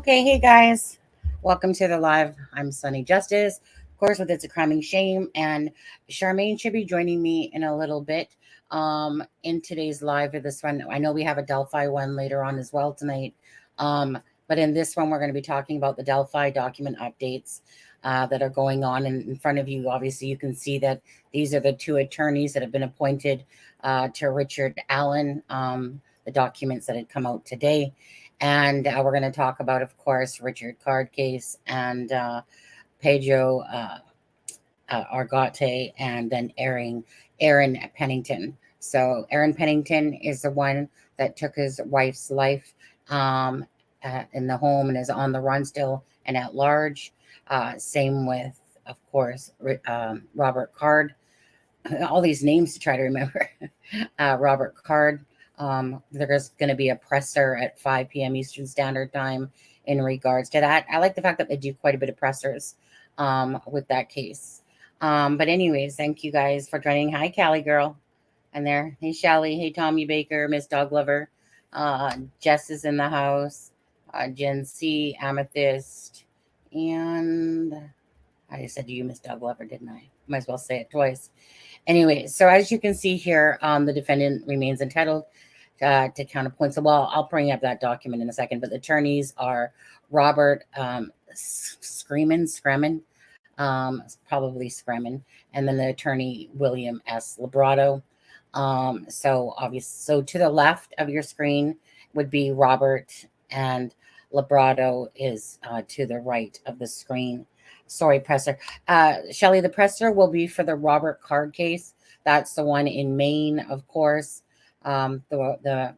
Okay, hey guys, welcome to the live. I'm Sunny Justice, of course, with It's a Crime and Shame, and Charmaine should be joining me in a little bit in today's live for this one. I know we have a Delphi one later on as well tonight, but in this one, we're going to be talking about the Delphi document updates that are going on in front of you. Obviously, you can see that these are the two attorneys that have been appointed to Richard Allen, the documents that had come out today. And we're going to talk about, of course, Richard Card case and Pedro Argote, and then Aaron Pennington. So Aaron Pennington is the one that took his wife's life in the home and is on the run still and at large. Same with, of course, Robert Card. All these names to try to remember. Robert Card. There's going to be a presser at 5 p.m. Eastern Standard Time in regards to that. I like the fact that they do quite a bit of pressers with that case. But anyways, thank you guys for joining. Hi, Callie girl. And there. Hey, Shelly. Hey, Tommy Baker, Miss Dog Lover. Jess is in the house. Jen C, Amethyst. And I said to you, Miss Dog Lover, didn't I? Might as well say it twice. Anyway, so as you can see here, the defendant remains entitled to counterpoint. So, well, I'll bring up that document in a second, but the attorneys are Robert Scremin, probably Scremin, and then the attorney William S. Librado. So to the left of your screen would be Robert, and Librado is to the right of the screen. Sorry, presser. Shelly, the presser will be for the Robert Card case. That's the one in Maine, of course. The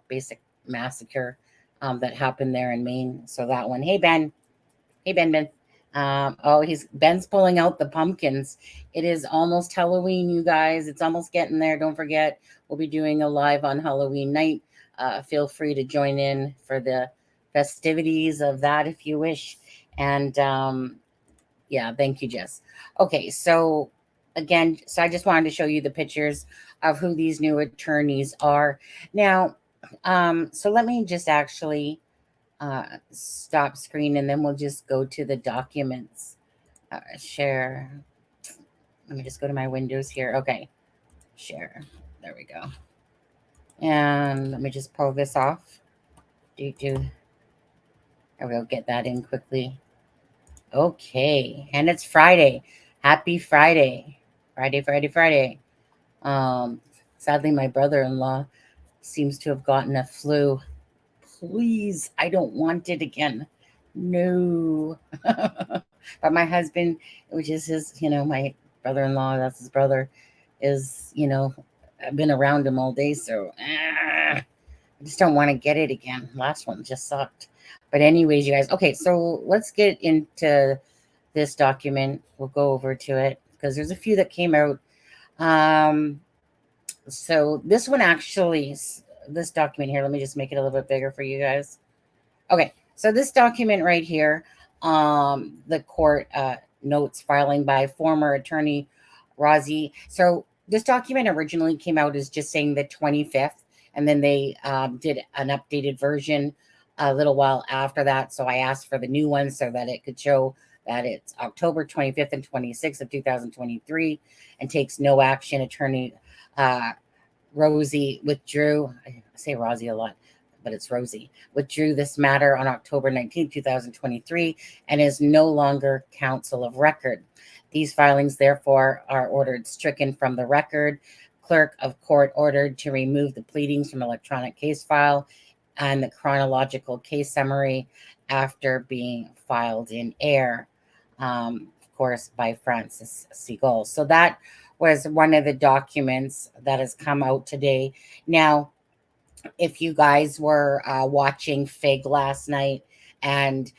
basic massacre that happened there in Maine. So that one. Hey, Ben. Hey, Ben. Ben's pulling out the pumpkins. It is almost Halloween, you guys. It's almost getting there. Don't forget, we'll be doing a live on Halloween night. Feel free to join in for the festivities of that if you wish. And yeah, thank you, Jess. Okay, so again, I just wanted to show you the pictures of who these new attorneys are. Now, so let me just actually stop screen, and then we'll just go to the documents. Share. Let me just go to my windows here. Okay, share. There we go. And let me just pull this off. I will get that in quickly. Okay, and it's Friday. Happy Friday. Friday. Sadly, my brother-in-law seems to have gotten a flu. Please, I don't want it again. No. But my husband, which is his, my brother-in-law, that's his brother, is, I've been around him all day, so I just don't want to get it again. Last one just sucked. But anyways, you guys, okay, so let's get into this document. We'll go over to it because there's a few that came out. So this one actually, this document here, let me just make it a little bit bigger for you guys. Okay, so this document right here, the court notes filing by former attorney Razi. So this document originally came out as just saying the 25th, and then they did an updated version a little while after that. So I asked for the new one so that it could show that it's October 25th and 26th of 2023 and takes no action. Attorney Rosie withdrew. I say Rosie a lot, but it's Rosie, withdrew this matter on October 19th, 2023, and is no longer counsel of record. These filings, therefore, are ordered stricken from the record. Clerk of court ordered to remove the pleadings from electronic case file and the chronological case summary after being filed in air, of course, by Francis Seagull. So that was one of the documents that has come out today. Now, if you guys were watching Fig last night, and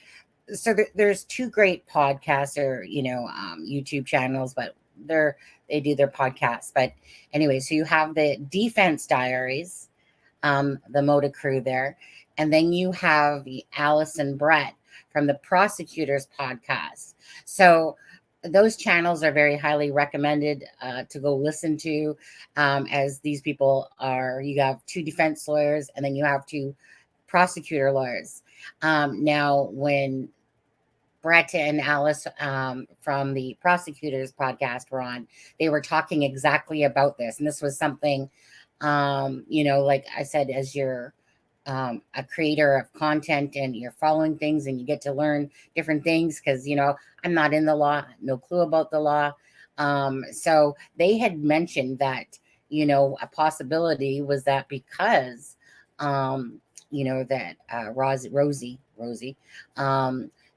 so there's two great podcasts or YouTube channels, but they do their podcasts. But anyway, so you have the Defense Diaries, the Moda crew there, and then you have the Allison Brett from the Prosecutors podcast. So those channels are very highly recommended to go listen to, as these people are, you have two defense lawyers and then you have two prosecutor lawyers. Now, when Brett and Alice from the Prosecutors podcast were on, they were talking exactly about this. And this was something, like I said, as you're a creator of content and you're following things and you get to learn different things, because I'm not in the law, no clue about the law. So they had mentioned that a possibility was that because that Rosie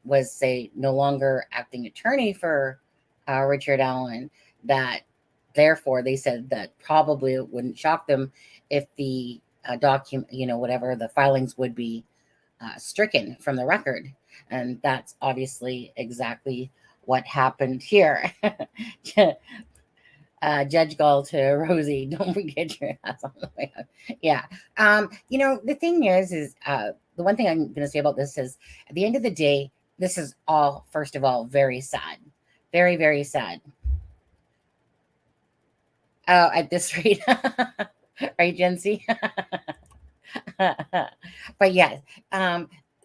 was, say, no longer acting attorney for Richard Allen, that therefore they said that probably it wouldn't shock them if the document, whatever the filings would be stricken from the record. And that's obviously exactly what happened here. Judge Gall to Rosie, don't forget your ass on the way up. Yeah. The thing is the one thing I'm going to say about this is, at the end of the day, this is all, first of all, very sad. Very, very sad. Oh, at this rate. Right, Jency? But yes.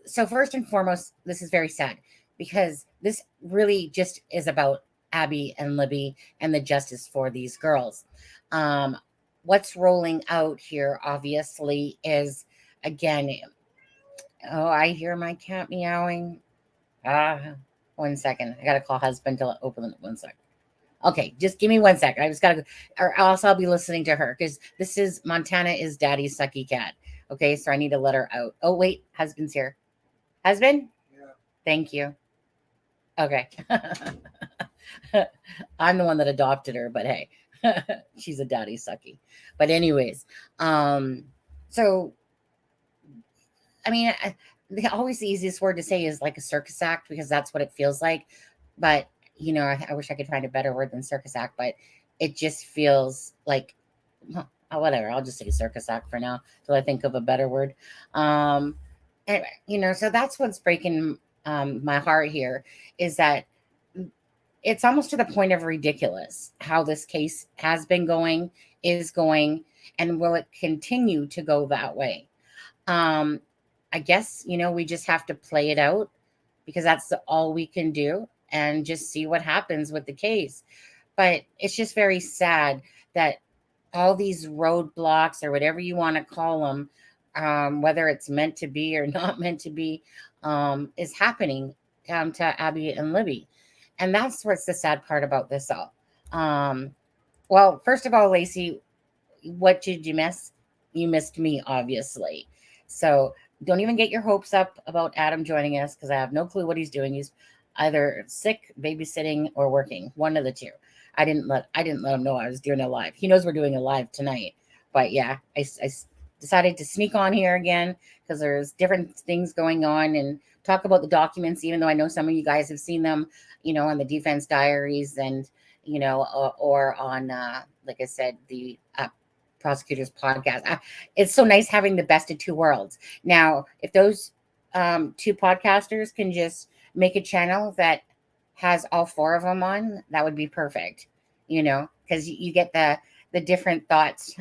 So first and foremost, this is very sad because this really just is about Abby and Libby and the justice for these girls. What's rolling out here, obviously, is, again, I hear my cat meowing. 1 second. I got to call husband to open it. 1 second. Okay, just give me 1 second. I just got to, or else I'll be listening to her, because Montana is daddy's sucky cat. Okay, so I need to let her out. Oh, wait, husband's here. Husband? Yeah. Thank you. Okay. I'm the one that adopted her, but hey, she's a daddy sucky. But anyways, so, I mean, always the easiest word to say is like a circus act, because that's what it feels like. But, I wish I could find a better word than circus act, but it just feels like, whatever. I'll just say circus act for now till I think of a better word. And, so that's what's breaking my heart here, is that it's almost to the point of ridiculous how this case has been going, is going, and will it continue to go that way? I guess, we just have to play it out, because that's all we can do, and just see what happens with the case. But it's just very sad that all these roadblocks, or whatever you want to call them, whether it's meant to be or not meant to be, is happening to Abby and Libby. And that's what's the sad part about this all. Well, first of all, Lacey, what did you miss? You missed me, obviously. So don't even get your hopes up about Adam joining us, because I have no clue what he's doing. He's either sick, babysitting, or working. One of the two. I didn't let him know I was doing a live. He knows we're doing a live tonight. But yeah, I decided to sneak on here again, because there's different things going on, and talk about the documents, even though I know some of you guys have seen them, on the Defense Diaries, and, or on, like I said, the Prosecutors Podcast. It's so nice having the best of two worlds. Now, if those two podcasters can just make a channel that has all four of them on, that would be perfect. Because you get the different thoughts,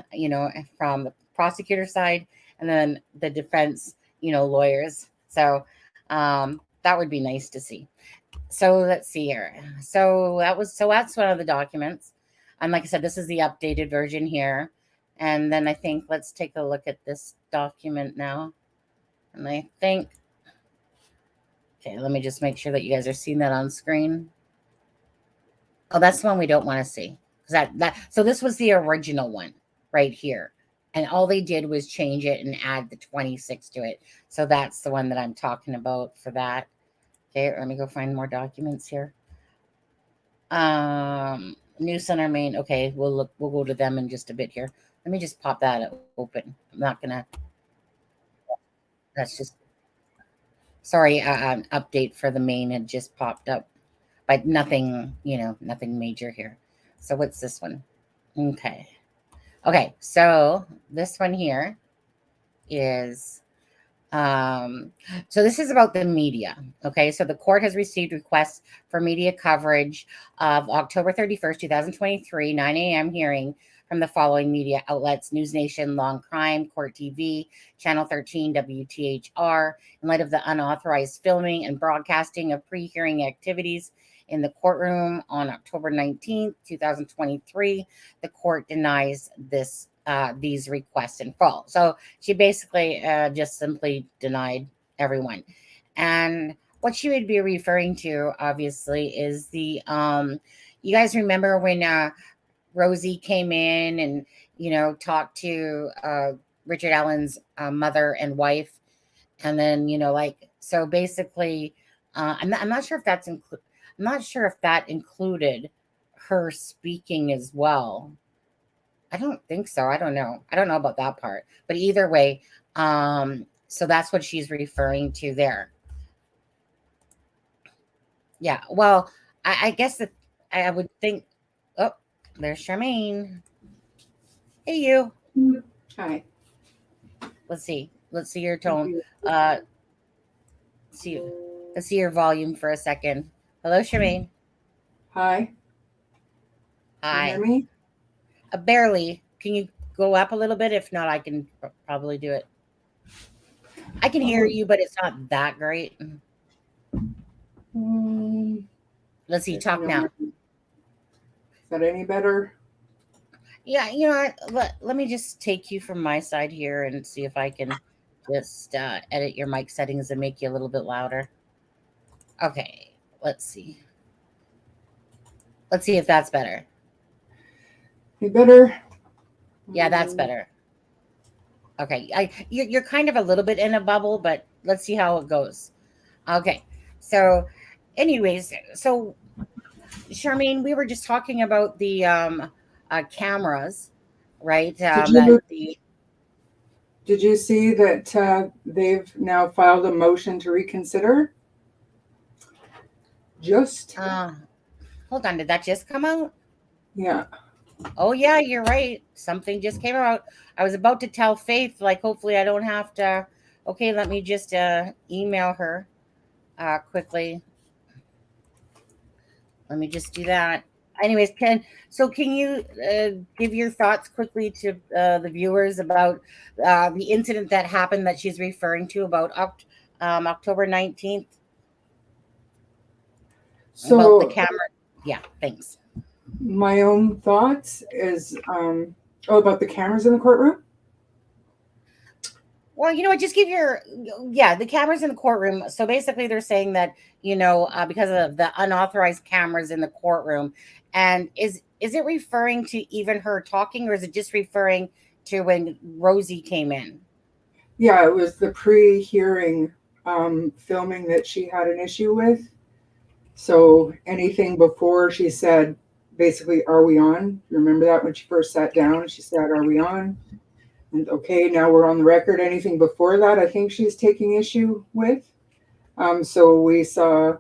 from the prosecutor side and then the defense, lawyers. So that would be nice to see. So let's see here. So that's one of the documents. And like I said, this is the updated version here. And then I think let's take a look at this document now. And I think, okay, let me just make sure that you guys are seeing that on screen. Oh, that's the one we don't want to see. So this was the original one right here. And all they did was change it and add the 26 to it. So that's the one that I'm talking about for that. Okay, let me go find more documents here. New Center, Maine. Okay, we'll go to them in just a bit here. Let me just pop that open. I'm not gonna. That's just. Sorry, an update for the Maine had just popped up, but nothing, nothing major here. So what's this one? Okay. So this one here is. So this is about the media. Okay, so the court has received requests for media coverage of October 31st, 2023, 9 a.m. hearing from the following media outlets: News Nation, Long Crime, Court TV, Channel 13, WTHR, in light of the unauthorized filming and broadcasting of pre-hearing activities in the courtroom on October 19th, 2023. The court denies these requests in full. So she basically just simply denied everyone. And what she would be referring to, obviously, is the you guys remember when Rosie came in and talked to Richard Allen's mother and wife, and then so basically I'm not sure if I'm not sure if that included her speaking as well. I don't think so. I don't know. I don't know about that part. But either way, so that's what she's referring to there. Yeah. Well, I guess that I would think. Oh, there's Charmaine. Hey, you. Hi. Let's see. Let's see your tone. Let's see your volume for a second. Hello, Charmaine. Hi. Hi. Can you hear me? Barely. Can you go up a little bit? If not, I can probably do it. I can hear you, but it's not that great. Let's see. Talk now. Is that any better? Yeah, let me just take you from my side here and see if I can just edit your mic settings and make you a little bit louder. Okay, let's see. Let's see if that's better. You better? Yeah, that's better. Okay, you're kind of a little bit in a bubble, but let's see how it goes. Okay, so anyways, so Charmaine, we were just talking about the cameras, right? Did you see that they've now filed a motion to reconsider? Hold on, did that just come out? Yeah. Oh yeah, you're right. Something just came out. I was about to tell Faith, hopefully I don't have to. Okay, let me just email her quickly. Let me just do that. Anyways, can you give your thoughts quickly to the viewers about the incident that happened that she's referring to about October 19th? So about the camera. Yeah, thanks. My own thoughts is about the cameras in the courtroom. Well, just give the cameras in the courtroom. So basically they're saying that, because of the unauthorized cameras in the courtroom. And is it referring to even her talking, or is it just referring to when Rosie came in? Yeah, it was the pre-hearing filming that she had an issue with. So anything before she said, basically, are we on? Remember that when she first sat down, she said, are we on? And okay, now we're on the record. Anything before that, I think she's taking issue with. So we saw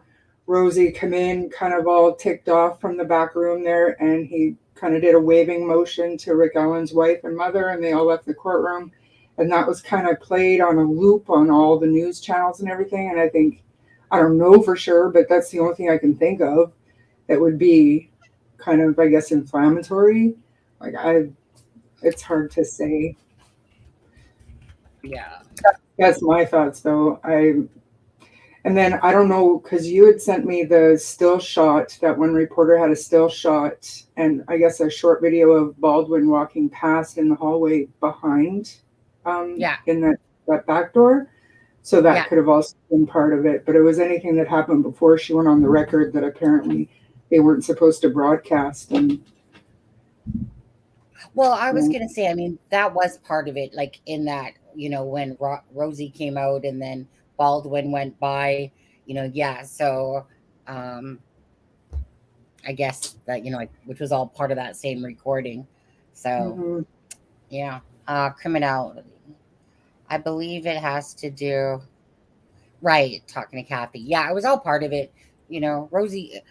Rosie come in kind of all ticked off from the back room there, and he kind of did a waving motion to Rick Allen's wife and mother, and they all left the courtroom. And that was kind of played on a loop on all the news channels and everything. And I think, I don't know for sure, but that's the only thing I can think of that would be kind of, I guess, inflammatory. Like, it's hard to say. Yeah. That's my thoughts, though. And then I don't know, because you had sent me the still shot. That one reporter had a still shot, and I guess a short video of Baldwin walking past in the hallway behind, in that back door. So that could have also been part of it. But it was anything that happened before she went on the record that apparently they weren't supposed to broadcast. And well, I was going to say, I mean, that was part of it. Like in that, when Rosie came out and then Baldwin went by, so I guess that, which was all part of that same recording. So, criminality. I believe it has to do, right, talking to Kathy. Yeah, it was all part of it. Rosie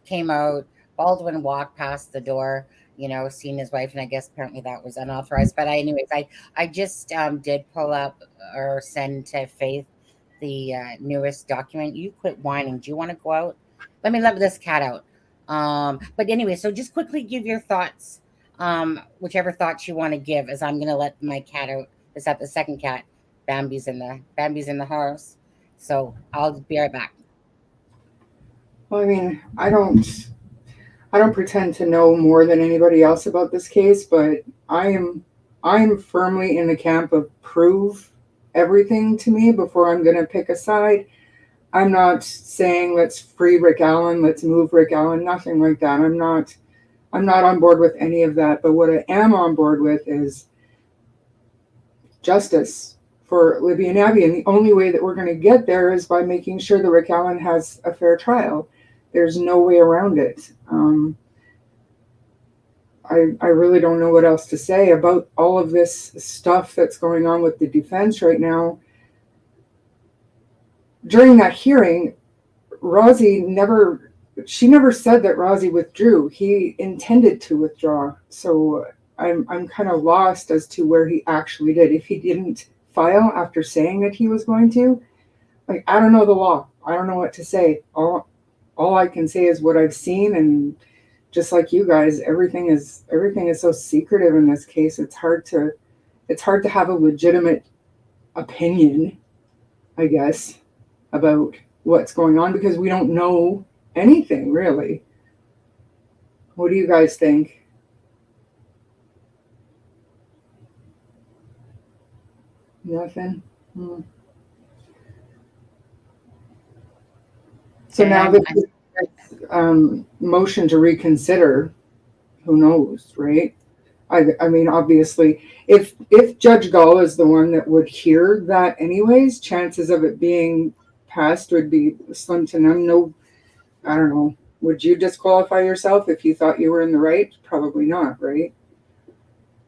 came out, Baldwin walked past the door, seeing his wife, and I guess apparently that was unauthorized. But I just did pull up or send to Faith the newest document. You quit whining. Do you want to go out? Let me let this cat out. But anyway, so just quickly give your thoughts, whichever thoughts you want to give, as I'm going to let my cat out. Is that the second cat? Bambi's in the house. So I'll be right back. Well, I mean, I don't pretend to know more than anybody else about this case, but I'm firmly in the camp of prove everything to me before I'm going to pick a side. I'm not saying let's free Rick Allen, let's move Rick Allen, nothing like that. I'm not on board with any of that. But what I am on board with is justice for Libby and Abby. And the only way that we're going to get there is by making sure that Rick Allen has a fair trial. There's no way around it. I really don't know what else to say about all of this stuff that's going on with the defense right now. During that hearing, Rosie never said that Rosie withdrew. He intended to withdraw. So I'm kind of lost as to where he actually did. If he didn't file after saying that he was going to, like, I don't know the law. I don't know what to say. All I can say is what I've seen, and just like you guys, everything is so secretive in this case. It's hard to have a legitimate opinion, I guess, about what's going on because we don't know anything really. What do you guys think? Nothing. So now this motion to reconsider, who knows, right? I mean, obviously, if Judge Gull is the one that would hear that anyways, chances of it being passed would be slim to none. No, I don't know. Would you disqualify yourself if you thought you were in the right? Probably not, right?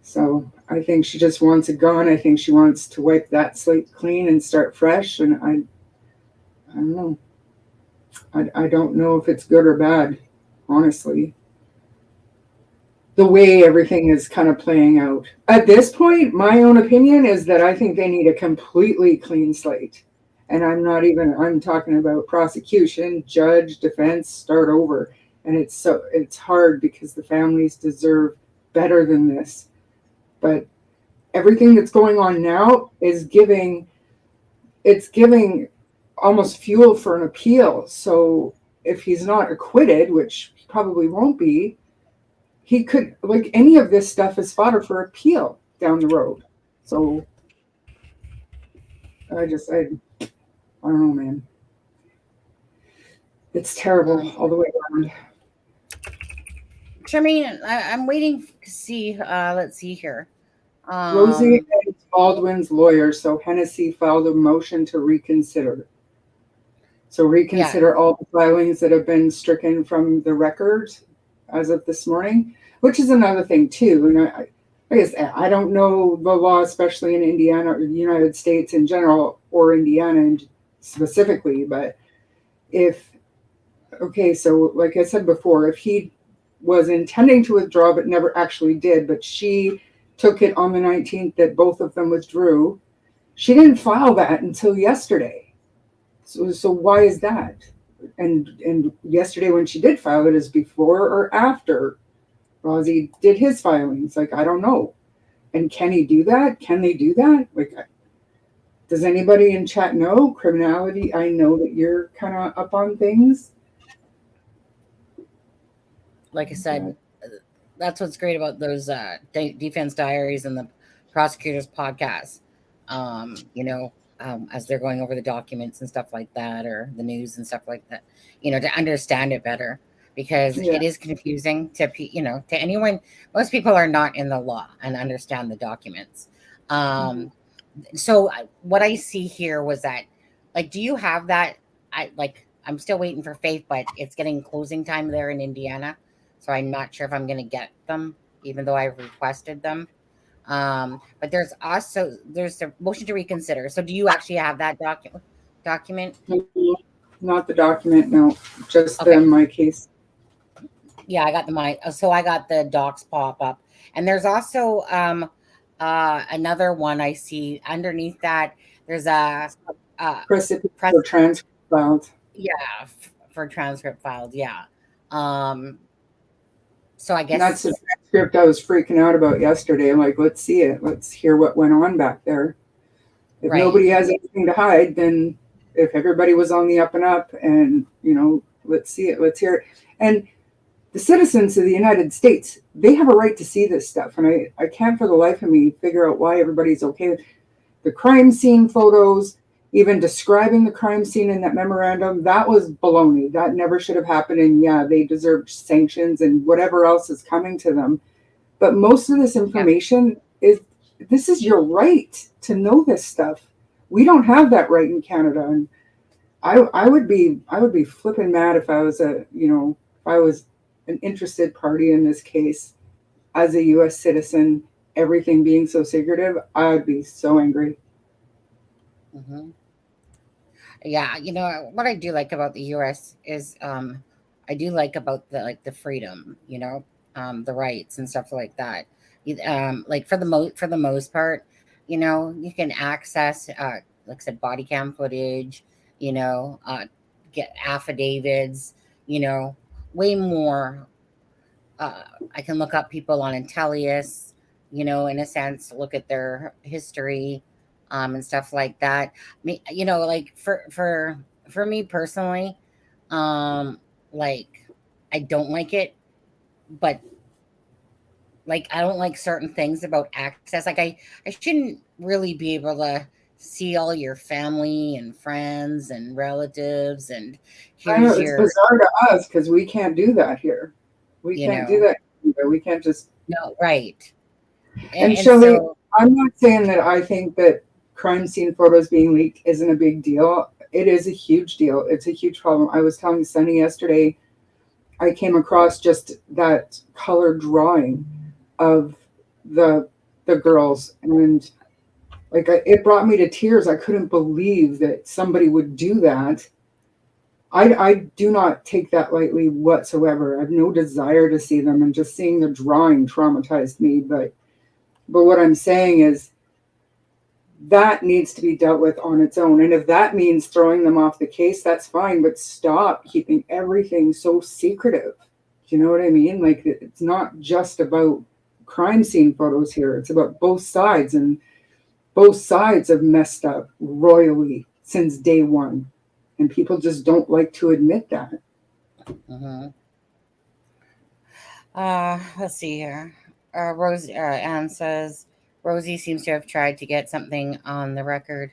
So I think she just wants it gone. I think she wants to wipe that slate clean and start fresh. And I don't know. I don't know if it's good or bad, honestly. The way everything is kind of playing out. At this point, my own opinion is that I think they need a completely clean slate. And I'm talking about prosecution, judge, defense, start over. And it's hard because the families deserve better than this. But everything that's going on now is giving almost fuel for an appeal. So if he's not acquitted, which he probably won't be, he could, like, any of this stuff is fodder for appeal down the road. So I don't know, man. It's terrible all the way around. Charmaine, I'm waiting to see. Let's see here. Rosie is Baldwin's lawyer, so Hennessy filed a motion to reconsider. So reconsider all the filings that have been stricken from the record as of this morning, which is another thing too. And I don't know the law, especially in Indiana or the United States in general, or Indiana specifically. But so like I said before, if he was intending to withdraw but never actually did, but she took it on the 19th that both of them withdrew. She didn't file that until yesterday. So why is that? And yesterday when she did file it, is before or after Rosie did his filings? Like, I don't know. And can he do that? Can they do that? Like, does anybody in chat know? Criminality, I know that you're kind of up on things. Like I said, that's what's great about those defense diaries and the prosecutor's podcast. As they're going over the documents and stuff like that, or the news and stuff like that, to understand it better, because it is confusing to anyone. Most people are not in the law and understand the documents. So what I see here was that, like, do you have that? I'm still waiting for Faith, but it's getting closing time there in Indiana. So I'm not sure if I'm going to get them, even though I've requested them. But there's the motion to reconsider. So do you actually have that document? Not the document, no. Just Okay. my case. Yeah, I got I got the docs pop up. And there's also another one I see underneath that. There's a for transcript filed. Yeah, for transcript filed. Yeah. So I guess that's the transcript I was freaking out about yesterday. I'm like, let's see it. Let's hear what went on back there. If nobody has anything to hide, then if everybody was on the up and up, and let's see it. Let's hear it. And the citizens of the United States, they have a right to see this stuff. And I can't for the life of me figure out why everybody's okay with the crime scene photos, even describing the crime scene in that memorandum. That was baloney. That never should have happened. And yeah, they deserved sanctions and whatever else is coming to them. But most of this information this is your right to know this stuff. We don't have that right in Canada. And I would be flipping mad if I was if I was an interested party in this case as a US citizen, everything being so secretive. I would be so angry. Mm-hmm. Yeah, what I do like about the US is I do like about the freedom, the rights and stuff like that. Like for the most part, you can access like I said, body cam footage, get affidavits, way more. I can look up people on Intellius, in a sense, look at their history, and stuff like that. Like for me personally, like I don't like it, but like I don't like certain things about access. Like I shouldn't really be able to see all your family and friends and relatives, and I know it's bizarre to us because we can't do that here. We can't do that either. We can't just right. And Shelley, I'm not saying that I think that crime scene photos being leaked isn't a big deal. It is a huge deal. It's a huge problem. I was telling Sunny yesterday, I came across just that color drawing of the girls, and like it brought me to tears. I couldn't believe that somebody would do that. I do not take that lightly whatsoever. I have no desire to see them, and just seeing the drawing traumatized me. But what I'm saying is that needs to be dealt with on its own. And if that means throwing them off the case, that's fine. But stop keeping everything so secretive. Do you know what I mean? Like, it's not just about crime scene photos here. It's about both sides, and both sides have messed up royally since day one. And people just don't like to admit that. Let's see here. Anne says, Rosie seems to have tried to get something on the record.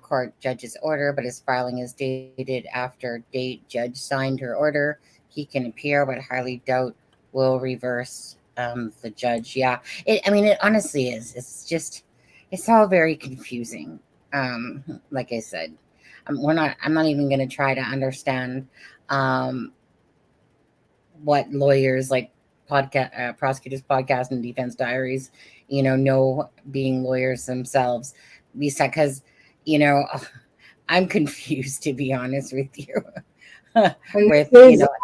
Court judge's order, but his filing is dated after date judge signed her order. He can appear, but highly doubt will reverse the judge. Yeah, it honestly is. It's all very confusing. Like I said, I'm not even going to try to understand what lawyers like prosecutors podcast and defense diaries know, being lawyers themselves, because I'm confused, to be honest with you. And with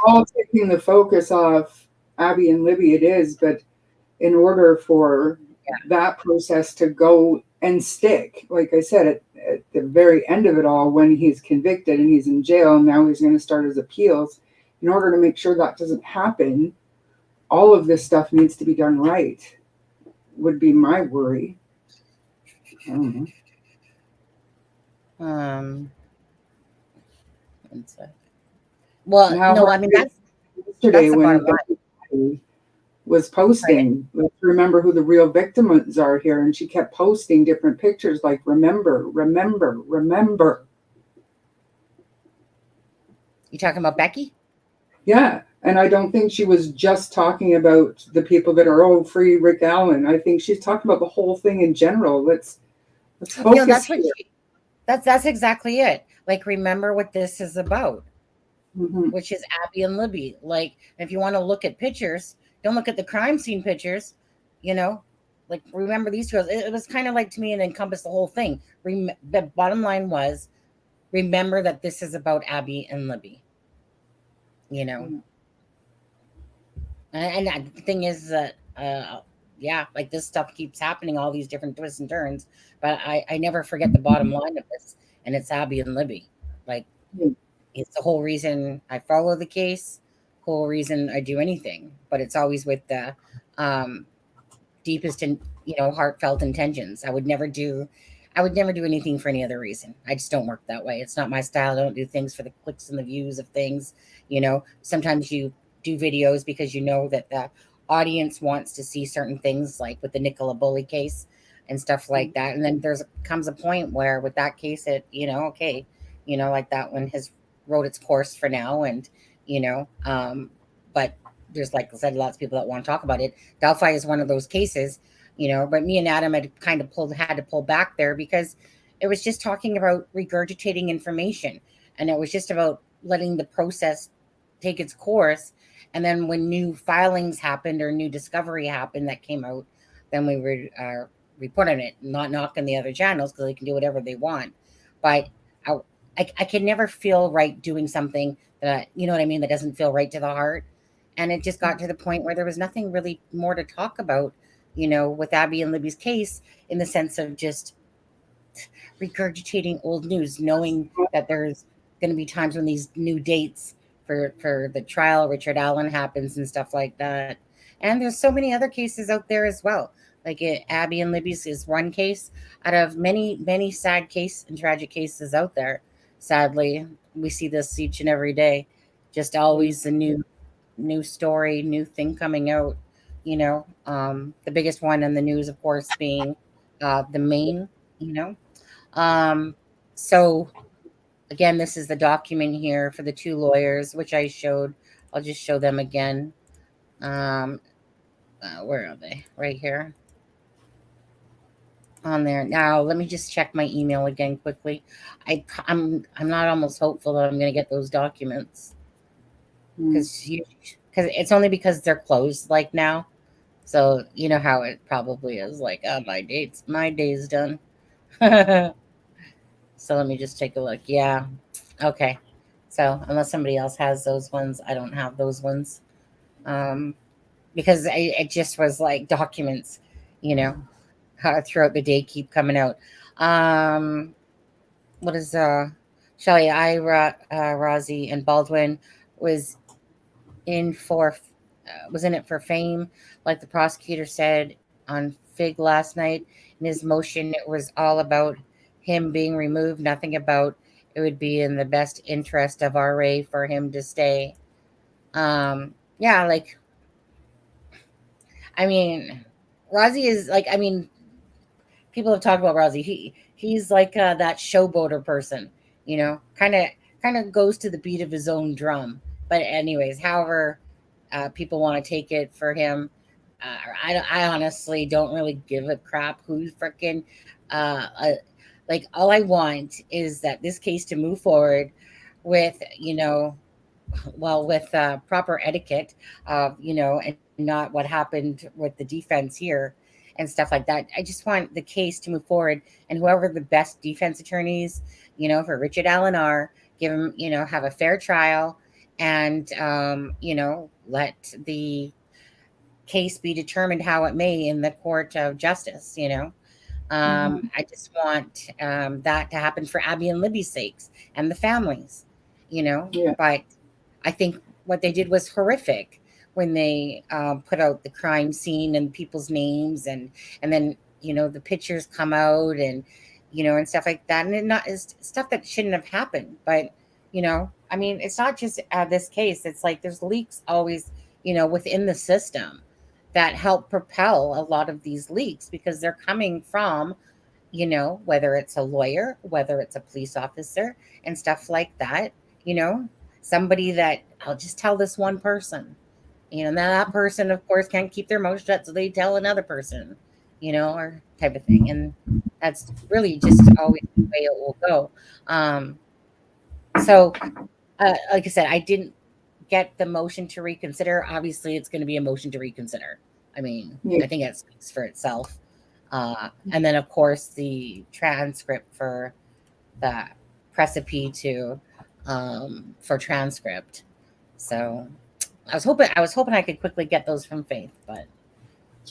all taking the focus off Abby and Libby it is, but in order for that process to go and stick, like I said, at the very end of it all, when he's convicted and he's in jail, and now he's going to start his appeals, in order to make sure that doesn't happen, all of this stuff needs to be done right, would be my worry. I don't know. One sec. Well, And how no, I hard mean it is yesterday that's the when bottom line. Delphi was Right. posting, let's remember who the real victims are here, and she kept posting different pictures like remember, remember, remember. You talking about Becky? Yeah. And I don't think she was just talking about the people that are, oh, free Rick Allen. I think she's talking about the whole thing in general. Let's focus That's what here. that's exactly it. Like, remember what this is about, Mm-hmm. which is Abby and Libby. Like, if you want to look at pictures, don't look at the crime scene pictures, you know. Like, remember these girls. It was kind of like, to me, it encompassed the whole thing. The bottom line was, remember that this is about Abby and Libby, you know. And the thing is that, yeah, like, this stuff keeps happening, all these different twists and turns. But I never forget the bottom line of this, and it's Abby and Libby. Like, it's the whole reason I follow the case, whole reason I do anything. But it's always with the um, deepest and, heartfelt intentions. I would never do anything for any other reason. I just don't work that way. It's not my style. I don't do things for the clicks and the views of things. Sometimes you do videos because you know that the audience wants to see certain things, like with the Nicola Bully case and stuff like that. And then comes a point where with that case, okay, like that one has wrote its course for now. And, but there's, like I said, lots of people that want to talk about it. Delphi is one of those cases, but me and Adam had to pull back there because it was just talking about regurgitating information, and it was just about letting the process take its course. And then when new filings happened or new discovery happened that came out, then we would report on it, not knocking the other channels because they can do whatever they want. But I can never feel right doing something that, you know what I mean, that doesn't feel right to the heart. And it just got to the point where there was nothing really more to talk about, with Abby and Libby's case, in the sense of just regurgitating old news, knowing that there's going to be times when these new dates for the trial, Richard Allen, happens and stuff like that. And there's so many other cases out there as well. Like Abby and Libby's is one case out of many, many sad case and tragic cases out there. Sadly, we see this each and every day. Just always a new story, new thing coming out. The biggest one in the news, of course, being the Maine. You know, um, so again, this is the document here for the two lawyers, which I showed. I'll just show them again. Where are they? Right here on there. Now, let me just check my email again quickly. I'm not almost hopeful that I'm going to get those documents because it's only because they're closed like now. So you know how it probably is. Like, oh, my day's done. So let me just take a look. Yeah. Okay. So unless somebody else has those ones, I don't have those ones. Um, because it just was like documents, you know, throughout the day keep coming out. Um, what is Shelley, Ira, Rozzy, and Baldwin was in for was in it for fame, like the prosecutor said on Fig last night in his motion. It was all about him being removed, nothing about it would be in the best interest of RA for him to stay. Yeah, like, I mean, Rozzy is like, I mean, people have talked about Rozzy. He's like that showboater person, kind of goes to the beat of his own drum. But anyways, however, people want to take it for him. I honestly don't really give a crap who's freaking. Like, all I want is that this case to move forward with, with proper etiquette, and not what happened with the defense here and stuff like that. I just want the case to move forward, and whoever the best defense attorneys, for Richard Allen are, give him, have a fair trial, and let the case be determined how it may in the court of justice, I just want that to happen for Abby and Libby's sakes and the families, Yeah. but I think what they did was horrific when they put out the crime scene and people's names, and then the pictures come out, and stuff like that, and it not is stuff that shouldn't have happened. But I mean, it's not just this case. It's like there's leaks always within the system that help propel a lot of these leaks because they're coming from whether it's a lawyer, whether it's a police officer, and stuff like that, you know, somebody that I'll just tell this one person, now that person, of course, can't keep their mouth shut, so they tell another person, or type of thing. And that's really just always the way it will go. So, like I said, I didn't get the motion to reconsider. Obviously, it's going to be a motion to reconsider. I mean, Yeah. I think that speaks for itself. And then, of course, the transcript for the recipe to for transcript. So I was hoping I could quickly get those from Faith, but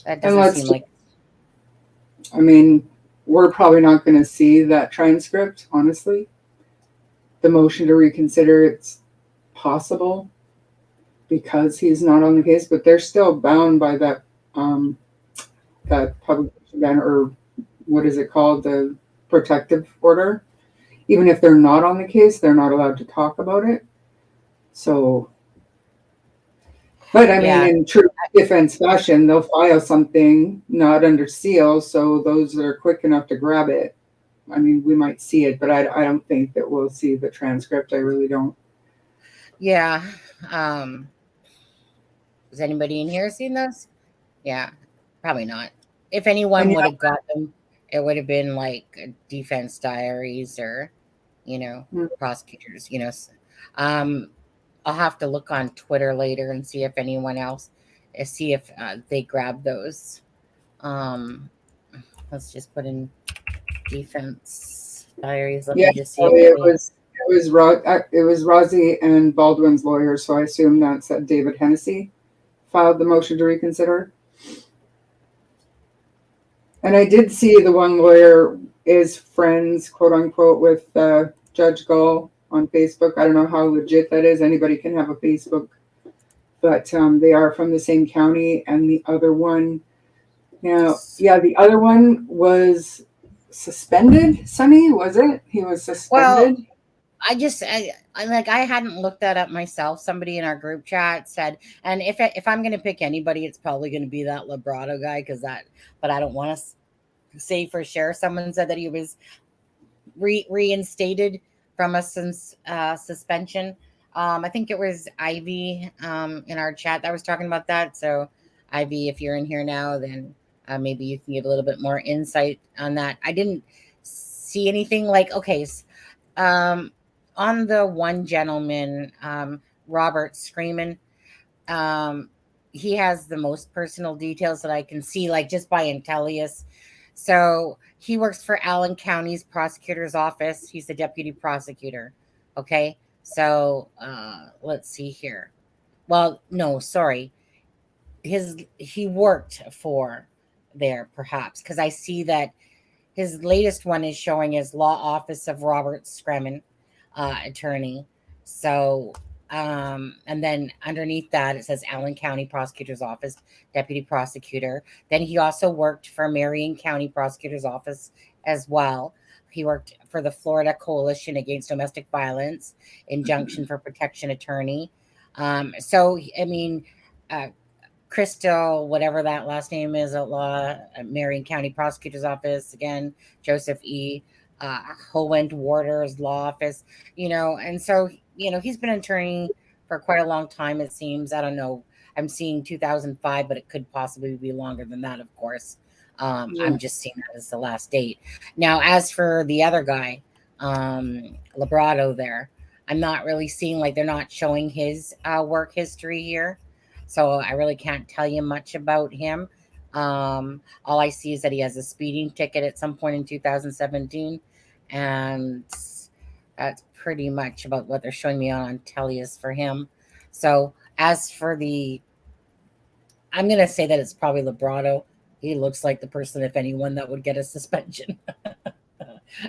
that And doesn't seem like. I mean, we're probably not going to see that transcript, honestly. The motion to reconsider, it's possible because he's not on the case, but they're still bound by that publication ban, or what is it called, the protective order. Even if they're not on the case, they're not allowed to talk about it. So, but I mean, in true defense fashion, they'll file something not under seal, so those that are quick enough to grab it, I mean, we might see it, but I don't think that we'll see the transcript. I really don't. Yeah. Has anybody in here seen those? Yeah, probably not. If anyone would have got them, it would have been like defense diaries or, prosecutors, I'll have to look on Twitter later and see if anyone else, see if they grab those. Let's just put in defense diaries. Let me just see. It was Rosie and Baldwin's lawyer, so I assume that's David Hennessy filed the motion to reconsider. And I did see the one lawyer is friends, quote unquote, with Judge Gull on Facebook. I don't know how legit that is. Anybody can have a Facebook, but they are from the same county. And the other one, the other one was suspended. Sonny, was it? He was suspended. Well, I hadn't looked that up myself. Somebody in our group chat said, and if I'm going to pick anybody, it's probably going to be that Librado guy but I don't want to say for sure. Someone said that he was reinstated from a suspension. I think it was Ivy in our chat that was talking about that. So Ivy, if you're in here now, then maybe you can give a little bit more insight on that. I didn't see anything like, okay, on the one gentleman, Robert Screamin, he has the most personal details that I can see, like just by Intellius. So he works for Allen County's prosecutor's office. He's the deputy prosecutor. Okay. So let's see here. Well, no, sorry. He worked for there perhaps, because I see that his latest one is showing as law office of Robert Scremin, attorney. So, and then underneath that, it says Allen County Prosecutor's Office, Deputy Prosecutor. Then he also worked for Marion County Prosecutor's Office as well. He worked for the Florida Coalition Against Domestic Violence, Injunction for Protection Attorney. So, I mean, Crystal, whatever that last name is, outlaw, Marion County Prosecutor's Office, again, Joseph E. Howend Warder's law office, and so, he's been an attorney for quite a long time, it seems. I don't know. I'm seeing 2005, but it could possibly be longer than that, of course. I'm just seeing that as the last date. Now, as for the other guy, Librado there, I'm not really seeing, like, they're not showing his work history here. So I really can't tell you much about him. All I see is that he has a speeding ticket at some point in 2017. And that's pretty much about what they're showing me on Tellius for him. So as for the I'm gonna say that it's probably Librado. He looks like the person, if anyone, that would get a suspension,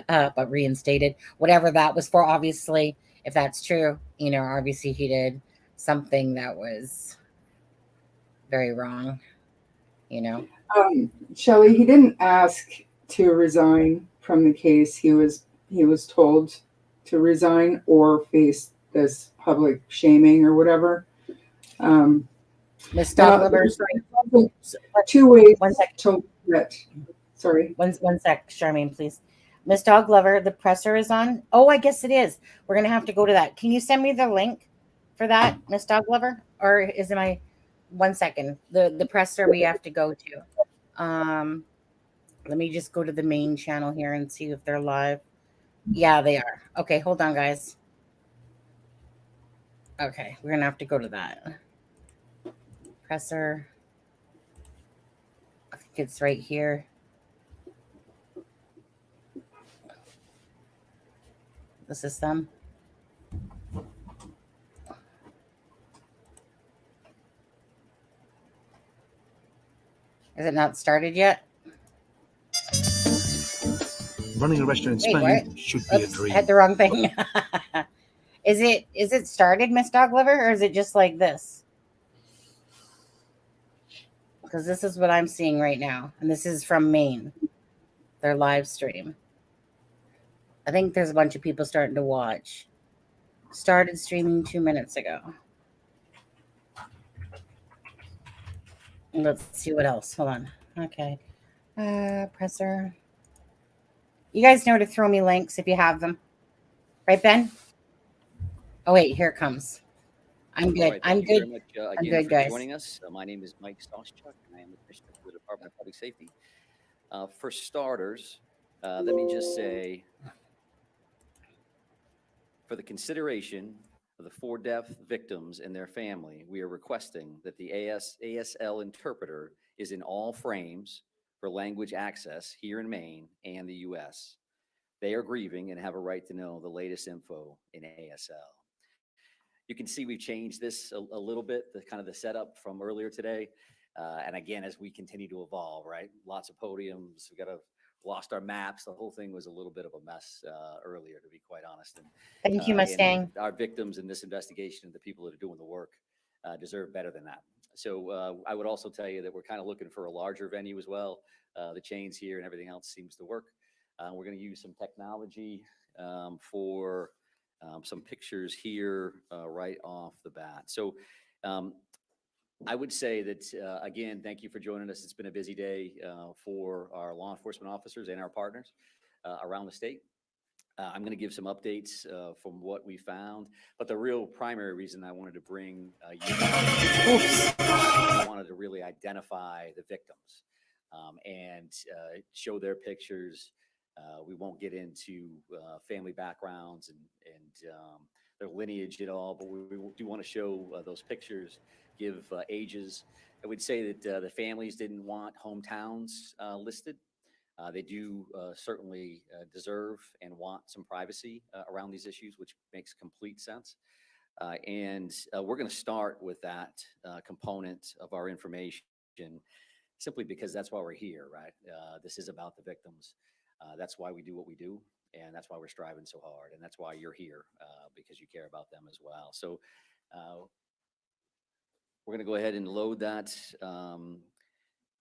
but reinstated. Whatever that was for, obviously, if that's true, obviously he did something that was very wrong. You know. Shelley, he didn't ask to resign from the case. He was told to resign or face this public shaming or whatever. Miss Now, Dogliver, there's sorry. two ways One sec. to let. Sorry. One sec, Charmaine, please. Miss Dogliver, the presser is on. Oh, I guess it is. We're gonna have to go to that. Can you send me the link for that, Miss Dogliver? Or is it my 1 second? The presser we have to go to. Let me just go to the main channel here and see if they're live. Yeah, they are. Okay, hold on, guys. Okay, we're gonna have to go to that. Presser. I think it's right here. This is them. Is it not started yet? Running a restaurant in Spain should be a dream. I had the wrong thing. Is it started, Miss Dogliver, or is it just like this? Because this is what I'm seeing right now, and this is from Maine, their live stream. I think there's a bunch of people starting to watch. Started streaming 2 minutes ago. Let's see what else. Hold on. Okay. Presser. You guys know to throw me links if you have them. Right, Ben? Oh, wait, here it comes. I'm good. Right, I'm good. Much, I'm again, good, for guys. Joining us. My name is Mike Stoschuk, and I am the Commissioner for the Department of Public Safety. For starters, let me just say, for the consideration of the 4 deaf victims and their family, we are requesting that the ASL interpreter is in all frames for language access here in Maine and the U.S. They are grieving and have a right to know the latest info in ASL. You can see we've changed this a little bit, the kind of the setup from earlier today. And again, as we continue to evolve, right? Lots of podiums, lost our maps. The whole thing was a little bit of a mess earlier, to be quite honest. And, Thank you, Mustang. our victims in this investigation and the people that are doing the work deserve better than that. So I would also tell you that we're kind of looking for a larger venue as well. The chains here and everything else seems to work. We're going to use some technology for some pictures here right off the bat. So I would say that, again, thank you for joining us. It's been a busy day for our law enforcement officers and our partners around the state. I'm going to give some updates from what we found, but the real primary reason I wanted to bring you I wanted to really identify the victims and show their pictures. We won't get into family backgrounds and their lineage at all, but we do want to show those pictures, give ages. I would say that the families didn't want hometowns listed. They do certainly deserve and want some privacy around these issues, which makes complete sense. And we're going to start with that component of our information simply because that's why we're here, right? This is about the victims. That's why we do what we do, and that's why we're striving so hard, and that's why you're here, because you care about them as well. So we're going to go ahead and load that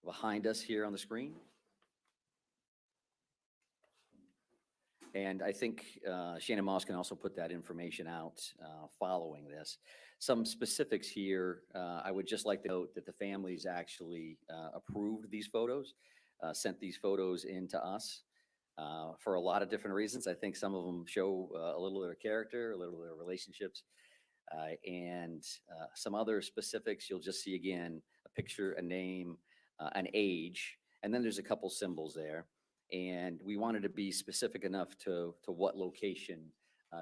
behind us here on the screen. And I think Shannon Moss can also put that information out following this. Some specifics here, I would just like to note that the families actually approved these photos, sent these photos in to us. For a lot of different reasons. I think some of them show a little bit of character, a little bit of relationships, and some other specifics. You'll just see again a picture, a name, an age, and then there's a couple symbols there. And we wanted to be specific enough to what location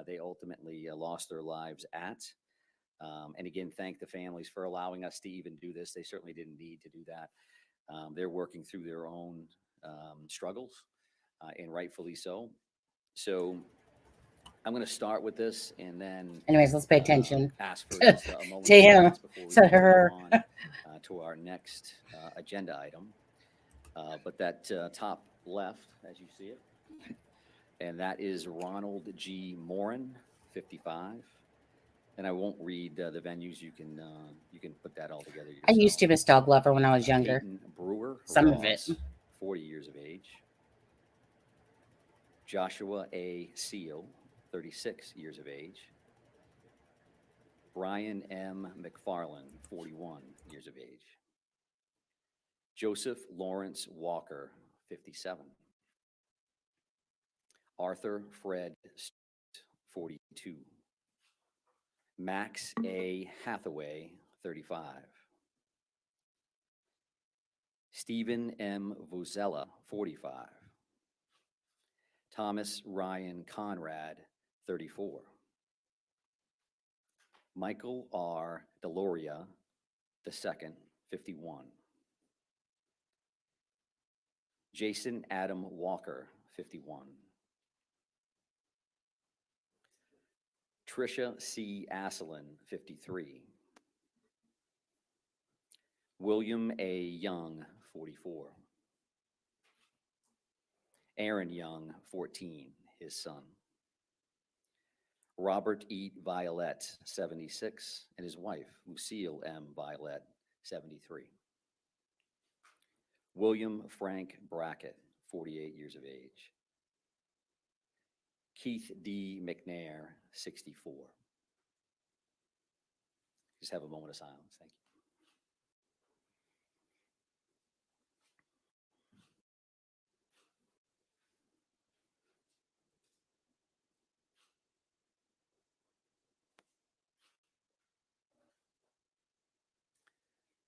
they ultimately lost their lives at. And again, thank the families for allowing us to even do this. They certainly didn't need to do that. They're working through their own struggles. And rightfully so. So I'm going to start with this and then Anyways, let's pay attention ask for to, just a moment to of him, silence before we to move her. on to our next agenda item. But that top left, as you see it, and that is Ronald G. Morin, 55. And I won't read the venues. You can put that all together yourself. I used to be a dog lover when I was younger. Peyton Brewer, Some Ross, of it. 40 years of age. Joshua A. Seal, 36 years of age. Brian M. McFarland, 41 years of age. Joseph Lawrence Walker, 57. Arthur Fred Stewart, 42. Max A. Hathaway, 35. Stephen M. Vozella, 45. Thomas Ryan Conrad, 34. Michael R. Deloria, II, 51. Jason Adam Walker, 51. Tricia C. Asselin, 53. William A. Young, 44. Aaron Young, 14, his son. Robert E. Violet, 76, and his wife, Lucille M. Violet, 73. William Frank Brackett, 48 years of age. Keith D. McNair, 64. Just have a moment of silence. Thank you.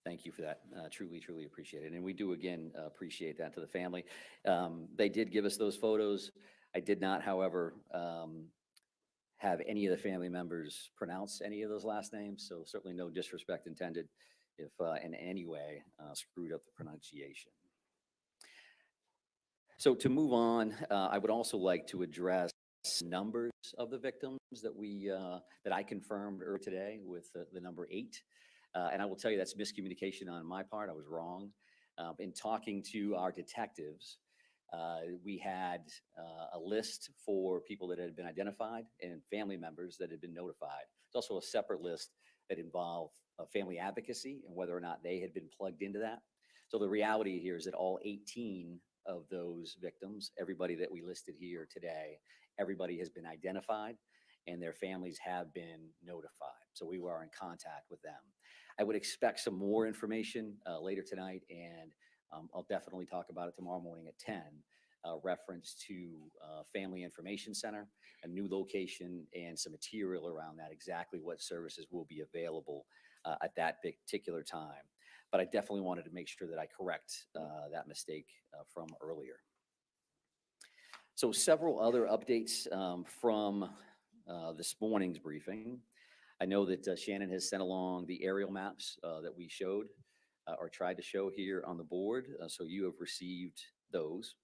Thank you for that. Truly, truly appreciate it. And we do, again, appreciate that to the family. They did give us those photos. I did not, however, have any of the family members pronounce any of those last names. So certainly no disrespect intended if in any way screwed up the pronunciation. So to move on, I would also like to address numbers of the victims that I confirmed earlier today with the number 8. And I will tell you that's miscommunication on my part. I was wrong. In talking to our detectives, we had a list for people that had been identified and family members that had been notified. There's also a separate list that involved family advocacy and whether or not they had been plugged into that. So the reality here is that all 18 of those victims, everybody that we listed here today, everybody has been identified and their families have been notified. So we were in contact with them. I would expect some more information later tonight, and I'll definitely talk about it tomorrow morning at 10, reference to Family Information Center, a new location, and some material around that, exactly what services will be available at that particular time. But I definitely wanted to make sure that I correct that mistake from earlier. So several other updates from this morning's briefing. I know that Shannon has sent along the aerial maps that we showed or tried to show here on the board. So you have received those.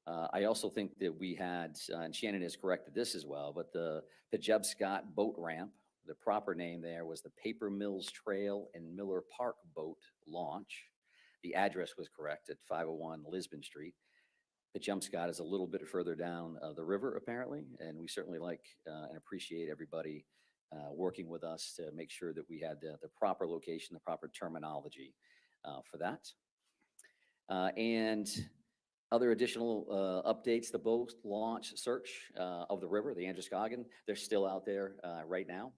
I also think that we had, and Shannon has corrected this as well, but the Pejubscot boat ramp, the proper name there was the Paper Mills Trail and Miller Park Boat Launch. The address was correct at 501 Lisbon Street. Pejubscot is a little bit further down the river, apparently, and we certainly like and appreciate everybody working with us to make sure that we had the proper location, the proper terminology for that. And other additional updates, the boat launch search of the river, the Androscoggin, they're still out there right now,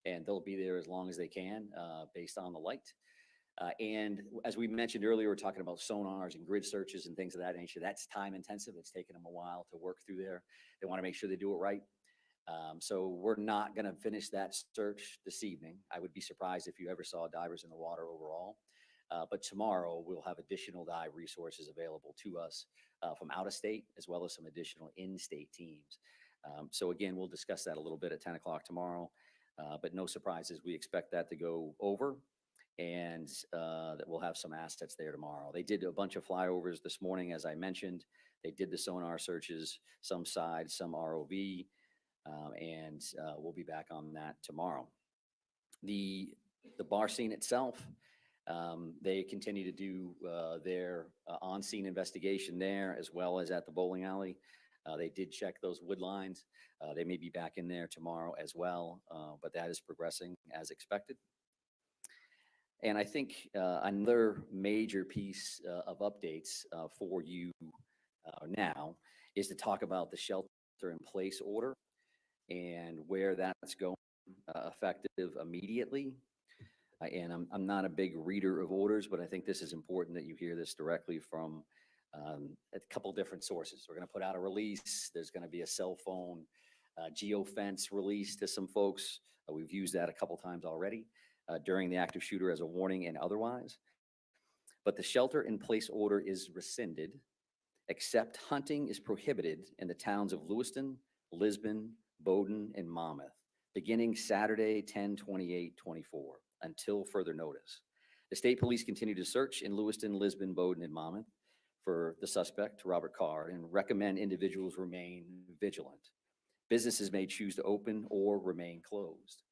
and they'll be there as long as they can based on the light. And as we mentioned earlier, we're talking about sonars and grid searches and things of that nature. That's time intensive. It's taken them a while to work through there. They want to make sure they do it right. So we're not going to finish that search this evening. I would be surprised if you ever saw divers in the water overall. But tomorrow we'll have additional dive resources available to us from out of state, as well as some additional in-state teams. So again, we'll discuss that a little bit at 10 o'clock tomorrow, but no surprises. We expect that to go over, and that we'll have some assets there tomorrow. They did a bunch of flyovers this morning, as I mentioned. They did the sonar searches, some side, some ROV. and we'll be back on that tomorrow. The bar scene itself, they continue to do their on-scene investigation there, as well as at the bowling alley. They did check those wood lines. They may be back in there tomorrow as well, but that is progressing as expected. And I think another major piece of updates for you now is to talk about the shelter in place order and where that's going effective immediately. And I'm not a big reader of orders, but I think this is important that you hear this directly from a couple different sources. We're going to put out a release. There's going to be a cell phone geofence release to some folks. We've used that a couple times already during the active shooter as a warning and otherwise. But the shelter in place order is rescinded, except hunting is prohibited in the towns of Lewiston, Lisbon, Bowdoin, and Monmouth, beginning Saturday, 10/28/24, until further notice. The state police continue to search in Lewiston, Lisbon, Bowdoin, and Monmouth for the suspect, Robert Carr, and recommend individuals remain vigilant. Businesses may choose to open or remain closed.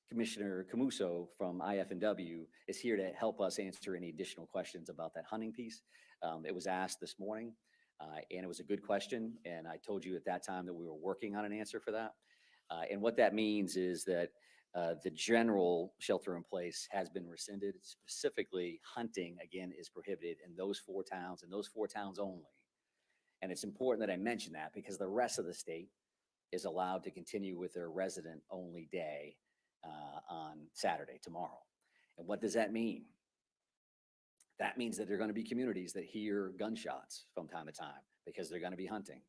Commissioner Camuso from IF&W is here to help us answer any additional questions about that hunting piece. It was asked this morning, and it was a good question, and I told you at that time that we were working on an answer for that. And what that means is that the general shelter in place has been rescinded. Specifically, hunting, again, is prohibited in those 4 towns and those 4 towns only. And it's important that I mention that because the rest of the state is allowed to continue with their resident-only day on Saturday, tomorrow. And what does that mean? That means that there are going to be communities that hear gunshots from time to time because they're going to be hunting.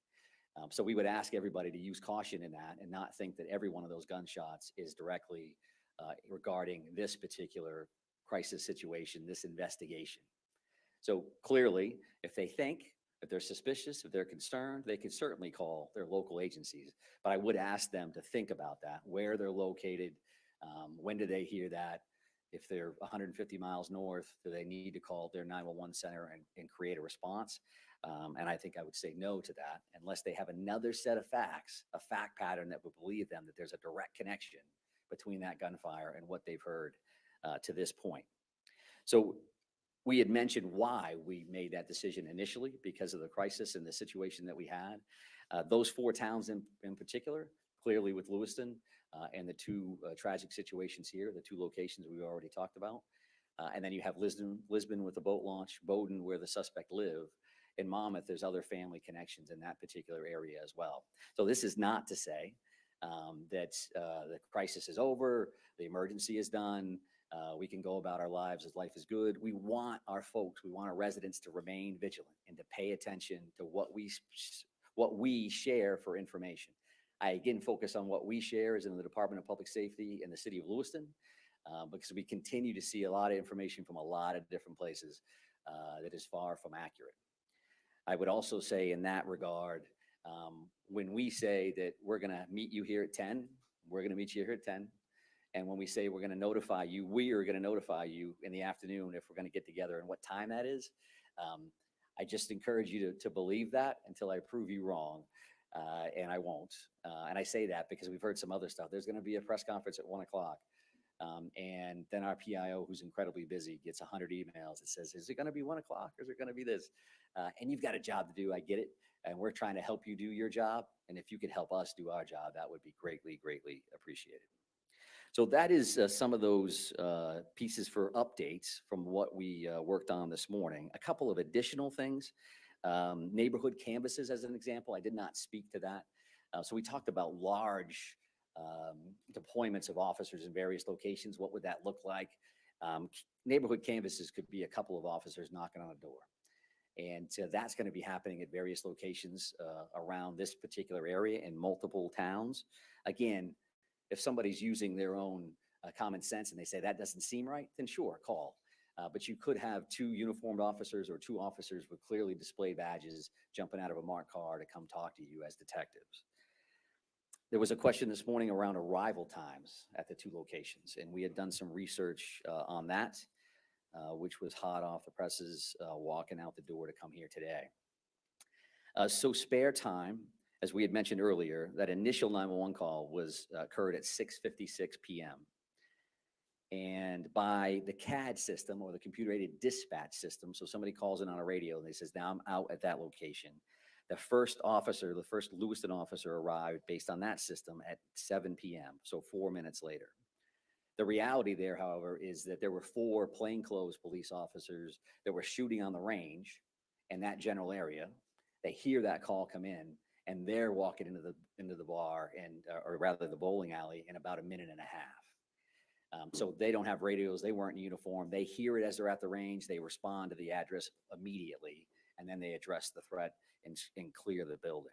So we would ask everybody to use caution in that and not think that every one of those gunshots is directly regarding this particular crisis situation, this investigation. So clearly, if they think, if they're suspicious, if they're concerned, they can certainly call their local agencies. But I would ask them to think about that, where they're located, when do they hear that? If they're 150 miles north, do they need to call their 911 center and create a response? And I think I would say no to that unless they have another set of facts, a fact pattern that would believe them that there's a direct connection between that gunfire and what they've heard to this point. So we had mentioned why we made that decision initially because of the crisis and the situation that we had. Those 4 towns in particular, clearly with Lewiston and the 2 tragic situations here, the 2 locations we already talked about. And then you have Lisbon with the boat launch, Bowdoin where the suspect lived. In Monmouth, there's other family connections in that particular area as well. So this is not to say that the crisis is over, the emergency is done, we can go about our lives as life is good. We want our folks, we want our residents to remain vigilant and to pay attention to what we share for information. I again focus on what we share is in the Department of Public Safety in the city of Lewiston, because we continue to see a lot of information from a lot of different places that is far from accurate. I would also say in that regard, when we say that we're going to meet you here at 10, we're going to meet you here at 10. And when we say we're going to notify you, we are going to notify you in the afternoon if we're going to get together and what time that is. I just encourage you to believe that until I prove you wrong, and I won't. And I say that because we've heard some other stuff. There's going to be a press conference at 1 o'clock. And then our PIO, who's incredibly busy, gets 100 emails that says, is it going to be 1 o'clock or is it going to be this? And you've got a job to do. I get it. And we're trying to help you do your job. And if you could help us do our job, that would be greatly, greatly appreciated. So that is some of those pieces for updates from what we worked on this morning. A couple of additional things. Neighborhood canvases, as an example. I did not speak to that. So we talked about large deployments of officers in various locations. What would that look like? Neighborhood canvases could be a couple of officers knocking on a door. And that's going to be happening at various locations around this particular area in multiple towns. Again, if somebody's using their own common sense and they say that doesn't seem right, then sure, call. But you could have 2 uniformed officers or 2 officers with clearly displayed badges jumping out of a marked car to come talk to you as detectives. There was a question this morning around arrival times at the 2 locations, and we had done some research on that, which was hot off the presses walking out the door to come here today. So spare time as we had mentioned earlier, that initial 911 call was occurred at 6:56 p.m. And by the CAD system, or the computer-aided dispatch system, so somebody calls in on a radio and they says, now I'm out at that location. The first officer, the first Lewiston officer arrived based on that system at 7 p.m., so 4 minutes later. The reality there, however, is that there were 4 plainclothes police officers that were shooting on the range in that general area. They hear that call come in, and they're walking into the bar, and or rather the bowling alley, in about a minute and a half. So they don't have radios. They weren't in uniform. They hear it as they're at the range. They respond to the address immediately, and then they address the threat and clear the building.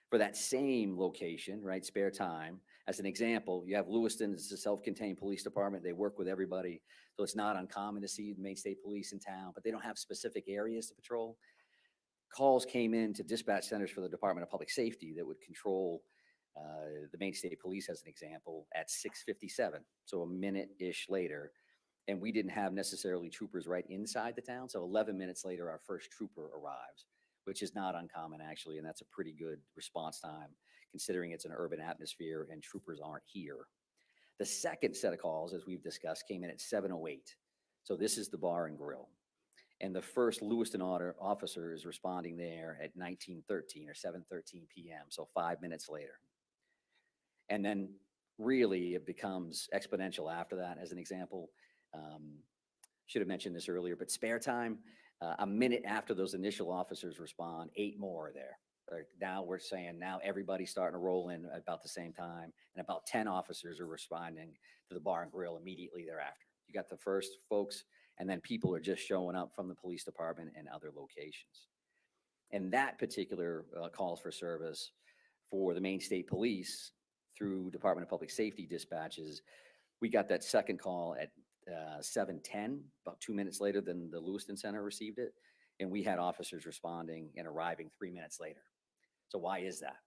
For that same location, right, spare time, as an example, you have Lewiston. It's a self-contained police department. They work with everybody. So it's not uncommon to see the Maine State Police in town, but they don't have specific areas to patrol. Calls came in to dispatch centers for the Department of Public Safety that would control the Maine State Police, as an example, at 6:57, so a minute-ish later. And we didn't have necessarily troopers right inside the town. So 11 minutes later, our first trooper arrives, which is not uncommon, actually. And that's a pretty good response time, considering it's an urban atmosphere and troopers aren't here. The second set of calls, as we've discussed, came in at 7:08. So this is the bar and grill. And the first Lewiston officer is responding there at 19:13 or 7:13 p.m., so 5 minutes later. And then really it becomes exponential after that. As an example, should have mentioned this earlier, but spare time, a minute after those initial officers respond, 8 more are there. Now we're saying now everybody's starting to roll in about the same time, and about 10 officers are responding to the bar and grill immediately thereafter. You got the first folks, and then people are just showing up from the police department and other locations. And that particular calls for service for the Maine State Police through Department of Public Safety dispatches, we got that second call at 7:10, about 2 minutes later than the Lewiston Center received it. And we had officers responding and arriving 3 minutes later. So why is that?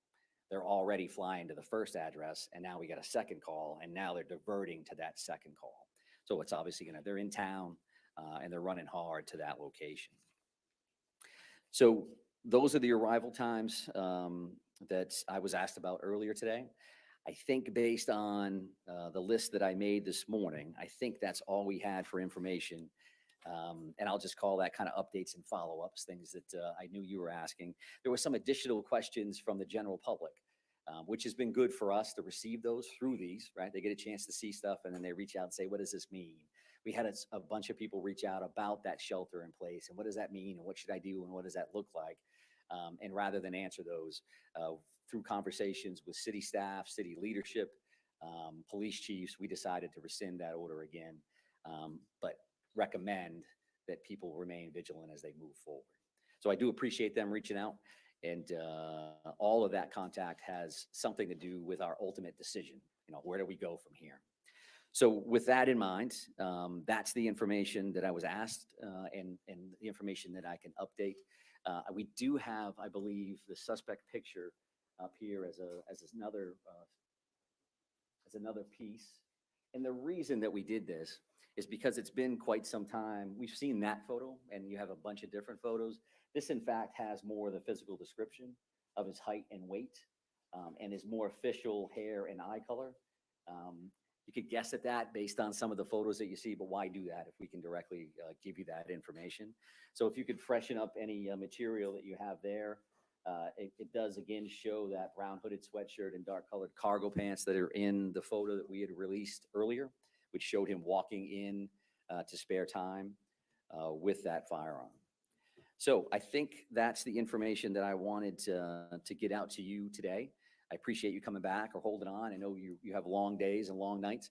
They're already flying to the first address, and now we got a second call, and now they're diverting to that second call. So it's obviously they're in town, and they're running hard to that location. So those are the arrival times that I was asked about earlier today. I think based on the list that I made this morning, I think that's all we had for information. And I'll just call that kind of updates and follow-ups, things that I knew you were asking. There were some additional questions from the general public, which has been good for us to receive those through these, right? They get a chance to see stuff, and then they reach out and say, what does this mean? We had a bunch of people reach out about that shelter in place, and what does that mean, and what should I do, and what does that look like? And rather than answer those through conversations with city staff, city leadership, police chiefs, we decided to rescind that order again, but recommend that people remain vigilant as they move forward. So I do appreciate them reaching out, and all of that contact has something to do with our ultimate decision. Where do we go from here? So with that in mind, that's the information that I was asked, and the information that I can update. We do have, I believe, the suspect picture up here as another piece. And the reason that we did this is because it's been quite some time. We've seen that photo, and you have a bunch of different photos. This, in fact, has more of the physical description of his height and weight, and his more official hair and eye color. You could guess at that based on some of the photos that you see, but why do that if we can directly give you that information? So if you could freshen up any material that you have there, it does again show that brown hooded sweatshirt and dark colored cargo pants that are in the photo that we had released earlier, which showed him walking in to spare time with that firearm. So I think that's the information that I wanted to get out to you today. I appreciate you coming back or holding on. I know you have long days and long nights.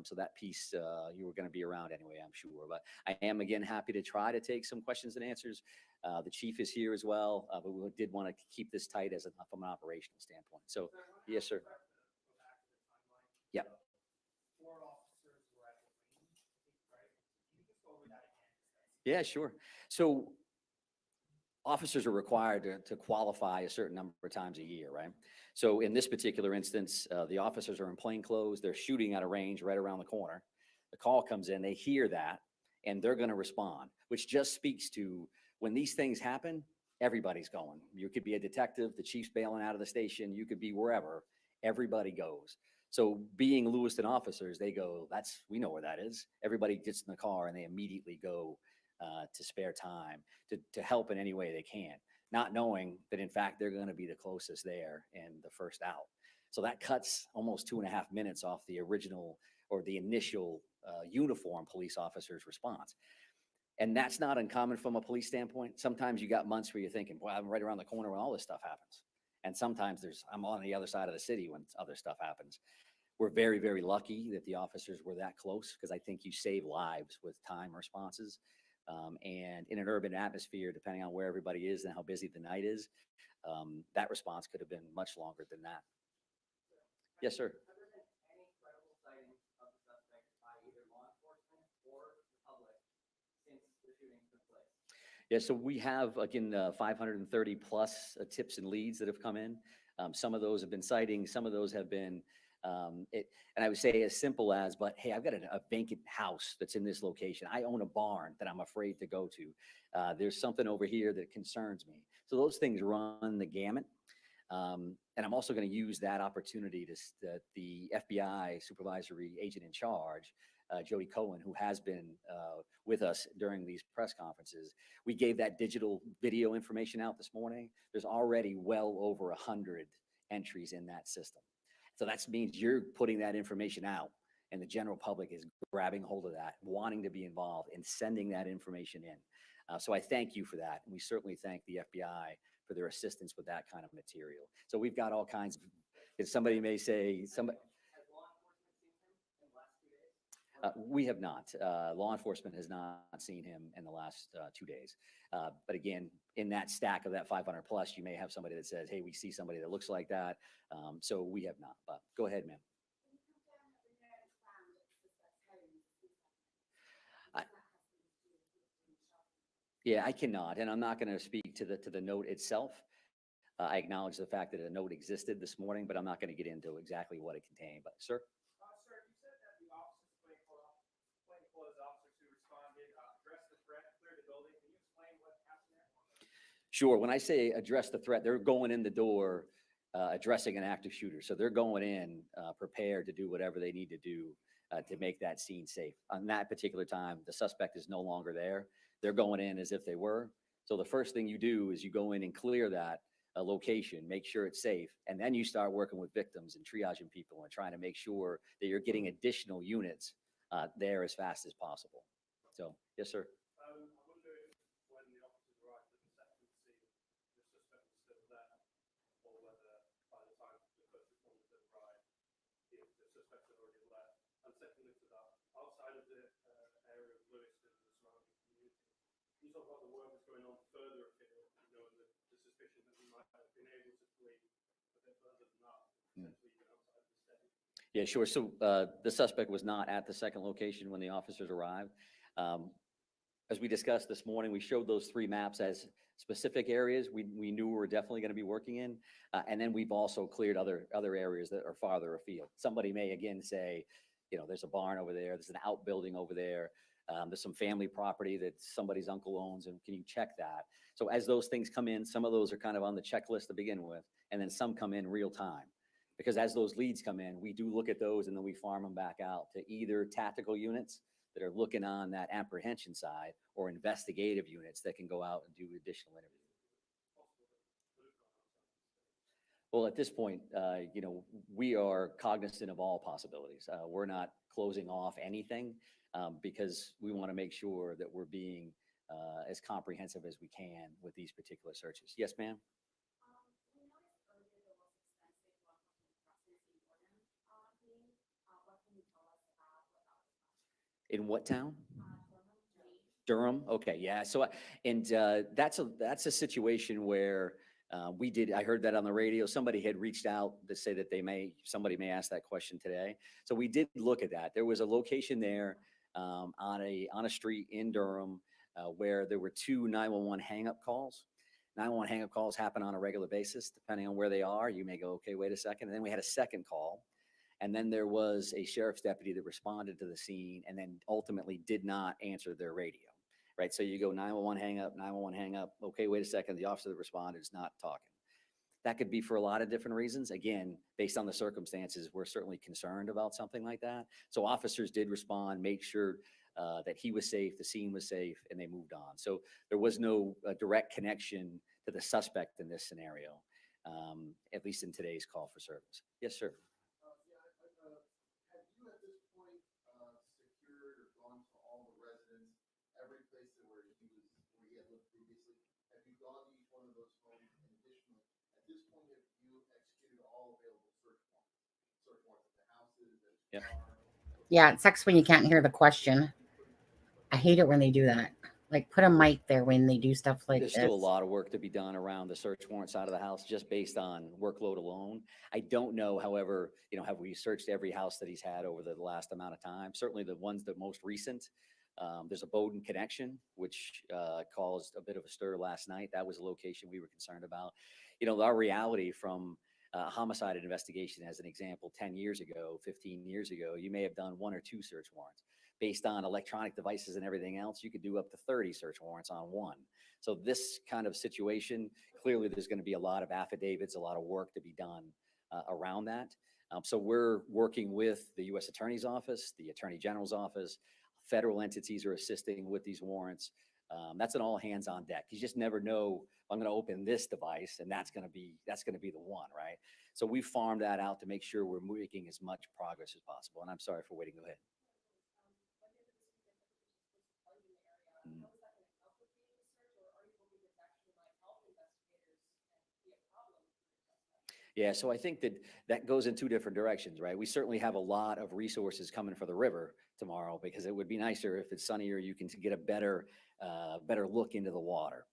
So that piece, you were going to be around anyway, I'm sure. But I am, again, happy to try to take some questions and answers. The chief is here as well, but we did want to keep this tight from an operational standpoint. So, yes, sir. Yeah. Yeah, sure. So officers are required to qualify a certain number of times a year, right? So in this particular instance, the officers are in plain clothes. They're shooting at a range right around the corner. The call comes in, they hear that, and they're going to respond, which just speaks to when these things happen, everybody's going. You could be a detective, the chief's bailing out of the station, you could be wherever, everybody goes. So being Lewiston officers, they go, we know where that is. Everybody gets in the car and they immediately go to spare time to help in any way they can, not knowing that in fact they're going to be the closest there and the first out. So that cuts almost 2.5 minutes off the original or the initial uniform police officer's response. And that's not uncommon from a police standpoint. Sometimes you got months where you're thinking, well, I'm right around the corner when all this stuff happens. And sometimes I'm on the other side of the city when other stuff happens. We're very, very lucky that the officers were that close, because I think you save lives with time responses. And in an urban atmosphere, depending on where everybody is and how busy the night is, that response could have been much longer than that. Yes, sir. Have there been any credible sightings of the suspect by either law enforcement or the public since the shooting took place? Yeah, so we have, again, 530 plus tips and leads that have come in. Some of those have been sightings, some of those have been, and I would say as simple as, but hey, I've got a vacant house that's in this location. I own a barn that I'm afraid to go to. There's something over here that concerns me. So those things run the gamut. And I'm also going to use that opportunity to the FBI supervisory agent in charge, Jody Cohen, who has been with us during these press conferences. We gave that digital video information out this morning. There's already well over 100 entries in that system. So that means you're putting that information out and the general public is grabbing hold of that, wanting to be involved and sending that information in. So I thank you for that. And we certainly thank the FBI for their assistance with that kind of material. So we've got all kinds of, if somebody may say, somebody. Has law enforcement seen him in the last 2 days? We have not. Law enforcement has not seen him in the last 2 days. But again, in that stack of that 500 plus, you may have somebody that says, hey, we see somebody that looks like that. So we have not, but go ahead, ma'am. Yeah, I cannot, and I'm not going to speak to the note itself. I acknowledge the fact that a note existed this morning, but I'm not going to get into exactly what it contained. But sir? Sir, you said that the officers, plainclothes officers who responded, addressed the threat, cleared the building. Can you explain what happened there? Sure. When I say address the threat, they're going in the door, addressing an active shooter. So they're going in prepared to do whatever they need to do to make that scene safe. On that particular time, the suspect is no longer there. They're going in as if they were. So the first thing you do is you go in and clear that location, make sure it's safe, and then you start working with victims and triaging people and trying to make sure that you're getting additional units there as fast as possible. So, yes, sir. I wonder if when the officers arrived at the second scene, the suspect was still there, or whether by the time the first responders had arrived, the suspect had already left. And secondly to that, outside of the area of Lewiston and the surrounding community, can you talk about the work that's going on further afield, and the suspicion that we might have been able to flee a bit further than that, potentially even outside of the state? Yeah, sure. So the suspect was not at the second location when the officers arrived. As we discussed this morning, we showed those 3 maps as specific areas we knew we were definitely going to be working in. And then we've also cleared other areas that are farther afield. Somebody may again say, there's a barn over there, there's an outbuilding over there, there's some family property that somebody's uncle owns, and can you check that? So as those things come in, some of those are kind of on the checklist to begin with, and then some come in real time. Because as those leads come in, we do look at those and then we farm them back out to either tactical units that are looking on that apprehension side or investigative units that can go out and do additional interviews. Well, at this point, we are cognizant of all possibilities. We're not closing off anything because we want to make sure that we're being as comprehensive as we can with these particular searches. Yes, ma'am? In what town? Durham. Okay, yeah. So, and that's a situation where I heard that on the radio. Somebody had reached out to say that somebody may ask that question today. So we did look at that. There was a location there on a street in Durham where there were 2 911 hang-up calls. 911 hang-up calls happen on a regular basis, depending on where they are. You may go, okay, wait a second. And then we had a second call. And then there was a sheriff's deputy that responded to the scene and then ultimately did not answer their radio, right? So you go 911 hang up, 911 hang up. Okay, wait a second. The officer that responded is not talking. That could be for a lot of different reasons. Again, based on the circumstances, we're certainly concerned about something like that. So officers did respond, make sure that he was safe, the scene was safe, and they moved on. So there was no direct connection to the suspect in this scenario, at least in today's call for service. Yes, sir. Have you at this point secured or gone to all the residents, every place that where he had lived previously? Have you gone to each one of those homes? And additionally, at this point, have you executed all available search warrants at the houses, at his Yep. car? Yeah, it sucks when you can't hear the question. I hate it when they do that. Like, put a mic there when they do stuff like There's this. still a lot of work to be done around the search warrant side of the house, just based on workload alone. I don't know, however, have we searched every house that he's had over the last amount of time? Certainly the ones that most recent. There's a Bowdoin connection, which caused a bit of a stir last night. That was a location we were concerned about. Our reality from homicide investigation, as an example, 10 years ago, 15 years ago, you may have done 1 or 2 search warrants. Based on electronic devices and everything else, you could do up to 30 search warrants on one. So this kind of situation, clearly there's going to be a lot of affidavits, a lot of work to be done around that. So we're working with the U.S. Attorney's Office, the Attorney General's Office. Federal entities are assisting with these warrants. That's an all hands on deck. You just never know, I'm going to open this device and that's going to be the one, right? So we farmed that out to make sure we're making as much progress as possible. And I'm sorry for waiting. Go ahead. Yeah, so I think that goes in 2 different directions, right? We certainly have a lot of resources coming for the river tomorrow, because it would be nicer if it's sunnier, you can get a better look into the water.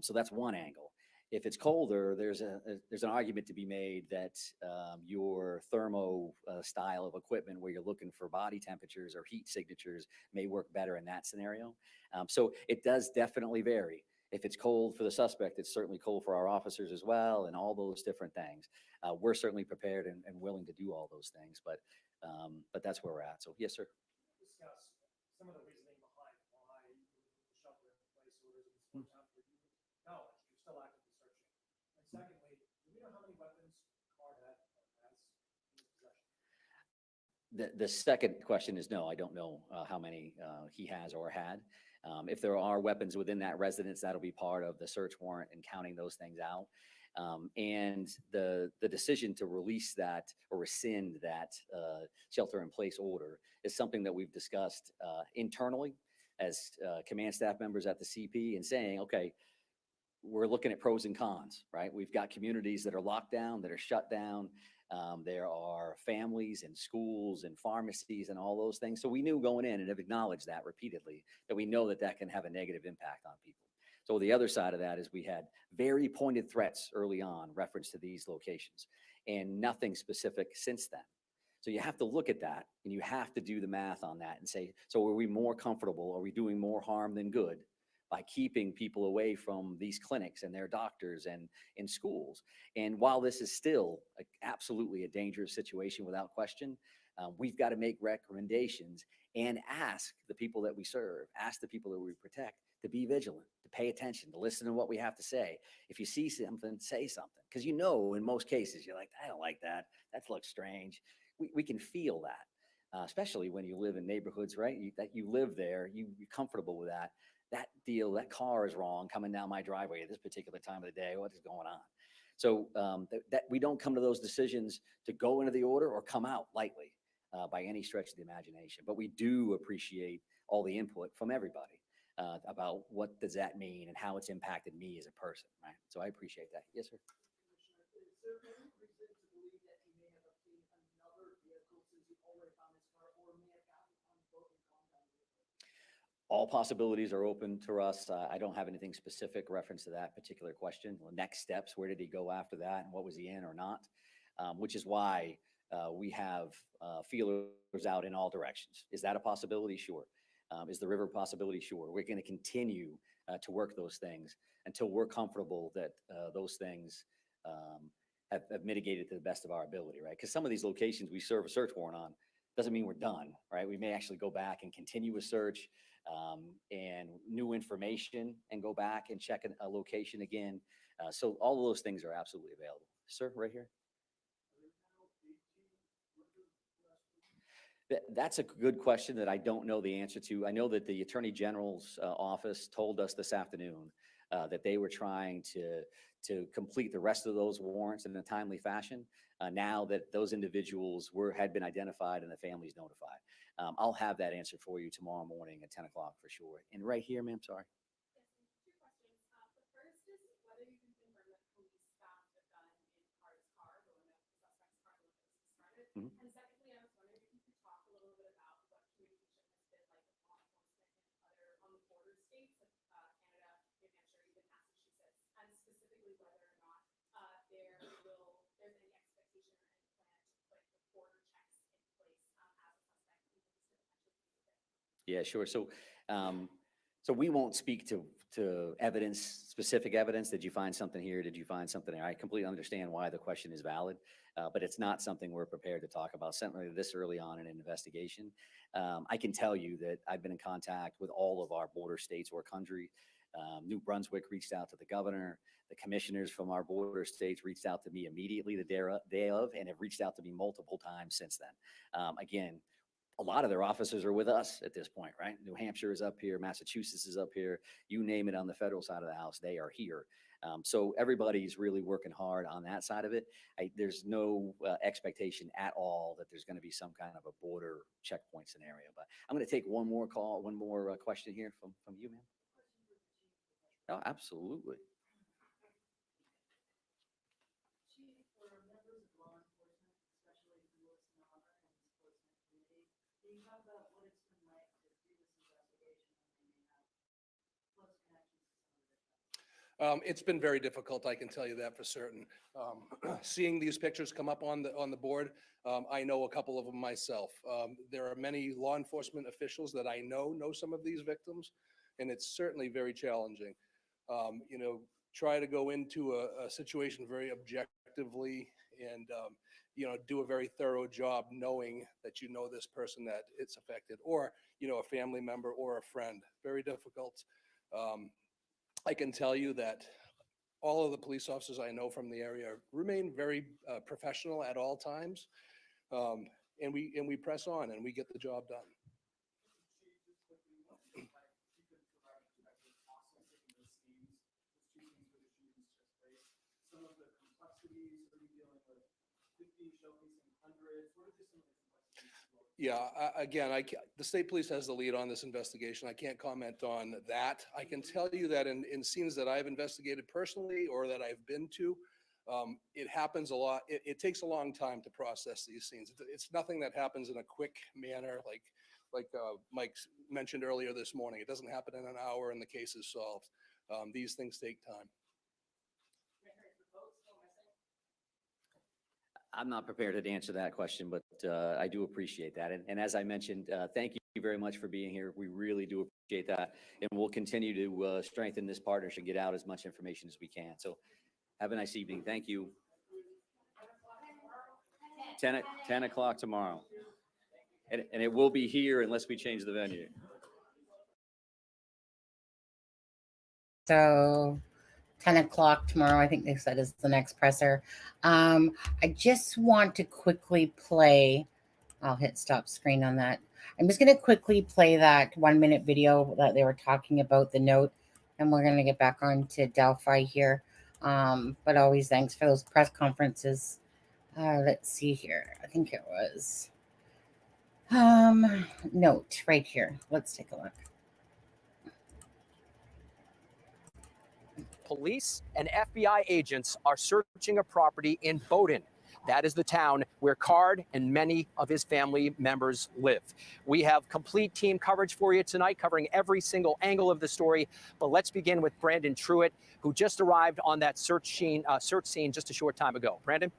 So that's one angle. If it's colder, there's an argument to be made that your thermo style of equipment, where you're looking for body temperatures or heat signatures, may work better in that scenario. So it does definitely vary. If it's cold for the suspect, it's certainly cold for our officers as well, and all those different things. We're certainly prepared and willing to do all those things, but that's where we're at. So yes, sir. Discuss some of the reasoning behind why you shelter in place orders in this time where you acknowledge you're still actively searching. And secondly, do we know how many weapons Card has in his possession? The second question is no, I don't know how many he has or had. If there are weapons within that residence, that'll be part of the search warrant and counting those things out. And the decision to release that or rescind that shelter in place order is something that we've discussed internally as command staff members at the CP, and saying, okay, we're looking at pros and cons, right? We've got communities that are locked down, that are shut down. There are families and schools and pharmacies and all those things. So we knew going in, and have acknowledged that repeatedly, that we know that can have a negative impact on people. So the other side of that is we had very pointed threats early on reference to these locations, and nothing specific since then. So you have to look at that, and you have to do the math on that and say, so are we more comfortable? Are we doing more harm than good by keeping people away from these clinics and their doctors and in schools? And while this is still absolutely a dangerous situation without question, we've got to make recommendations and ask the people that we serve, ask the people that we protect, to be vigilant, to pay attention, to listen to what we have to say. If you see something, say something. Because in most cases, you're like, I don't like that. That looks strange. We can feel that, especially when you live in neighborhoods, right? That you live there, you're comfortable with that. That car is wrong coming down my driveway at this particular time of the day. What is going on? So that we don't come to those decisions to go into the order or come out lightly by any stretch of the imagination. But we do appreciate all the input from everybody about what does that mean and how it's impacted me as a person, right? So I appreciate that. Yes, sir. Is there any reason to believe that he may have obtained another vehicle since he already found his car, or may have gotten on both and gone down the vehicle? All possibilities are open to us. I don't have anything specific reference to that particular question. Well, next steps, where did he go after that, and what was he in or not? Which is why we have feelers out in all directions. Is that a possibility? Sure. Is the river a possibility? Sure. We're going to continue to work those things until we're comfortable that those things have mitigated to the best of our ability, right? Because some of these locations we serve a search warrant on doesn't mean we're done, right? We may actually go back and continue a search and new information and go back and check a location again. So all of those things are absolutely available. Sir, right here. That's a good question that I don't know the answer to. I know that the Attorney General's office told us this afternoon that they were trying to complete the rest of those warrants in a timely fashion. Now that those individuals had been identified and the families notified, I'll have that answer for you tomorrow morning at 10 o'clock for sure. And right here, ma'am, sorry. Yes, two questions. The first is whether you can confirm that police found the gun in Carter's car, the one that the suspect's car, the one that was discarded. Mhm. And secondly, I was wondering if you could talk a little bit about what communication has been like with law enforcement in other on the border states of Canada, New Hampshire, even Massachusetts, and specifically whether or not there's any expectation or any plan to put the border checks in place as a suspect even is potentially convicted. Yeah, sure. So we won't speak to evidence, specific evidence. Did you find something here? Did you find something there? I completely understand why the question is valid, but it's not something we're prepared to talk about, certainly this early on in an investigation. I can tell you that I've been in contact with all of our border states or country. New Brunswick reached out to the governor. The commissioners from our border states reached out to me immediately the day of, and have reached out to me multiple times since then. Again, a lot of their officers are with us at this point, right? New Hampshire is up here, Massachusetts is up here, you name it on the federal side of the house, they are here. So everybody's really working hard on that side of it. There's no expectation at all that there's going to be some kind of a border checkpoint scenario. But I'm going to take one more call, one more question here from you, ma'am. Oh, absolutely. Chief, for members of law enforcement, especially who works in the honor and enforcement community, can you talk about what it's been like to do this investigation when you have close connections to some of the victims? It's been very difficult, I can tell you that for certain. Seeing these pictures come up on the board, I know a couple of them myself. There are many law enforcement officials that I know some of these victims, and it's certainly very challenging. Try to go into a situation very objectively and, do a very thorough job knowing that you know this person that it's affected, or, a family member or a friend. Very difficult. I can tell you that all of the police officers I know from the area remain very professional at all times. And we press on and we get the job done. Some of the complexities, are you dealing with 50, showcasing hundreds? What are just some of the complexities? Yeah, again, the state police has the lead on this investigation. I can't comment on that. I can tell you that in scenes that I've investigated personally or that I've been to, it happens a lot. It takes a long time to process these scenes. It's nothing that happens in a quick manner, like Mike mentioned earlier this morning. It doesn't happen in an hour and the case is solved. These things take time. I'm not prepared to answer that question, but I do appreciate that. And as I mentioned, thank you very much for being here. We really do appreciate that. And we'll continue to strengthen this partnership and get out as much information as we can. So have a nice evening. Thank you. 10 o'clock tomorrow. And it will be here unless we change the venue. So 10 o'clock tomorrow, I think they said, is the next presser. I just want to quickly play. I'll hit stop screen on that. I'm just going to quickly play that 1-minute video that they were talking about, the note, and we're going to get back on to Delphi here. But always thanks for those press conferences. Let's see here. I think it was note right here. Let's take a look. Police and FBI agents are searching a property in Bowdoin. That is the town where Card and many of his family members live. We have complete team coverage for you tonight, covering every single angle of the story. But let's begin with Brandon Truitt, who just arrived on that search scene just a short time ago. Brandon?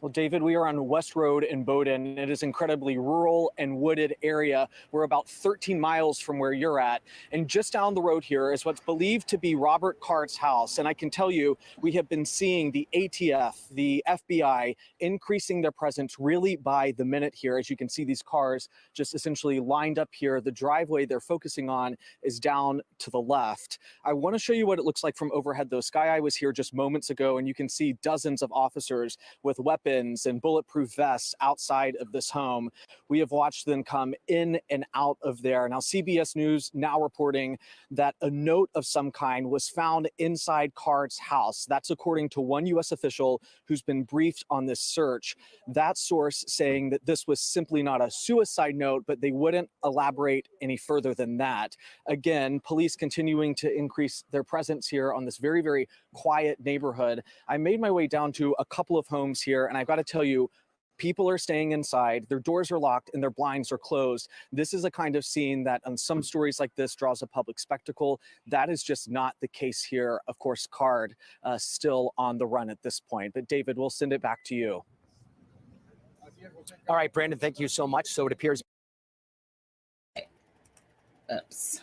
Well, David, we are on West Road in Bowdoin. It is incredibly rural and wooded area. We're about 13 miles from where you're at. And just down the road here is what's believed to be Robert Cart's house. And I can tell you, we have been seeing the ATF, the FBI, increasing their presence really by the minute here. As you can see, these cars just essentially lined up here. The driveway they're focusing on is down to the left. I want to show you what it looks like from overhead, though. Sky Eye was here just moments ago, and you can see dozens of officers with weapons and bulletproof vests outside of this home. We have watched them come in and out of there. Now, CBS News now reporting that a note of some kind was found inside Cart's house. That's according to one U.S. official who's been briefed on this search. That source saying that this was simply not a suicide note, but they wouldn't elaborate any further than that. Again, police continuing to increase their presence here on this very, very quiet neighborhood. I made my way down to a couple of homes here, and I've got to tell you, people are staying inside, their doors are locked, and their blinds are closed. This is a kind of scene that on some stories like this draws a public spectacle. That is just not the case here. Of course, Card still on the run at this point. But David, we'll send it back to you. All right, Brandon, thank you so much. So it appears. Oops.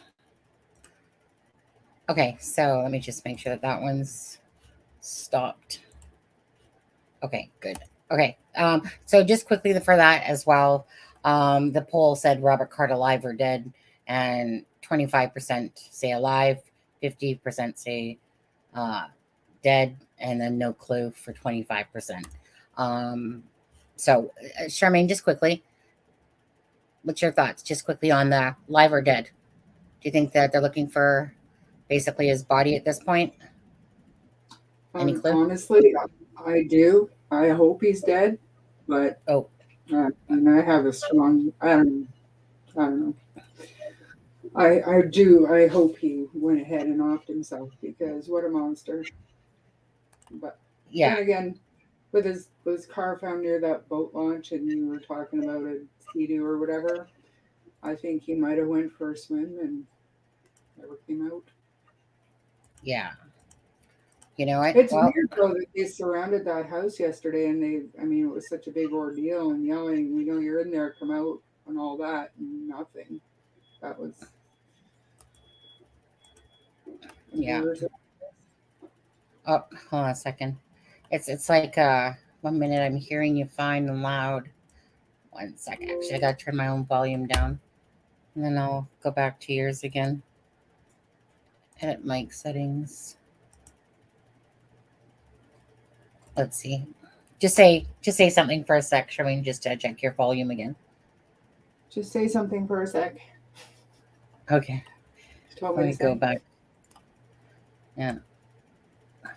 Okay, so let me just make sure that that one's stopped. Okay, good. Okay, so just quickly for that as well, the poll said Robert Card alive or dead, and 25% say alive, 50% say dead, and then no clue for 25%. So, Charmaine, just quickly, what's your thoughts? Just quickly on the live or dead. Do you think that they're looking for basically his body at this point? Any clue? Honestly, I do. I hope he's dead, but and I have a strong. I don't know. I do. I hope he went ahead and offed himself, because what a monster. But yeah, then again, with his car found near that boat launch, and you were talking about a Sea-Doo or whatever, I think he might have went for a swim and never came out. Yeah. You know what? It's weird though that they surrounded that house yesterday, and it was such a big ordeal and yelling, "We know you're in there, come out," and all that, and nothing. That was. Yeah. Oh, hold on a second. It's like 1 minute I'm hearing you fine and loud. 1 second. Actually, I gotta turn my own volume down, and then I'll go back to yours again. Edit mic settings. Let's see. Just say something for a sec, Charmaine, just to check your volume again. Just say something for a sec. Okay. Let me go back. Yeah.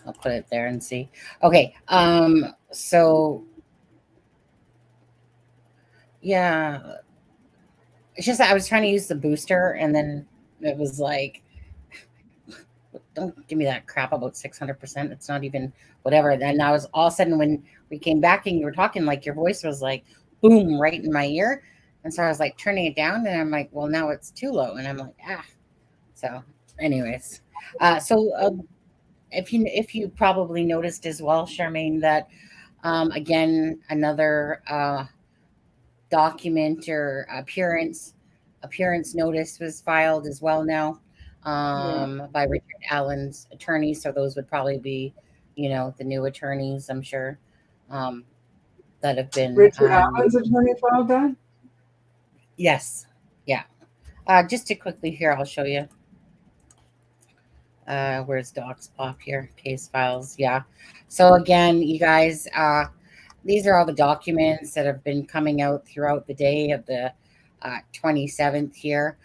I'll put it there and see. Okay. So yeah. It's just that I was trying to use the booster, and then it was like, don't give me that crap about 600%. It's not even whatever. And I was all of a sudden, when we came back and you were talking, like your voice was like boom right in my ear. And so I was like turning it down, and I'm like, well, now it's too low. And I'm like, So anyways, if you probably noticed as well, Charmaine, that again, another document or appearance notice was filed as well now by Richard Allen's attorney. So those would probably be, the new attorneys, I'm sure, that have been. Richard Allen's attorney filed that? Yes. Yeah. Just to quickly here, I'll show you. Where's docs pop here? Case files. Yeah. So again, you guys, these are all the documents that have been coming out throughout the day of the 27th here.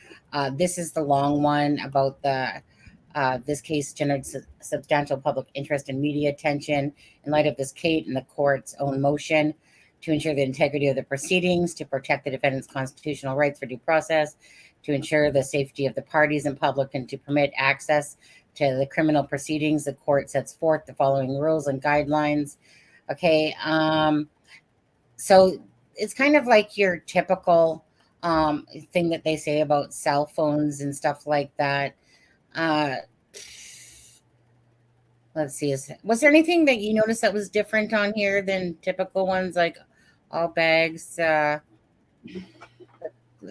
This is the long one about this case generated substantial public interest and media attention in light of this case and the court's own motion to ensure the integrity of the proceedings, to protect the defendant's constitutional rights for due process, to ensure the safety of the parties and public, and to permit access to the criminal proceedings. The court sets forth the following rules and guidelines. Okay. So it's kind of like your typical thing that they say about cell phones and stuff like that. let's see. Was there anything that you noticed that was different on here than typical ones, like all bags? The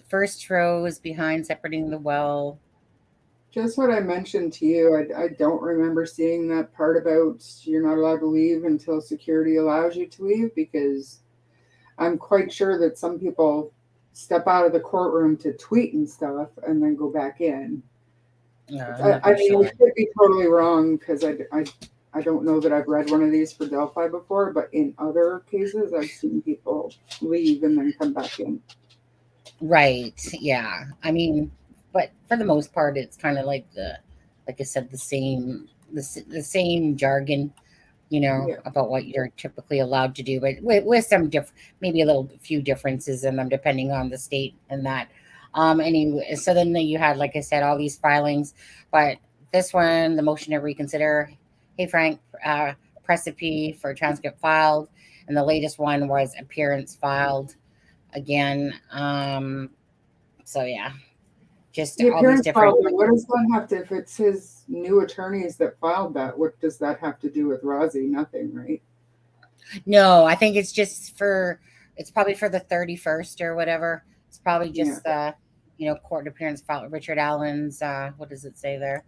first row is behind, separating the well. Just what I mentioned to you, I don't remember seeing that part about you're not allowed to leave until security allows you to leave, because I'm quite sure that some people step out of the courtroom to tweet and stuff and then go back in. I mean, I could be totally wrong, because I don't know that I've read one of these for Delphi before, but in other cases, I've seen people leave and then come back in. Right. Yeah. I mean, but for the most part, it's kind of like like I said, the same jargon, Yeah. about what you're typically allowed to do, but with some maybe a few differences in them depending on the state and that. Anyway, so then you had, like I said, all these filings, but this one, the motion to reconsider. Hey, Frank, precipice for transcript filed, and the latest one was appearance filed again. So yeah, just The all these appearance different. file, what does that have to, if it's his new attorneys that filed that, what does that have to do with Rozzy? Nothing, right? No, I think it's just it's probably for the 31st or whatever. It's probably just the, court appearance file. Richard Allen's, what does it say there?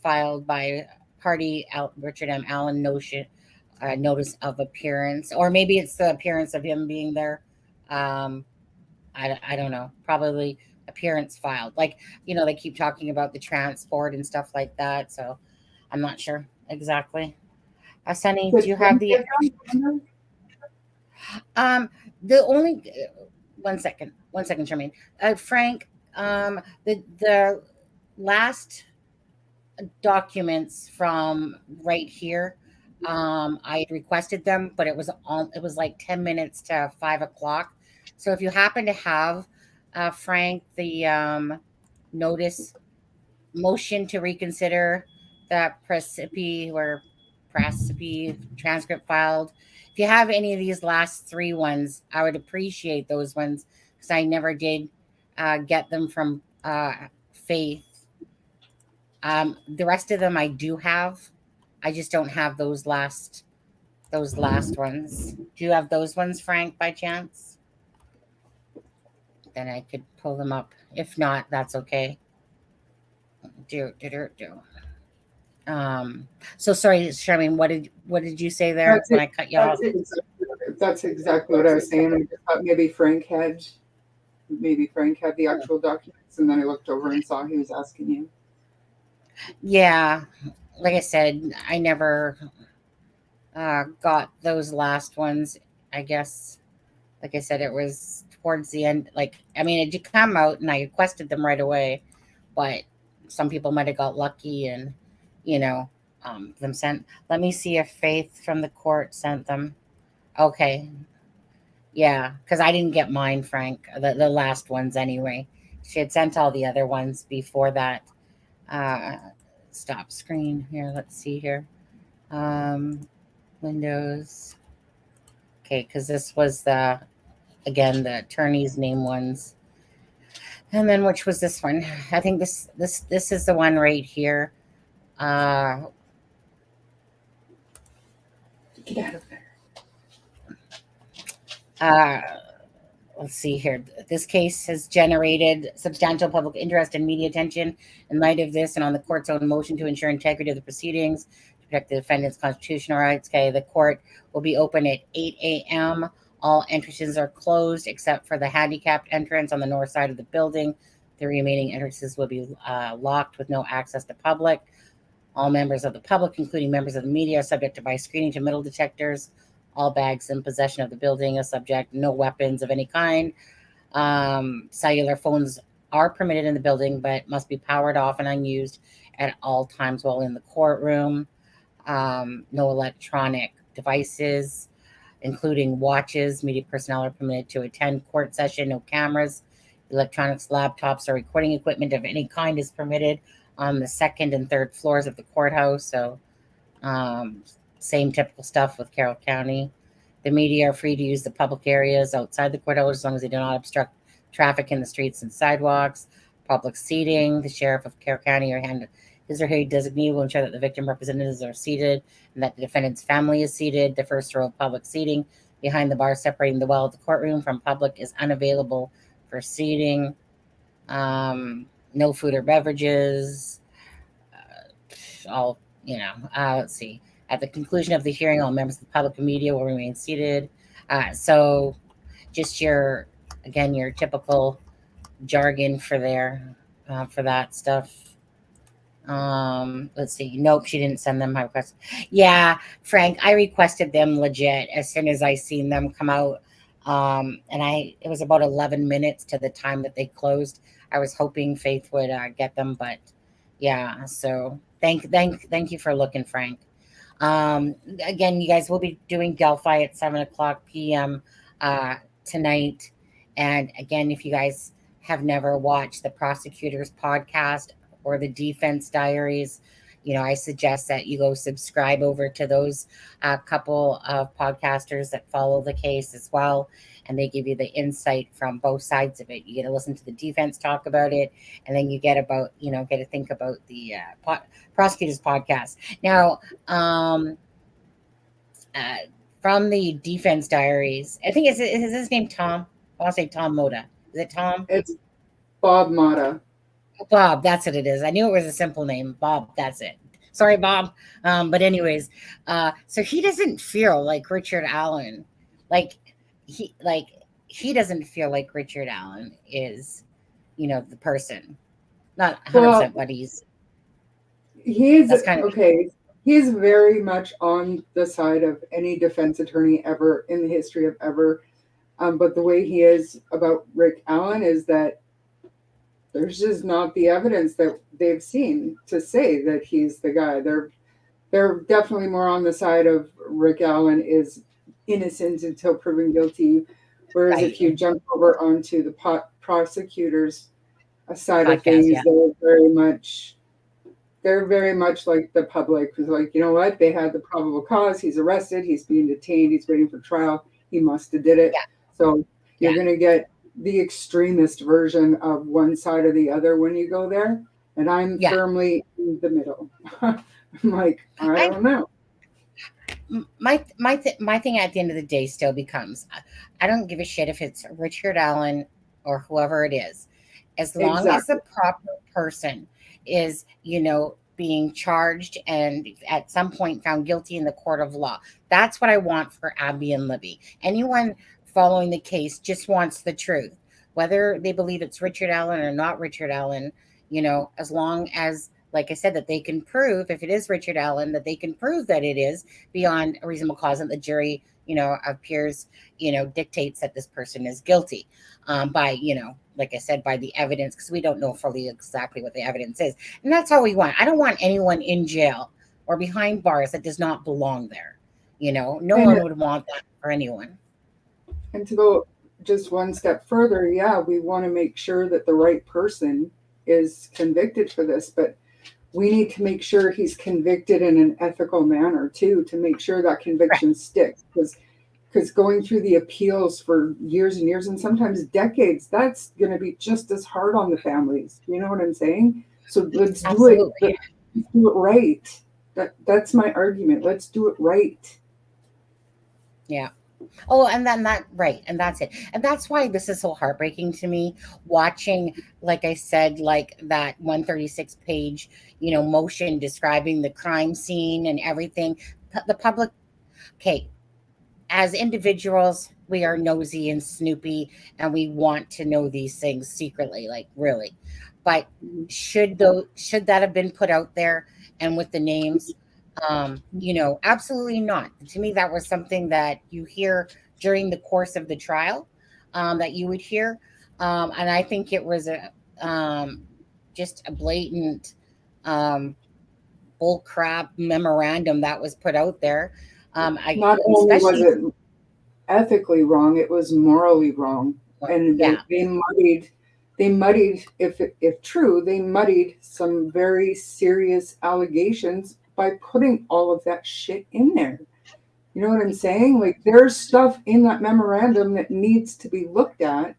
Filed by party Richard M. Allen notice of appearance, or maybe it's the appearance of him being there. I don't know. Probably appearance filed. Like, they keep talking about the transport and stuff like that. So I'm not sure exactly. Sunny, do you have the the only one second, Charmaine. Frank, the last documents from right here, I requested them, but it was like 10 minutes to 5:00. So if you happen to have, Frank, the notice motion to reconsider that precipice transcript filed. If you have any of these last three ones, I would appreciate those ones, because I never did get them from Faith. The rest of them I do have. I just don't have those last ones. Do you have those ones, Frank, by chance? Then I could pull them up. If not, that's okay. So sorry, Charmaine, what did you say there when I cut you off? That's exactly what I was saying. I just thought maybe Frank had the actual documents, and then I looked over and saw he was asking you. Yeah, like I said, I never got those last ones. I guess, like I said, it was towards the end. Like, I mean, it did come out, and I requested them right away, but some people might have got lucky and, them sent. Let me see if Faith from the court sent them. Okay. Yeah, because I didn't get mine, Frank, the last ones anyway. She had sent all the other ones before that. Stop screen here. Let's see here. Windows. Okay, because this was the attorney's name ones. And then which was this one? I think this is the one right here. Get out of there. Let's see here. This case has generated substantial public interest and media attention. In light of this, and on the court's own motion to ensure integrity of the proceedings, to protect the defendant's constitutional rights, okay, the court will be open at 8 a.m. All entrances are closed except for the handicapped entrance on the north side of the building. The remaining entrances will be locked with no access to public. All members of the public, including members of the media, are subject to by screening to metal detectors. All bags in possession of the building are subject. No weapons of any kind. Cellular phones are permitted in the building, but must be powered off and unused at all times while in the courtroom. No electronic devices, including watches. Media personnel are permitted to attend court session. No cameras, electronics, laptops, or recording equipment of any kind is permitted on the second and third floors of the courthouse. So same typical stuff with Carroll County. The media are free to use the public areas outside the courthouse as long as they do not obstruct traffic in the streets and sidewalks. Public seating. The sheriff of Carroll County His or her designee will ensure that the victim representatives are seated and that the defendant's family is seated. The first row of public seating behind the bar separating the well of the courtroom from public is unavailable for seating. No food or beverages. All, let's see. At the conclusion of the hearing, all members of the public and media will remain seated. So just your typical jargon for for that stuff. Let's see. Nope, she didn't send them my request. Yeah, Frank, I requested them legit as soon as I seen them come out. And it was about 11 minutes to the time that they closed. I was hoping Faith would get them, but yeah. So thank you for looking, Frank. Again, you guys will be doing Delphi at 7:00 p.m. Tonight. And again, if you guys have never watched the prosecutor's podcast or the defense diaries, I suggest that you go subscribe over to those couple of podcasters that follow the case as well. And they give you the insight from both sides of it. You get to listen to the defense talk about it, and then you get to think about the prosecutor's podcast. Now, from the defense diaries, I think is his name Tom? I want to say Tom Moda. Is it Tom? It's Bob Motta. Bob, that's what it is. I knew it was a simple name. Bob, that's it. Sorry, Bob. But anyways, so he doesn't feel like Richard Allen. He doesn't feel like Richard Allen is, the person. Not 100%, but he's okay. He's very much on the side of any defense attorney ever in the history of ever. But the way he is about Rick Allen is that there's just not the evidence that they've seen to say that he's the guy. They're definitely more on the side of Rick Allen is innocent until proven guilty. Whereas Right. if you jump over onto the prosecutor's side of Podcast, things, yeah. they're very much like the public who's like, you know what? They had the probable cause. He's arrested. He's being detained. He's waiting for trial. He must have did it. Yeah. So you're Yeah. going to get the extremist version of one side or the other when you go there. And I'm Yeah. firmly in the middle. I'm like, I don't know. My thing at the end of the day still becomes, I don't give a shit if it's Richard Allen or whoever it is, as long as the proper person is, being charged and at some point found guilty in the court of law. That's what I want for Abby and Libby. Anyone following the case just wants the truth, whether they believe it's Richard Allen or not Richard Allen, as long as, like I said, that they can prove, if it is Richard Allen, that they can prove that it is beyond a reasonable cause and the jury, appears, dictates that this person is guilty by, like I said, by the evidence, because we don't know fully exactly what the evidence is. And that's all we want. I don't want anyone in jail or behind bars that does not belong there. No one would want that for anyone. And to go just one step further, yeah, we want to make sure that the right person is convicted for this, but we need to make sure he's convicted in an ethical manner too, to make sure that conviction sticks. Because going through the appeals for years and years and sometimes decades, that's going to be just as hard on the families. You know what I'm saying? So let's do it right. That's my argument. Let's do it right. Yeah. Oh, and then right. And that's it. And that's why this is so heartbreaking to me, watching, like I said, like that 136 page, motion describing the crime scene and everything. The public, okay, as individuals, we are nosy and snoopy and we want to know these things secretly, like really. But should that have been put out there and with the names? Absolutely not. To me, that was something that you hear during the course of the trial, that you would hear. And I think it was just a blatant bull crap memorandum that was put out there. Not only was it ethically wrong, it was morally wrong. And they muddied, if true, they muddied some very serious allegations by putting all of that shit in there. You know what I'm saying? Like, there's stuff in that memorandum that needs to be looked at,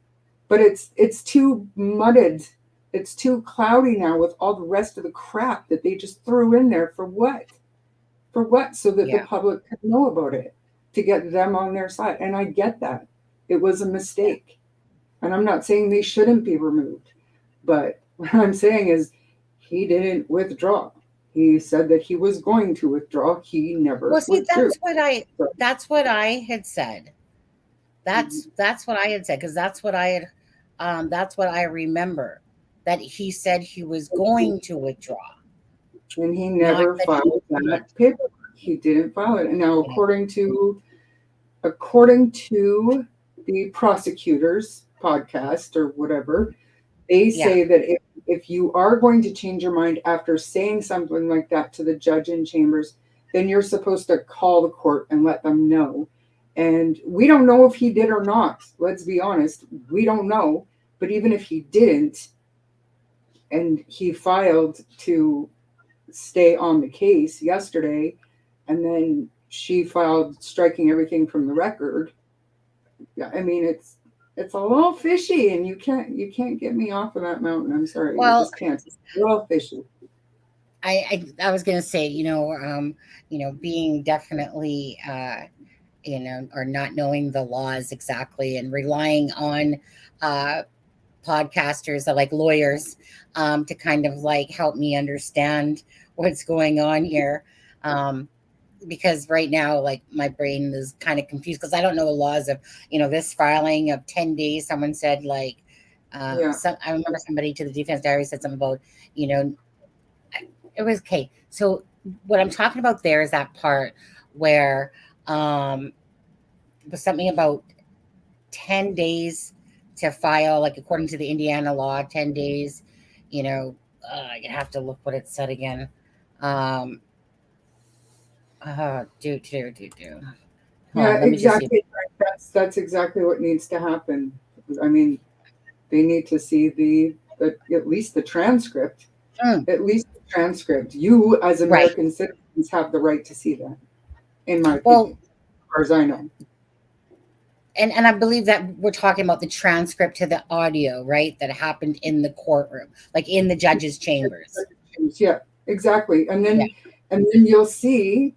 but it's too mudded it's too cloudy now with all the rest of the crap that they just threw in there. For what? For what? So that the public could know about it, to get them on their side. And I get that. It was a mistake. And I'm not saying they shouldn't be removed. But what I'm saying is he didn't withdraw. He said that he was going to withdraw. He never withdrew. That's what I had said. That's what I had said, because that's what I remember, that he said he was going to withdraw. And he never filed that paperwork. He didn't file it. And now, according to the prosecutor's podcast or whatever, they say that if you are going to change your mind after saying something like that to the judge in chambers, then you're supposed to call the court and let them know. And we don't know if he did or not. Let's be honest. We don't know. But even if he didn't, and he filed to stay on the case yesterday, and then she filed striking everything from the record. Yeah, I mean, it's a little fishy, and you can't get me off of that mountain. I'm sorry. You just can't. It's a little fishy. I was gonna say, being definitely or not knowing the laws exactly, and relying on podcasters that like lawyers to kind of like help me understand what's going on here, because right now, like, my brain is kind of confused because I don't know the laws of this filing of 10 days. Someone said like I remember somebody to the defense diary said something about it was okay. So what I'm talking about there is that part where was something about 10 days to file, like according to the Indiana law, 10 days, I have to look what it said again. Yeah, exactly. That's exactly what needs to happen. I mean, they need to see at least the transcript. At least the transcript. You, as American citizens, have the right to see that, in my opinion, as far as I know. And I believe that we're talking about the transcript to the audio, right? That happened in the courtroom, like in the judge's chambers. Yeah, exactly. And then you'll see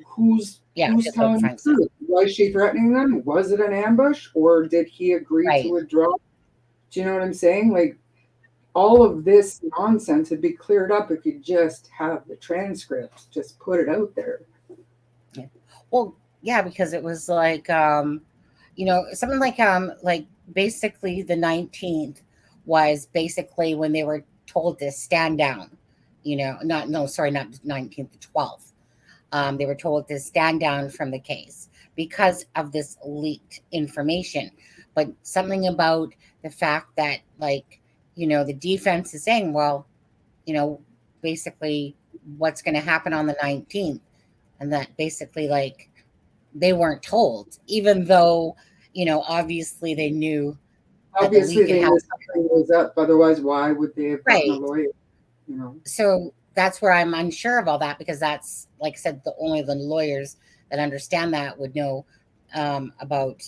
who's telling the truth. Was she threatening them? Was it an ambush, or did he agree to withdraw? Do you know what I'm saying? Like, all of this nonsense would be cleared up if you just have the transcript, just put it out there. Yeah. Well, yeah, because it was like, something like basically the 19th was basically when they were told to stand down, not 19th, the 12th. They were told to stand down from the case because of this leaked information. But something about the fact that, like, the defense is saying, well, basically what's going to happen on the 19th. And that basically, like, they weren't told, even though, obviously they knew. Obviously they knew something was up. Otherwise, why would they have gotten a lawyer? So that's where I'm unsure of all that, because that's, like I said, only the lawyers that understand that would know about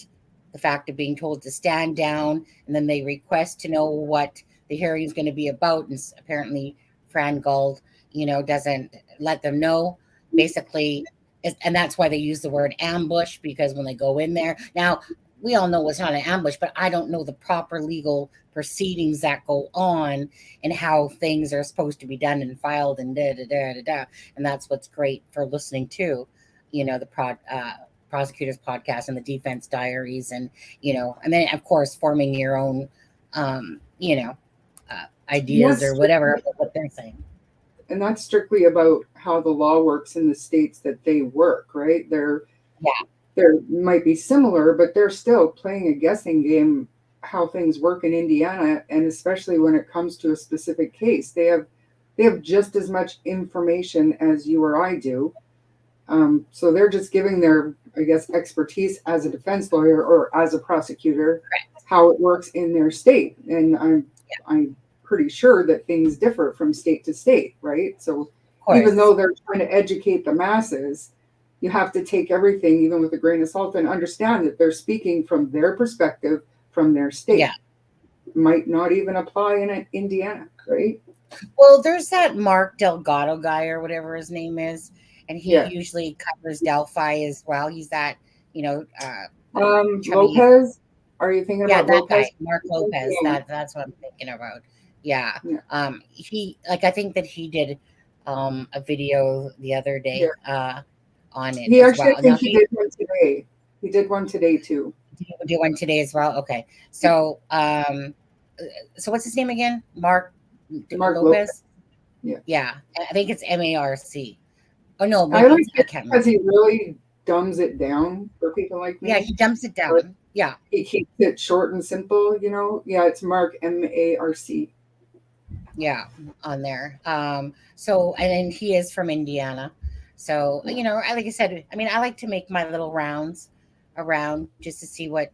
the fact of being told to stand down, and then they request to know what the hearing is going to be about, and apparently Fran Gold, doesn't let them know. Basically, and that's why they use the word ambush, because when they go in there, now we all know it's not an ambush, but I don't know the proper legal proceedings that go on and how things are supposed to be done and filed and da. And that's what's great for listening to, the prosecutor's podcast and the defense diaries, and and then of course forming your own ideas or whatever what they're saying. And that's strictly about how the law works in the states that they work, right? They're might be similar, but they're still playing a guessing game how things work in Indiana, and especially when it comes to a specific case. They have just as much information as you or I do. So they're just giving their, I guess, expertise as a defense lawyer or as a prosecutor, how it works in their state. And I'm pretty sure that things differ from state to state, right? So even though they're trying to educate the masses, you have to take everything, even with a grain of salt, and understand that they're speaking from their perspective, from their state. might not even apply in Indiana, right? Well, there's that Mark Delgado guy or whatever his name is, and he Yeah. usually covers Delphi as well. He's that, chubby. Lopez. Are you thinking Yeah, about that guy, Lopez? Mark Lopez. Yeah. That's what I'm thinking about. Yeah. Yeah. He like I think that he did a video the other day on it He as actually, well. I Now think he did one today. He did one today too. he will do one today as well. Okay. So so what's his name again? Mark Mark Lopez? Yeah. Yeah. I think it's MARC. Oh no, I maybe like I it can't because remember. he really dumbs it down for people like me. Yeah, he dumps it Like, down. Yeah. he keeps it short and simple, Yeah, it's Mark MARC. Yeah, on there. So and then he is from Indiana. So, Yeah. like I said, I mean, I like to make my little rounds around just to see what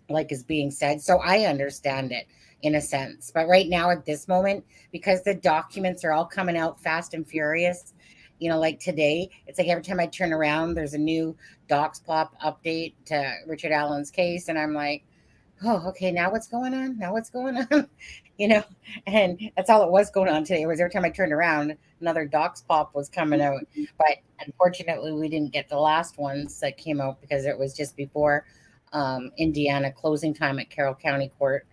like is being said. So I understand it in a sense. But right now at this moment, because the documents are all coming out fast and furious, like today, it's like every time I turn around, there's a new docs plop update to Richard Allen's case, and I'm like, oh, okay, now what's going on? Now what's going on? And that's all it was going on today. Was every time I turned around, another docs pop was coming out. But unfortunately, we didn't get the last ones that came out because it was just before Indiana closing time at Carroll County Court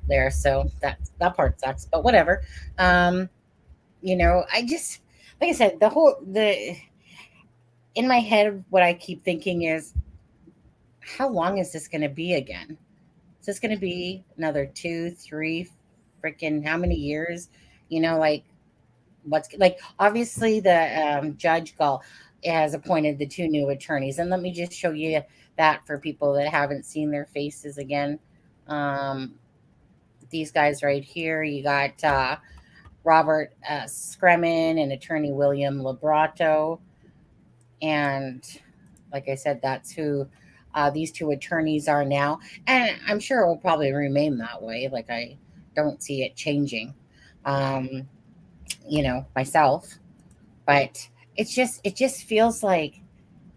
there. So that part sucks, but whatever. I just, like I said, the in my head, what I keep thinking is, how long is this going to be again? Is this going to be another 2, 3, freaking how many years? Like what's like obviously the judge Gall has appointed the 2 new attorneys, and let me just show you that for people that haven't seen their faces again. These guys right here, you got Robert Scremin and attorney William Librato, and like I said, that's who these 2 attorneys are now, and I'm sure it will probably remain that way. Like I don't see it changing, myself. But it just feels like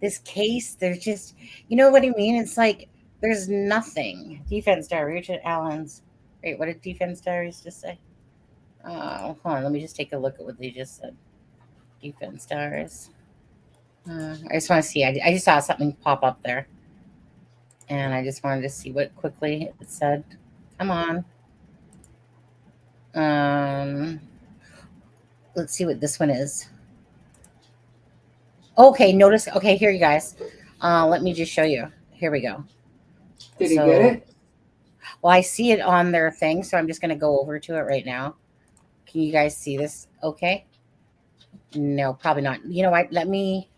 this case. There's just, you know what I mean. It's like there's nothing. Defense diary, Richard Allen's. Wait, what did defense diaries just say? Hold on, let me just take a look at what they just said. Defense diaries. I just want to see. I just saw something pop up there, and I just wanted to see what quickly it said. Come on. Let's see what this one is. Okay, notice. Okay, here you guys. Let me just show you. Here we go. Did he get it? Well, I see it on their thing, so I'm just going to go over to it right now. Can you guys see this? Okay. No, probably not. You know what? Let me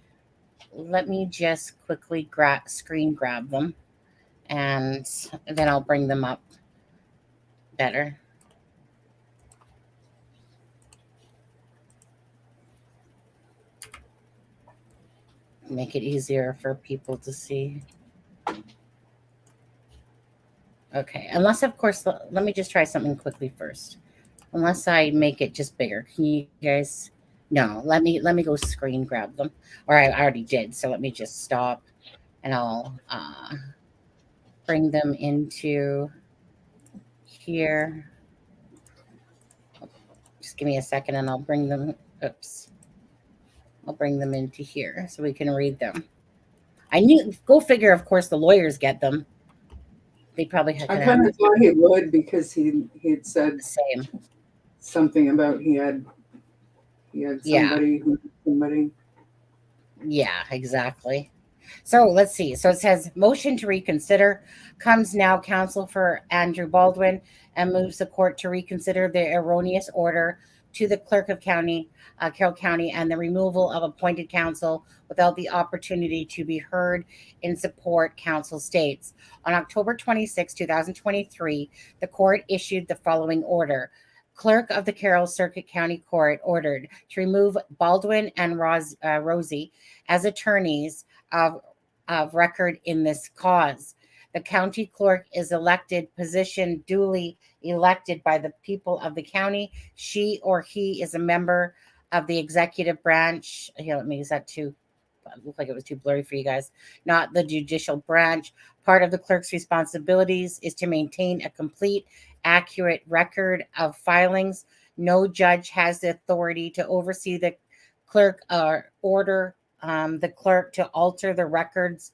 just quickly screen grab them, and then I'll bring them up better. Make it easier for people to see. Okay, unless of course, let me just try something quickly first. Unless I make it just bigger. Can you guys? No, let me go screen grab them. Or I already did, so let me just stop and I'll bring them into here. Just give me a second and I'll bring them, I'll bring them into here so we can read them. Go figure, of course, the lawyers get them. They probably had. I kind of thought he would because he had said the same something about he had somebody who somebody. Yeah, exactly. So let's see. So it says motion to reconsider comes now counsel for Andrew Baldwin and moves the court to reconsider the erroneous order to the clerk of Carroll County, and the removal of appointed counsel without the opportunity to be heard in support, counsel states. On October 26, 2023, the court issued the following order. Clerk of the Carroll Circuit County Court ordered to remove Baldwin and Rosie as attorneys of record in this cause. The county clerk is elected position duly elected by the people of the county. She or he is a member of the executive branch. Here, let me use that too. it looked like it was too blurry for you guys. Not the judicial branch. Part of the clerk's responsibilities is to maintain a complete, accurate record of filings. No judge has the authority to oversee the clerk or order the clerk to alter the records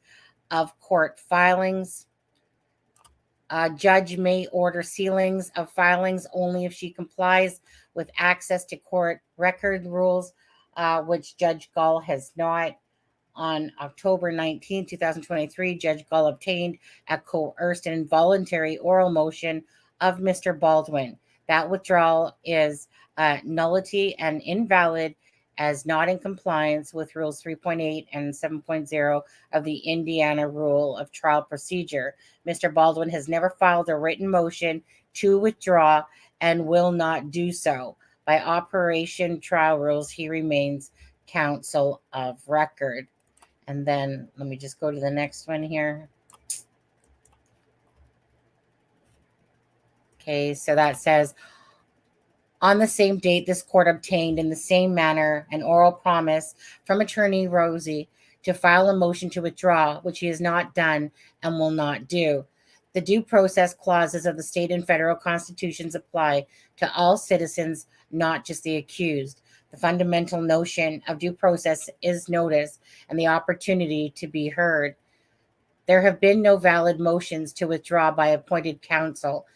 of court filings. A judge may order sealings of filings only if she complies with access to court record rules, which Judge Gall has not. On October 19, 2023, Judge Gall obtained a coerced and involuntary oral motion of Mr. Baldwin. That withdrawal is nullity and invalid as not in compliance with Rules 3.8 and 7.0 of the Indiana Rule of Trial Procedure. Mr. Baldwin has never filed a written motion to withdraw and will not do so. By Operation Trial Rules, he remains counsel of record. And then let me just go to the next one here. Okay, so that says, on the same date, this court obtained in the same manner an oral promise from attorney Rosie to file a motion to withdraw, which he has not done and will not do. The due process clauses of the state and federal constitutions apply to all citizens, not just the accused. The fundamental notion of due process is notice and the opportunity to be heard. There have been no valid motions to withdraw by appointed counsel.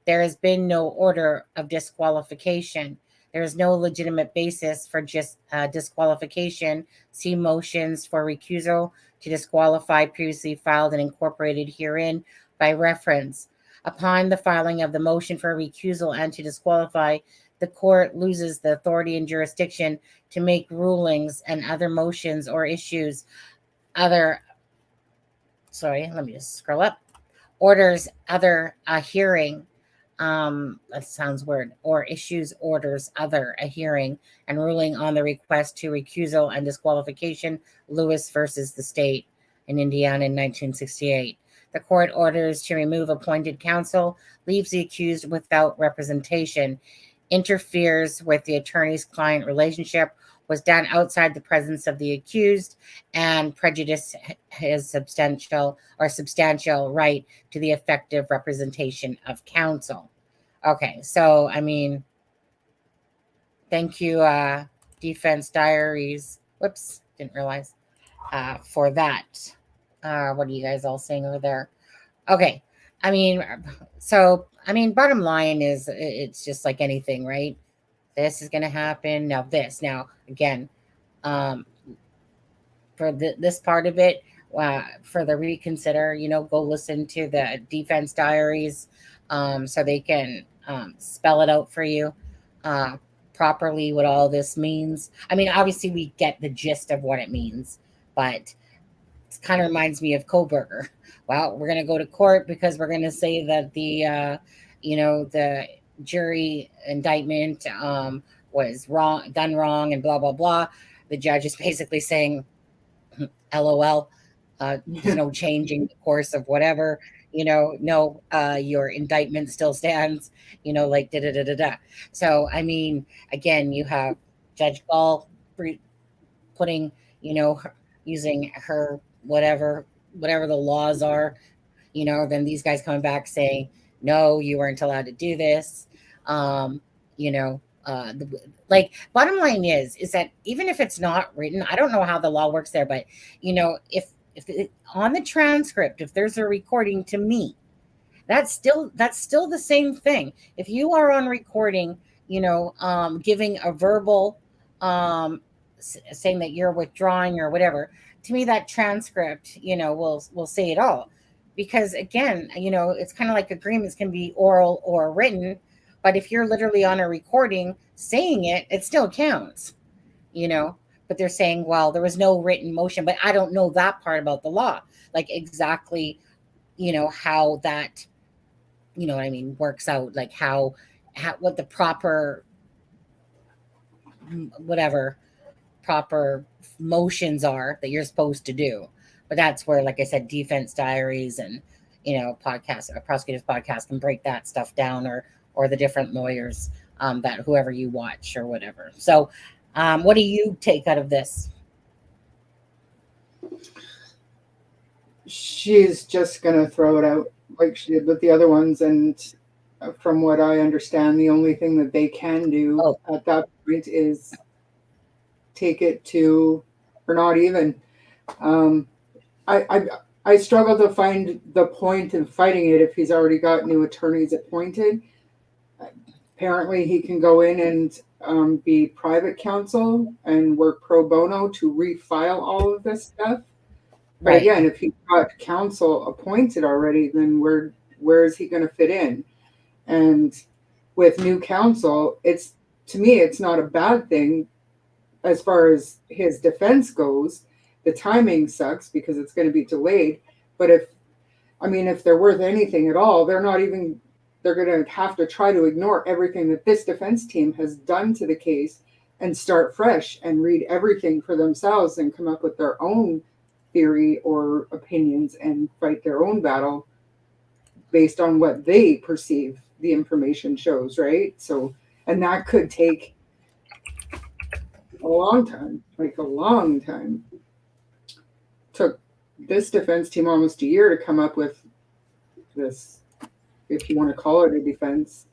There has been no order of disqualification. There is no legitimate basis for disqualification. See motions for recusal to disqualify previously filed and incorporated herein by reference. Upon the filing of the motion for recusal and to disqualify, the court loses the authority and jurisdiction to make rulings and other motions or issues. Let me just scroll up. Orders other a hearing. That sounds weird. Or issues orders other a hearing and ruling on the request to recusal and disqualification. Lewis versus the state in Indiana in 1968. The court orders to remove appointed counsel, leaves the accused without representation, interferes with the attorney's-client relationship, was done outside the presence of the accused, and prejudice his substantial right to the effective representation of counsel. Okay, so, I mean, thank you, Defense Diaries. Whoops, didn't realize, for that. What are you guys all saying over there? Okay, bottom line is it's just like anything, right? This is going to happen. Now, again, for this part of it, for the reconsider, go listen to the Defense Diaries so they can spell it out for you properly what all this means. I mean, obviously, we get the gist of what it means, but it kind of reminds me of Koberger. Well, we're going to go to court because we're going to say that the jury indictment was done wrong and blah, blah, blah. The judge is basically saying, LOL, no changing the course of whatever, no, your indictment still stands, like da-da-da-da-da. So, I mean, again, you have Judge Gall putting, using her whatever the laws are, then these guys coming back saying, no, you weren't allowed to do this. Bottom line is that even if it's not written, I don't know how the law works there, but if on the transcript, if there's a recording, to me, that's still the same thing. If you are on recording, giving a verbal, saying that you're withdrawing or whatever, to me, that transcript, will say it all. Because again, it's kind of like agreements can be oral or written, but if you're literally on a recording saying it, it still counts, but they're saying, well, there was no written motion, but I don't know that part about the law, like exactly, how that, what I mean, works out, like how what the proper motions are that you're supposed to do. But that's where, like I said, Defense Diaries and, podcasts, prosecutors podcast can break that stuff down, or the different lawyers that whoever you watch or whatever. So what do you take out of this? she's just gonna throw it out like she did with the other ones. And from what I understand, the only thing that they can do at that point is take it to, or not even. Um, I struggle to find the point in fighting it if he's already got new attorneys appointed. Apparently, he can go in and be private counsel and work pro bono to refile all of this stuff. But Right. again, if he's got counsel appointed already, then where is he going to fit in? And with new counsel, to me, it's not a bad thing as far as his defense goes. The timing sucks because it's going to be delayed. But if they're worth anything at all, they're going to have to try to ignore everything that this defense team has done to the case and start fresh and read everything for themselves and come up with their own theory or opinions and fight their own battle based on what they perceive the information shows, right? So, and that could take a long time, like a long time. Took this defense team almost a year to come up with this, if you want to call it a defense.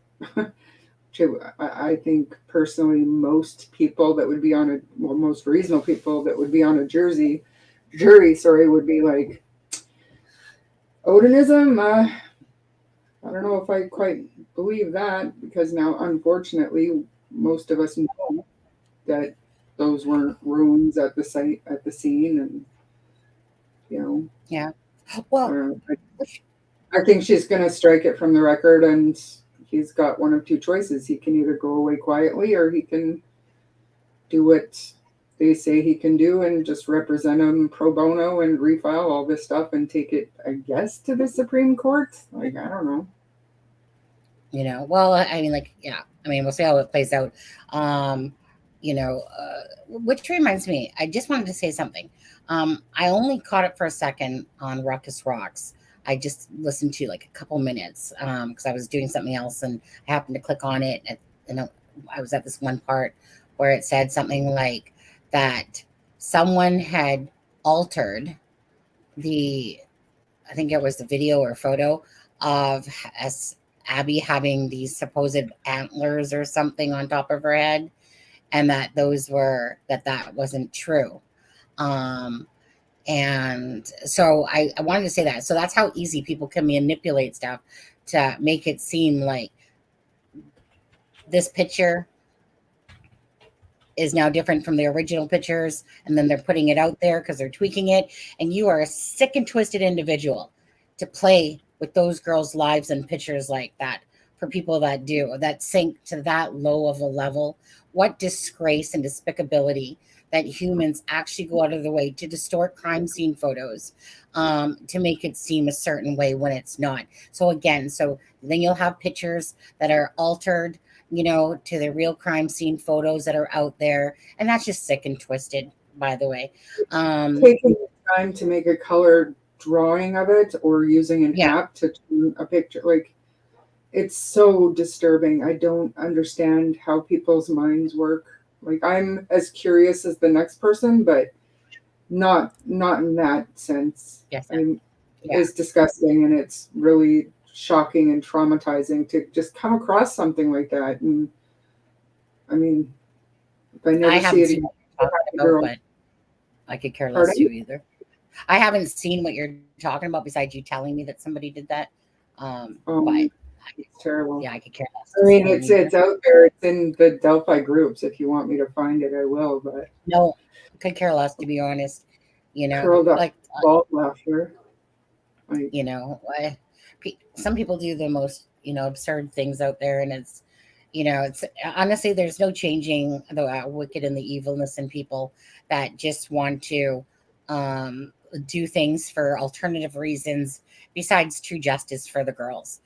I think personally, most people that would be most reasonable people that would be on a jury, would be like, Odinism, I don't know if I quite believe that, because now, unfortunately, most of us know that those weren't ruins at the scene, and Yeah. Well, I think she's going to strike it from the record, and he's got one of two choices. He can either go away quietly, or he can do what they say he can do and just represent them pro bono and refile all this stuff and take it, I guess, to the Supreme Court. Like, I don't know. Well, we'll see how it plays out. Which reminds me, I just wanted to say something. I only caught it for a second on Ruckus Rocks. I just listened to like a couple minutes because I was doing something else, and I happened to click on it. And I was at this one part where it said something like that someone had altered I think it was the video or photo of Abby having these supposed antlers or something on top of her head, and that that wasn't true. And so I wanted to say that. So that's how easy people can manipulate stuff to make it seem like this picture is now different from the original pictures, and then they're putting it out there because they're tweaking it. And you are a sick and twisted individual to play with those girls' lives and pictures like that. For people that sink to that low of a level, what disgrace and despicability that humans actually go out of the way to distort crime scene photos to make it seem a certain way when it's not. So then you'll have pictures that are altered, to the real crime scene photos that are out there. And that's just sick and twisted, by the way. Taking the time to make a colored drawing of it or using an app to turn a picture, like, it's so disturbing. I don't understand how people's minds work. Like, I'm as curious as the next person, but not in that sense. Yes. It's disgusting, and it's really shocking and traumatizing to just come across something like that. And I mean, if I never see it again, but I could care less too either. I haven't seen what you're talking about besides you telling me that somebody did that. But it's terrible. Yeah, I could care less. I mean, it's out there. It's in the Delphi groups. If you want me to find it, I will. But no, could care less, to be honest. Curled up, like bald laughter. Some people do the most absurd things out there, and it's honestly, there's no changing the wicked and the evilness in people that just want to do things for alternative reasons besides true justice for the girls.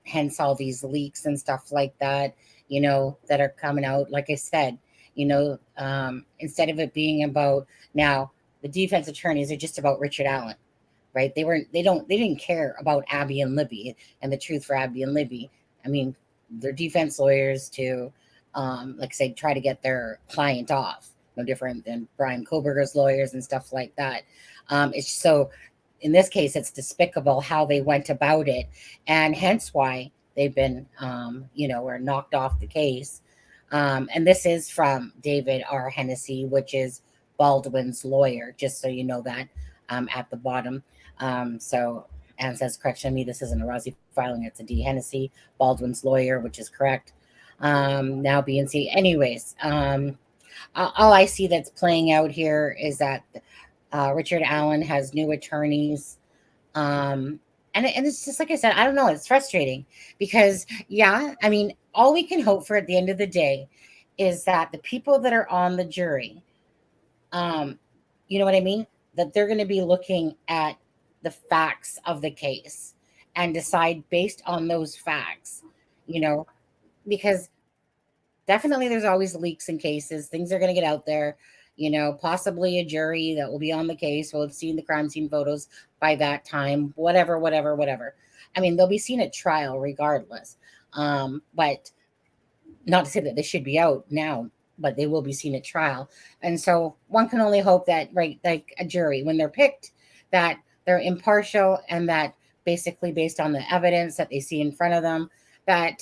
Hence all these leaks and stuff like that, that are coming out. Like I said, instead of it being about now, the defense attorneys are just about Richard Allen, right? They didn't care about Abby and Libby and the truth for Abby and Libby. I mean, they're defense lawyers to, like I say, try to get their client off. No different than Brian Koberger's lawyers and stuff like that. It's so in this case, it's despicable how they went about it, and hence why they've been, were knocked off the case. And this is from David R. Hennessy, which is Baldwin's lawyer, just so you know that, at the bottom. So Anne says, correction me, this isn't a Rossi filing, it's a D. Hennessy, Baldwin's lawyer, which is correct. Now B and C. Anyways, all I see that's playing out here is that Richard Allen has new attorneys. And it's just like I said, I don't know, it's frustrating because, yeah, I mean, all we can hope for at the end of the day is that the people that are on the jury, you know what I mean? That they're going to be looking at the facts of the case and decide based on those facts, because definitely there's always leaks in cases. Things are going to get out there, possibly a jury that will be on the case will have seen the crime scene photos by that time, whatever. I mean, they'll be seen at trial regardless. But not to say that they should be out now, but they will be seen at trial. And so one can only hope that, right, like a jury, when they're picked, that they're impartial and that basically based on the evidence that they see in front of them, that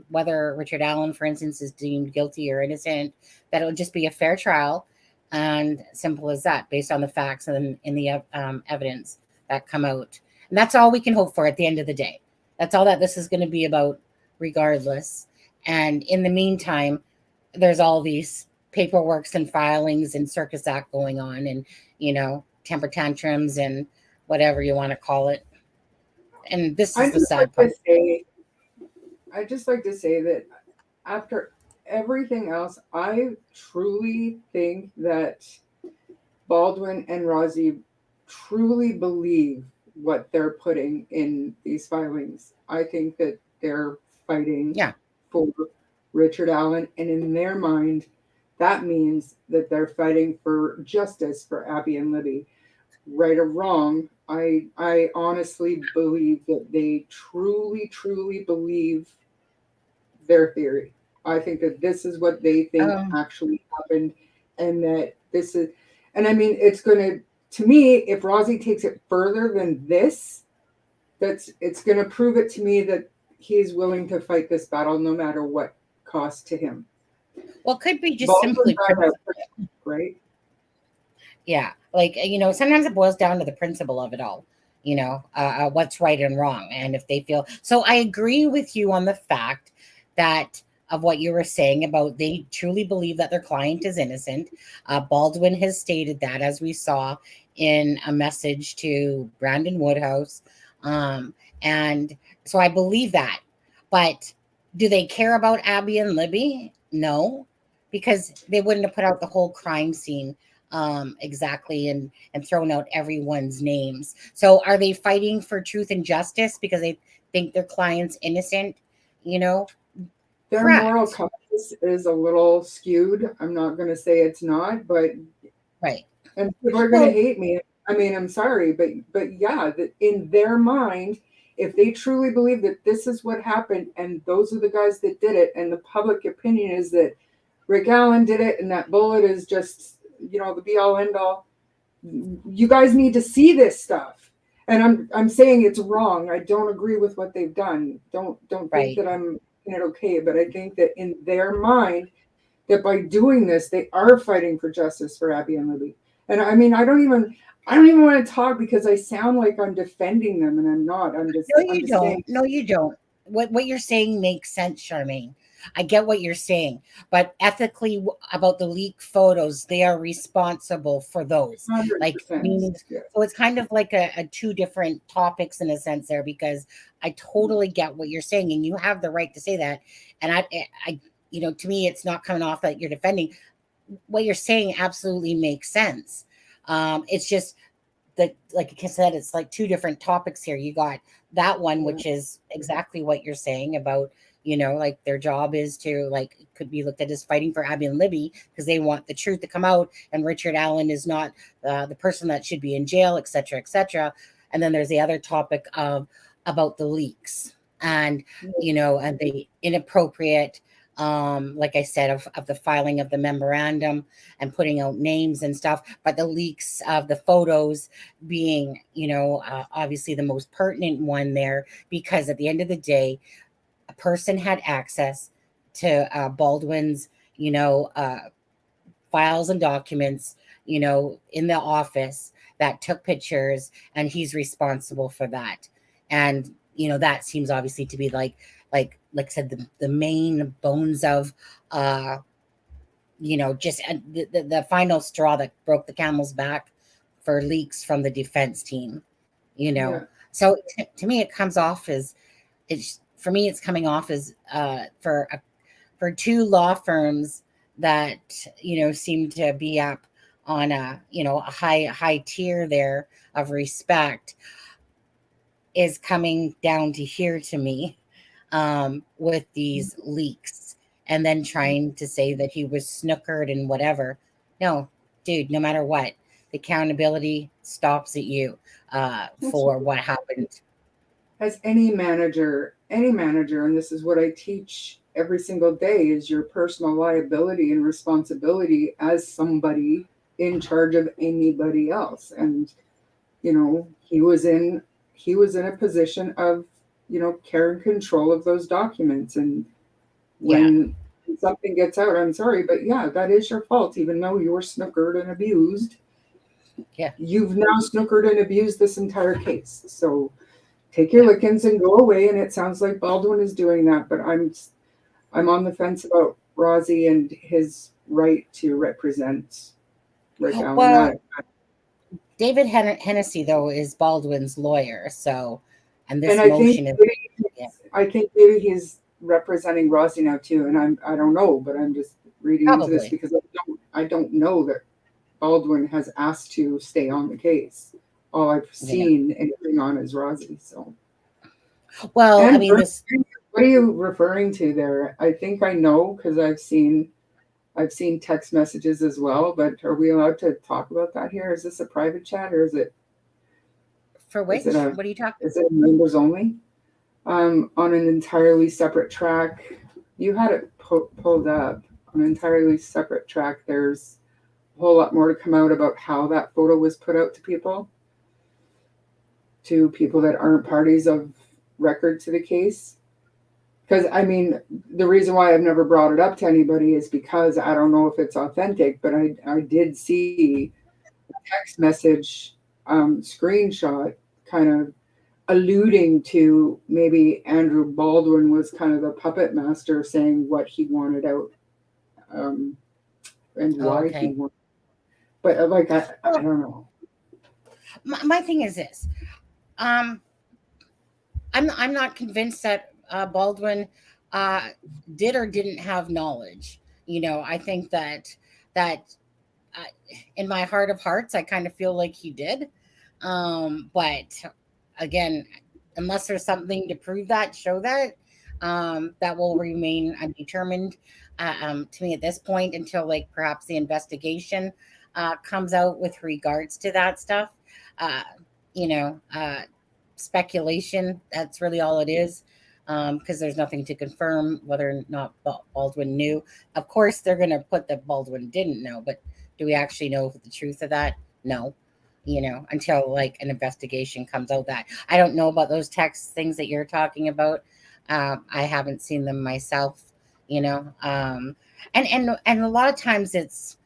whether Richard Allen, for instance, is deemed guilty or innocent, that it'll just be a fair trial, and simple as that, based on the facts and in the evidence that come out. And that's all we can hope for at the end of the day. That's all that this is going to be about, regardless. And in the meantime, there's all these paperworks and filings and circus act going on, and temper tantrums and whatever you want to call it. And this is the sad part. I'd just like to say that after everything else, I truly think that Baldwin and Rossi truly believe what they're putting in these filings. I think that they're fighting for Richard Allen, and in their mind, that means that they're fighting for justice for Abby and Libby. Right or wrong, I honestly believe that they truly believe their theory. I think that this is what they think actually happened, and that this is, and I mean, it's going to me, if Rossi takes it further than this, it's going to prove it to me that he's willing to fight this battle no matter what cost to him. Well, it could be just simply right. Yeah, like sometimes it boils down to the principle of it all. What's right and wrong, and if they feel so. I agree with you on the fact that of what you were saying about they truly believe that their client is innocent. Baldwin has stated that, as we saw in a message to Brandon Woodhouse, and so I believe that. But do they care about Abby and Libby? No, because they wouldn't have put out the whole crime scene exactly and thrown out everyone's names. So are they fighting for truth and justice because they think their client's innocent? Their moral compass is a little skewed. I'm not going to say it's not, but right. And people are going to hate me. I mean, I'm sorry, but yeah, that in their mind, if they truly believe that this is what happened and those are the guys that did it, and the public opinion is that Rick Allen did it and that bullet is just, the be all end all, you guys need to see this stuff. And I'm saying it's wrong. I don't agree with what they've done. Don't think that I'm it okay, but I think that in their mind, that by doing this, they are fighting for justice for Abby and Libby. And I mean, I don't even want to talk because I sound like I'm defending them, and I'm not. I'm just saying. No, you don't. What you're saying makes sense, Charmaine. I get what you're saying, but ethically about the leaked photos, they are responsible for those. Like, meaning, so it's kind of like a two different topics in a sense there, because I totally get what you're saying, and you have the right to say that. And I to me, it's not coming off that you're defending. What you're saying absolutely makes sense. It's just that, like I said, it's like two different topics here. You got that one, which is exactly what you're saying about, like their job is to, like, could be looked at as fighting for Abby and Libby because they want the truth to come out, and Richard Allen is not the person that should be in jail, et cetera, et cetera. And then there's the other topic of about the leaks and, and the inappropriate like I said, of the filing of the memorandum and putting out names and stuff, but the leaks of the photos being, obviously the most pertinent one there, because at the end of the day, a person had access to Baldwin's, files and documents, in the office that took pictures, and he's responsible for that. And, that seems obviously to be like I said, the main bones of, just the final straw that broke the camel's back for leaks from the defense team, Yeah. So to me, it comes off as, it's coming off as for two law firms that seem to be up on a high tier there of respect, is coming down to here to me, with these leaks, and then trying to say that he was snookered and whatever. No, dude, no matter what, the accountability stops at you for what happened. As any manager, and this is what I teach every single day, is your personal liability and responsibility as somebody in charge of anybody else. And he was in a position of care and control of those documents. And when something gets out, I'm sorry, but that is your fault. Even though you were snookered and abused, you've now snookered and abused this entire case. So take your lickings and go away. And it sounds like Baldwin is doing that, but I'm on the fence about Rosie and his right to represent Rick Allen. Well, David Hennessy, though, is Baldwin's lawyer. So, and this motion is. I think maybe he's representing Rosie now too, and I don't know, but I'm just reading into this because I don't know that Baldwin has asked to stay on the case. All I've seen anything on is Rosie. So, well, and I mean, what are you referring to there? I think I know because I've seen text messages as well. But are we allowed to talk about that here? Is this a private chat or is it? For which? What are you talking? Is it members only? On an entirely separate track. You had it pulled up on an entirely separate track. There's a whole lot more to come out about how that photo was put out to people that aren't parties of record to the case. Because, I mean, the reason why I've never brought it up to anybody is because I don't know if it's authentic, but I did see a text message screenshot kind of alluding to maybe Andrew Baldwin was kind of the puppet master saying what he wanted out and why he wanted. But I don't know. My thing is this. I'm not convinced that Baldwin did or didn't have knowledge. I think that in my heart of hearts, I kind of feel like he did. But again, unless there's something to prove that, show that, that will remain undetermined to me at this point until perhaps the investigation comes out with regards to that stuff. Speculation, that's really all it is, because there's nothing to confirm whether or not Baldwin knew. Of course, they're going to put that Baldwin didn't know, but do we actually know the truth of that? No. Until an investigation comes out. That I don't know about those text things that you're talking about. I haven't seen them myself, and a lot of times it's,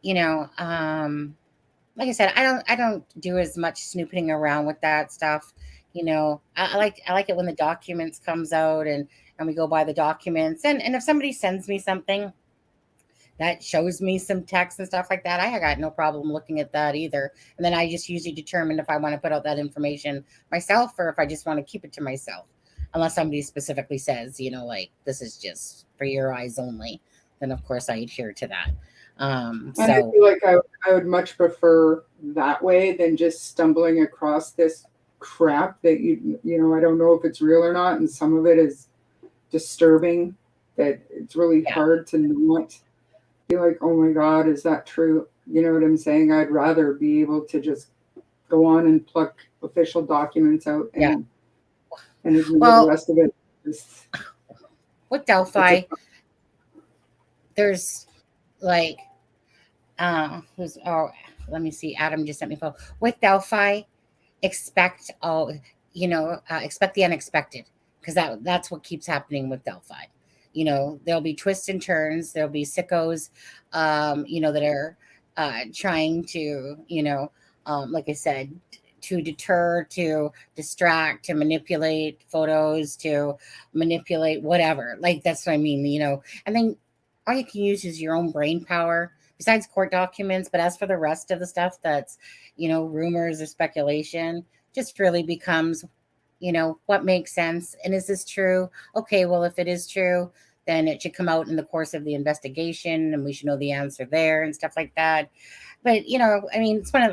like I said, I don't do as much snooping around with that stuff. I like it when the documents comes out and we go by the documents, and if somebody sends me something that shows me some text and stuff like that, I got no problem looking at that either. And then I just usually determine if I want to put out that information myself or if I just want to keep it to myself. Unless somebody specifically says, this is just for your eyes only, then of course I adhere to that. So I feel like I would much prefer that way than just stumbling across this crap that I don't know if it's real or not, and some of it is disturbing that it's really hard to not be like, oh my God, is that true? You know what I'm saying? I'd rather be able to just go on and pluck official documents out and ignore the rest of it. With Delphi, there's like, who's, oh, let me see. Adam just sent me a photo. With Delphi, expect expect the unexpected, because that's what keeps happening with Delphi. There'll be twists and turns. There'll be sickos, that are trying to, like I said, to deter, to distract, to manipulate photos, to manipulate whatever. Like, that's what I mean, and then all you can use is your own brain power besides court documents. But as for the rest of the stuff that's, rumors or speculation, just really becomes, what makes sense. And is this true? Okay, well, if it is true, then it should come out in the course of the investigation and we should know the answer there and stuff like that. But, I mean, it's one of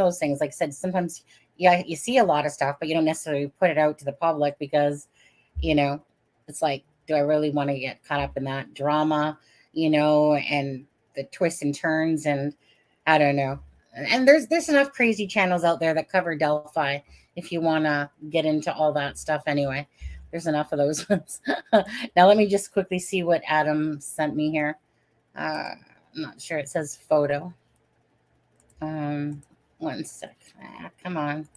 those things, like I said, sometimes, yeah, you see a lot of stuff, but you don't necessarily put it out to the public because, it's like, do I really want to get caught up in that drama, and the twists and turns, and I don't know. And there's enough crazy channels out there that cover Delphi if you want to get into all that stuff anyway. There's enough of those ones. Now let me just quickly see what Adam sent me here. I'm not sure. It says photo. 1 sec. Come on.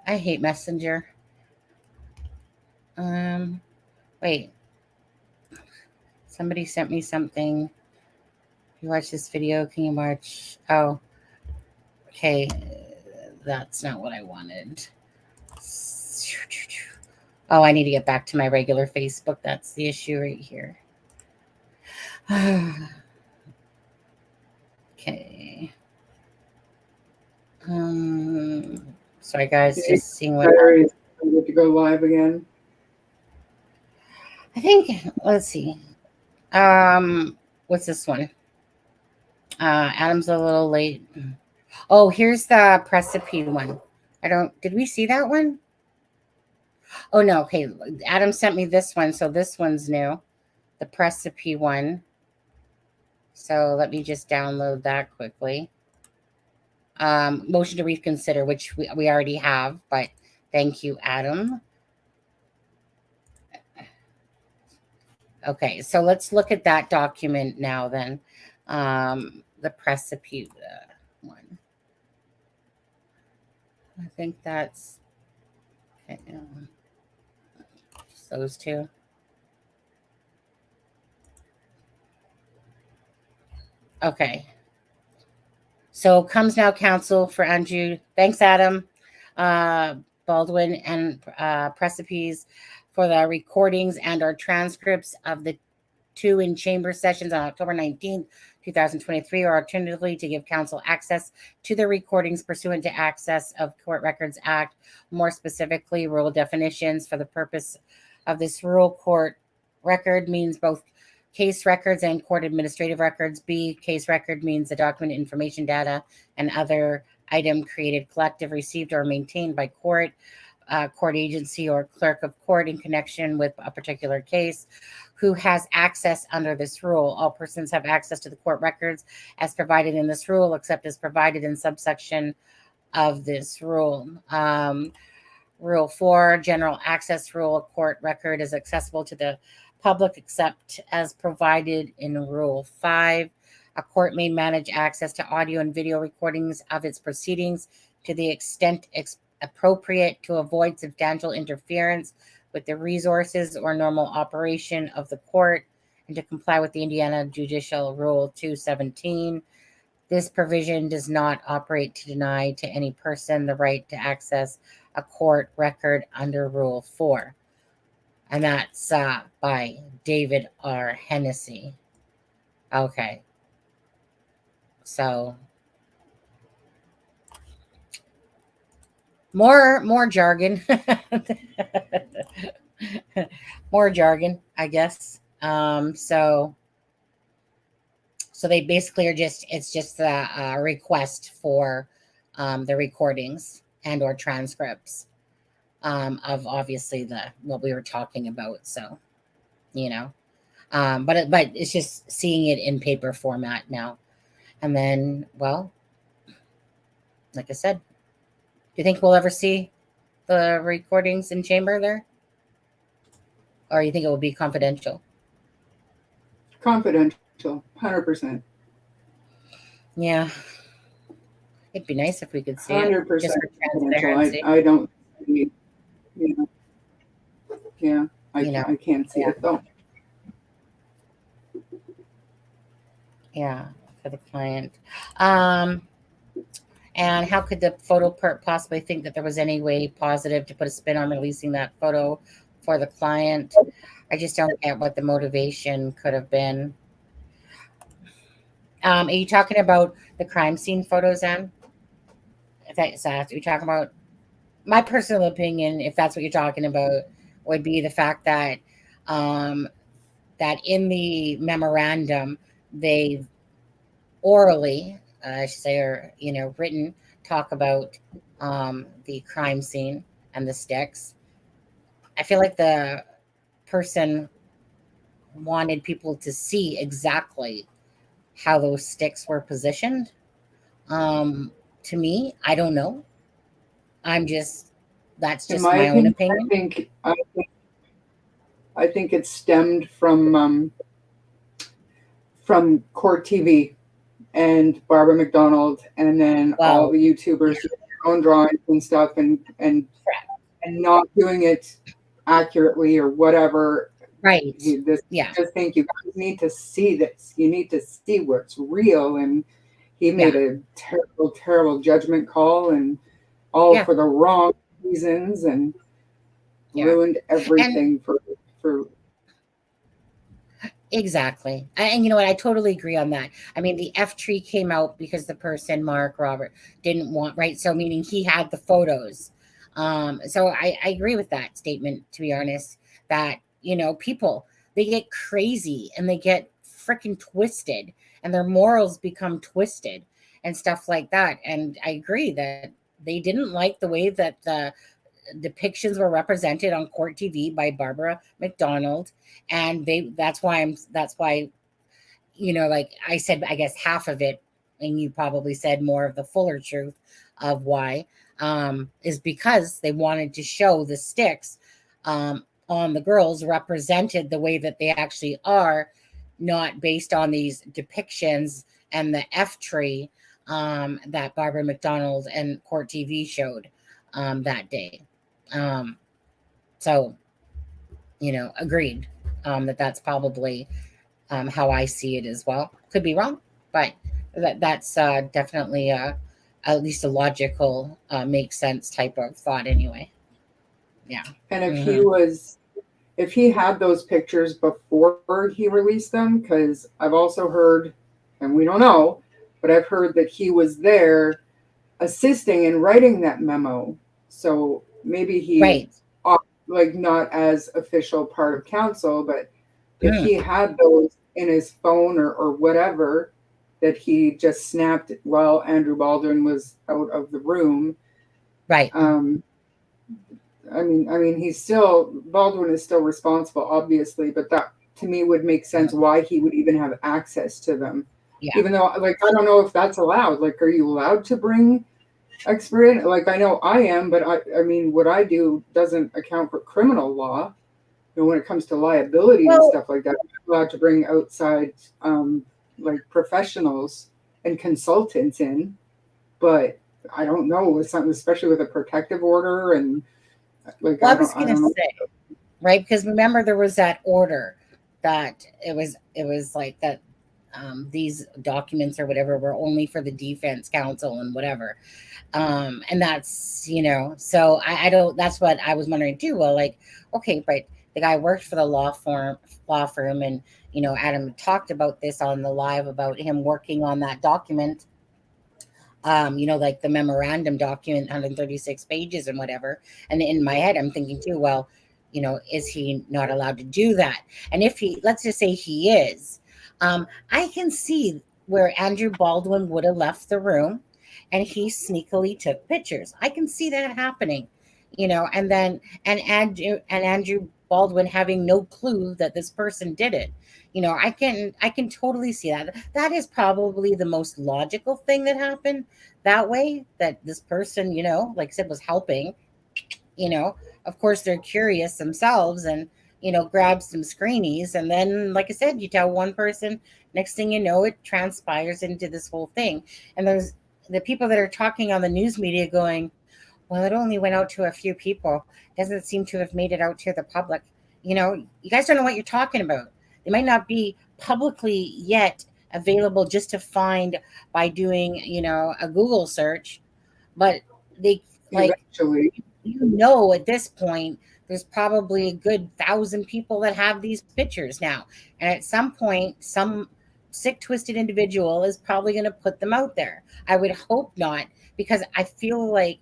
I hate Messenger. Wait. Somebody sent me something. You watch this video, can you watch? Oh, okay. That's not what I wanted. Oh, I need to get back to my regular Facebook. That's the issue right here. Okay. Sorry guys, just seeing what Batteries ready to go live again. I think, let's see. What's this one? Adam's a little late. Oh, here's the Precipice one. Did we see that one? Oh no, okay. Adam sent me this one, so this one's new. The Precipice one. So let me just download that quickly. Motion to reconsider, which we already have, but thank you, Adam. Okay, so let's look at that document now then. The Precipice one. I think that's okay. Just those two. Okay. So comes now counsel for Andrew. Thanks, Adam. Baldwin and Precipice for the recordings and our transcripts of the 2 in-chamber sessions on October 19th, 2023, or alternatively to give counsel access to the recordings pursuant to Access of Court Records Act, more specifically rule definitions. For the purpose of this rule, court record means both case records and court administrative records. B, case record means the document, information, data, and other item created, collective, received, or maintained by court, court agency, or clerk of court in connection with a particular case. Who has access under this rule? All persons have access to the court records as provided in this rule, except as provided in subsection of this rule. Rule 4, general access rule. A court record is accessible to the public except as provided in Rule 5. A court may manage access to audio and video recordings of its proceedings to the extent appropriate to avoid substantial interference with the resources or normal operation of the court and to comply with the Indiana Judicial Rule 217. This provision does not operate to deny to any person the right to access a court record under Rule 4. And that's by David R. Hennessy. Okay. So more jargon. More jargon, I guess. So they basically are it's just a request for the recordings and or transcripts of obviously what we were talking about. So, but it's just seeing it in paper format now. And then, well, like I said, do you think we'll ever see the recordings in chamber there? Or you think it will be confidential? confidential, 100%. Yeah. It'd be nice if we could see it 100% just for confidential. transparency. I don't see, you know, yeah, You know, I can't see yeah. it though. Yeah, for the client. And how could the photo possibly think that there was any way positive to put a spin on releasing that photo for the client? I just don't get what the motivation could have been. Are you talking about the crime scene photos, Anne? If that's what you're talking about, my personal opinion, if that's what you're talking about, would be the fact that that in the memorandum they orally, I should say, or written, talk about the crime scene and the sticks. I feel like the person wanted people to see exactly how those sticks were positioned. To me, I don't know. That's In just my my own opinion, opinion. I think it stemmed from Court TV and Barbara McDonald, and then all Well, the YouTubers with their own drawings and stuff, and not doing it accurately or whatever. right. I just think you guys need to see this. You need to see what's real. And he made a terrible, terrible judgment call, and all for the wrong reasons, and ruined everything for. Exactly. And you know what? I totally agree on that. I mean, the F tree came out because the person, Mark Robert, didn't want, right? So, meaning he had the photos. So I agree with that statement, to be honest, that, people, they get crazy and they get freaking twisted and their morals become twisted and stuff like that. And I agree that they didn't like the way that the depictions were represented on Court TV by Barbara McDonald, and that's why like I said, I guess half of it, and you probably said more of the fuller truth of why, is because they wanted to show the sticks on the girls represented the way that they actually are, not based on these depictions and the F tree that Barbara McDonald and Court TV showed that day. So, agreed that's probably how I see it as well. Could be wrong, but that's definitely at least a logical, makes sense type of thought anyway. Yeah. And if he had those pictures before he released them, because I've also heard, and we don't know, but I've heard that he was there assisting in writing that memo. So maybe he, like, not as official part of counsel, but if he had those in his phone or whatever that he just snapped while Andrew Baldwin was out of the room. Right. I mean, Baldwin is still responsible, obviously, but that to me would make sense why he would even have access to them. Yeah. Even though, like, I don't know if that's allowed. Like, are you allowed to bring expert in? Like, I know I am, but I mean, what I do doesn't account for criminal law. When it comes to liability and stuff like that, I'm allowed to bring outside, like, professionals and consultants in, but I don't know, something, especially with a protective order and. Like, I was going to say, right? Because remember, there was that order that it was like that. These documents or whatever were only for the defense counsel and whatever. And that's, so I don't, that's what I was wondering too. Well, like, okay, but the guy worked for the law firm. And, Adam talked about this on the live about him working on that document. Like the memorandum document, 136 pages and whatever. And in my head, I'm thinking too, well, is he not allowed to do that? And if let's just say he is, I can see where Andrew Baldwin would have left the room and he sneakily took pictures. I can see that happening, and then, and Andrew Baldwin having no clue that this person did it. I can totally see that. That is probably the most logical thing that happened that way, that this person, like I said, was helping, of course they're curious themselves and grab some screenies, and then, like I said, you tell one person, next thing you know, it transpires into this whole thing. And there's the people that are talking on the news media going, well, it only went out to a few people. Doesn't seem to have made it out to the public. You guys don't know what you're talking about. They might not be publicly yet available just to find by doing, a Google search, but they like, Eventually, at this point, there's probably a good 1,000 people that have these pictures now. And at some point, some sick, twisted individual is probably going to put them out there. I would hope not, because I feel like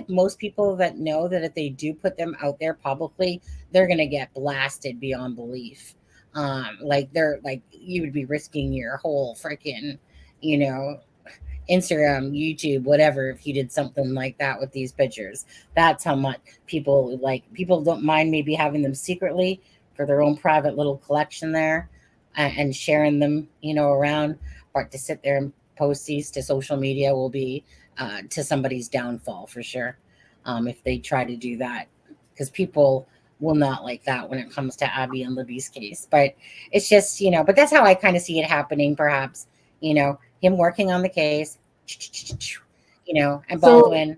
most people that know that if they do put them out there publicly, they're going to get blasted beyond belief. Like you would be risking your whole freaking, you know, Instagram, YouTube, whatever, if you did something like that with these pictures. That's how much people don't mind maybe having them secretly for their own private little collection there, and sharing them, around. But to sit there and post these to social media will be to somebody's downfall for sure, if they try to do that, because people will not like that when it comes to Abby and Libby's case. But it's just, but that's how I kind of see it happening, perhaps, him working on the case, and So- Baldwin,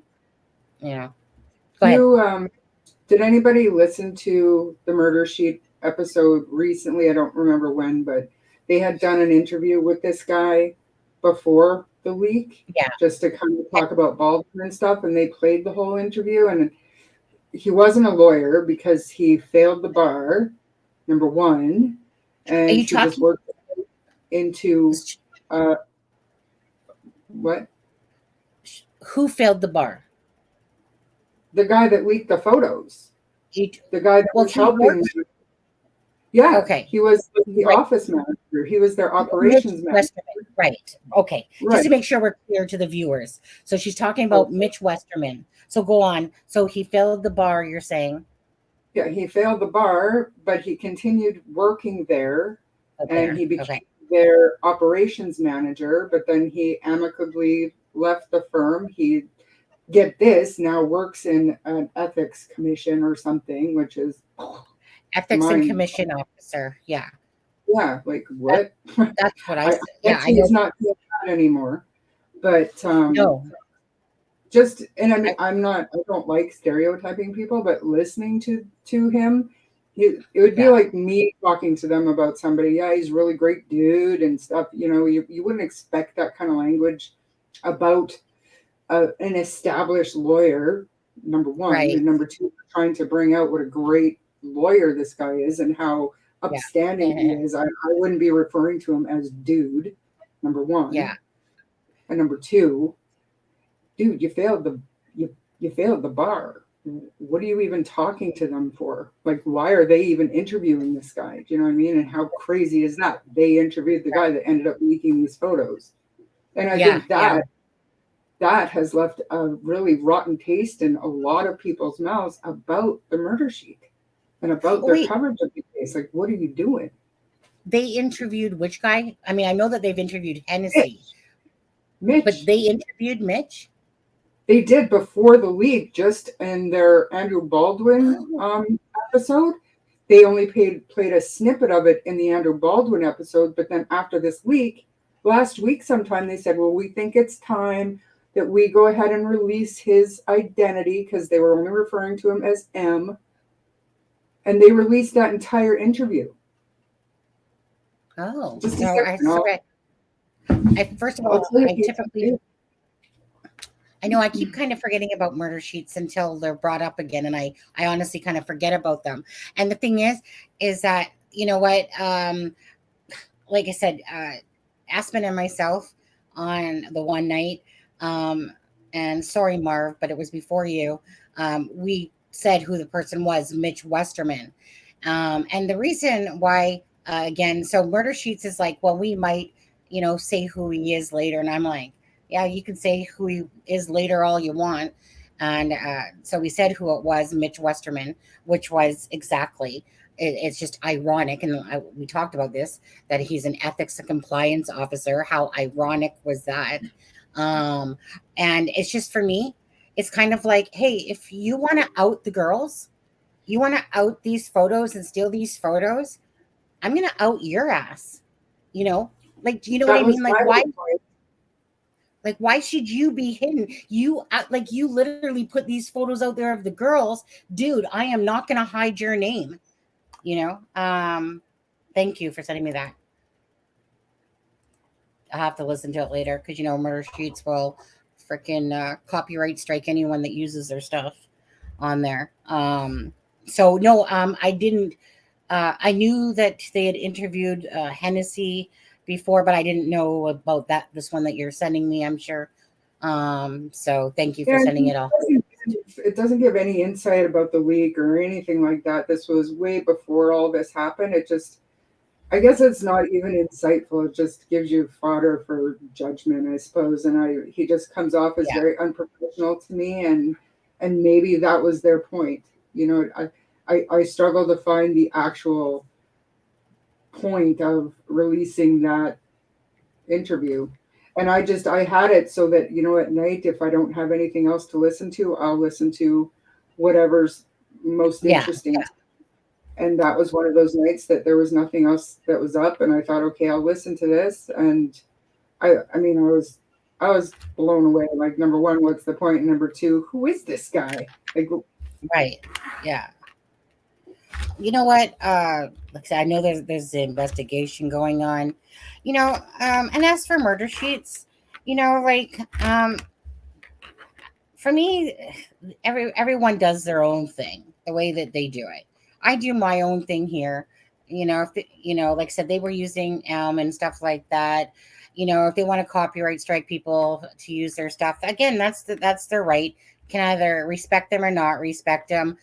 go ahead. Did anybody listen to the Murder Sheet episode recently? I don't remember when, but they had done an interview with this guy before the leak, Yeah. just to kind of talk about Baldwin and stuff. And they played the whole interview, and he wasn't a lawyer because he failed the bar, number one, and Are you he just worked into what? Who failed the bar? The guy that leaked the photos. You, The guy that Well, was he helping worked- them. Yeah. Okay. He was the Right. office manager. He was their operations Mitch manager. Westerman. Right. Okay. Just Right. to make sure we're clear to the viewers. So she's talking about Okay. Mitch Westerman. So go on. So he failed the bar, you're saying? Yeah, he failed the bar, but he continued working there, Okay. and he became Okay. their operations manager, but then he amicably left the firm. He, get this, now works in an ethics commission or something, which is, Ethics and Mine. commission officer. Yeah. yeah, like what? That's what I said. Yeah, guess I know. he's not doing that anymore. But No. just, and I mean, I don't like stereotyping people, but listening to him, it would be Yeah. like me talking to them about somebody. Yeah, he's a really great dude and stuff. You wouldn't expect that kind of language about an established lawyer, number one. Right. And number two, trying to bring out what a great lawyer this guy is and how upstanding he is. I wouldn't be referring to him as dude, number one. Yeah. And number two, dude, you failed the bar. What are you even talking to them for? Like, why are they even interviewing this guy? Do you know what I mean? And how crazy is that? They interviewed the guy that ended up leaking these photos. And I think that has left a really rotten taste in a lot of people's mouths about the Murder Sheet and about their coverage of the case. Like, what are you doing? They interviewed which guy? I mean, I know that they've interviewed Hennessy. Mitch. But they interviewed Mitch? They did before the leak, just in their Andrew Baldwin episode. They only played a snippet of it in the Andrew Baldwin episode, but then after this leak, last week sometime, they said, well, we think it's time that we go ahead and release his identity, because they were only referring to him as M. And they released that entire interview. Oh, Just a no, second, first of all, I know I keep Mm-hmm. kind of forgetting about murder sheets until they're brought up again, and I honestly kind of forget about them. And the thing is that, you know what, like I said, Aspen and myself on the one night, and sorry, Marv, but it was before you, we said who the person was, Mitch Westerman. And the reason why, again, so murder sheets is like, well, we might, say who he is later. And I'm like, yeah, you can say who he is later all you want. And so we said who it was, Mitch Westerman, which was exactly, it's just ironic. And we talked about this, that he's an ethics and compliance officer. How ironic was that? And it's just, for me, it's kind of like, hey, if you want to out the girls, You want to out these photos and steal these photos? I'm going to out your ass. You know, like, do you know what I That was mean? my point. Like, why should you be hidden? Like, you literally put these photos out there of the girls. Dude, I am not going to hide your name. You know, thank you for sending me that. I'll have to listen to it later because, you know, Murder Sheets will freaking copyright strike anyone that uses their stuff on there. So no, I didn't. I knew that they had interviewed Hennessy before, but I didn't know about this one that you're sending me. I'm sure. So thank you for sending it all. It doesn't give any insight about the week or anything like that. This was way before all this happened. It just, I guess it's not even insightful. It just gives you fodder for judgment, I suppose. And he just comes off as very unprofessional to me, and maybe that was their point. You know, I struggle to find the actual point of releasing that interview. And I had it so that, you know, at night, if I don't have anything else to listen to, I'll listen to whatever's most interesting. And that was one of those nights that there was nothing else that was up. And I thought, okay, I'll listen to this. And I mean, I was blown away. Like, number one, what's the point? And number two, who is this guy? Like, right. Yeah. You know what? Like I said, I know there's an investigation going on, you know, and as for Murder Sheets, you know, like, for me, everyone does their own thing the way that they do it. I do my own thing here. You know, you know, like I said, they were using and stuff like that. You know, if they want to copyright strike people to use their stuff, again, that's their right. Can either respect them or not respect them.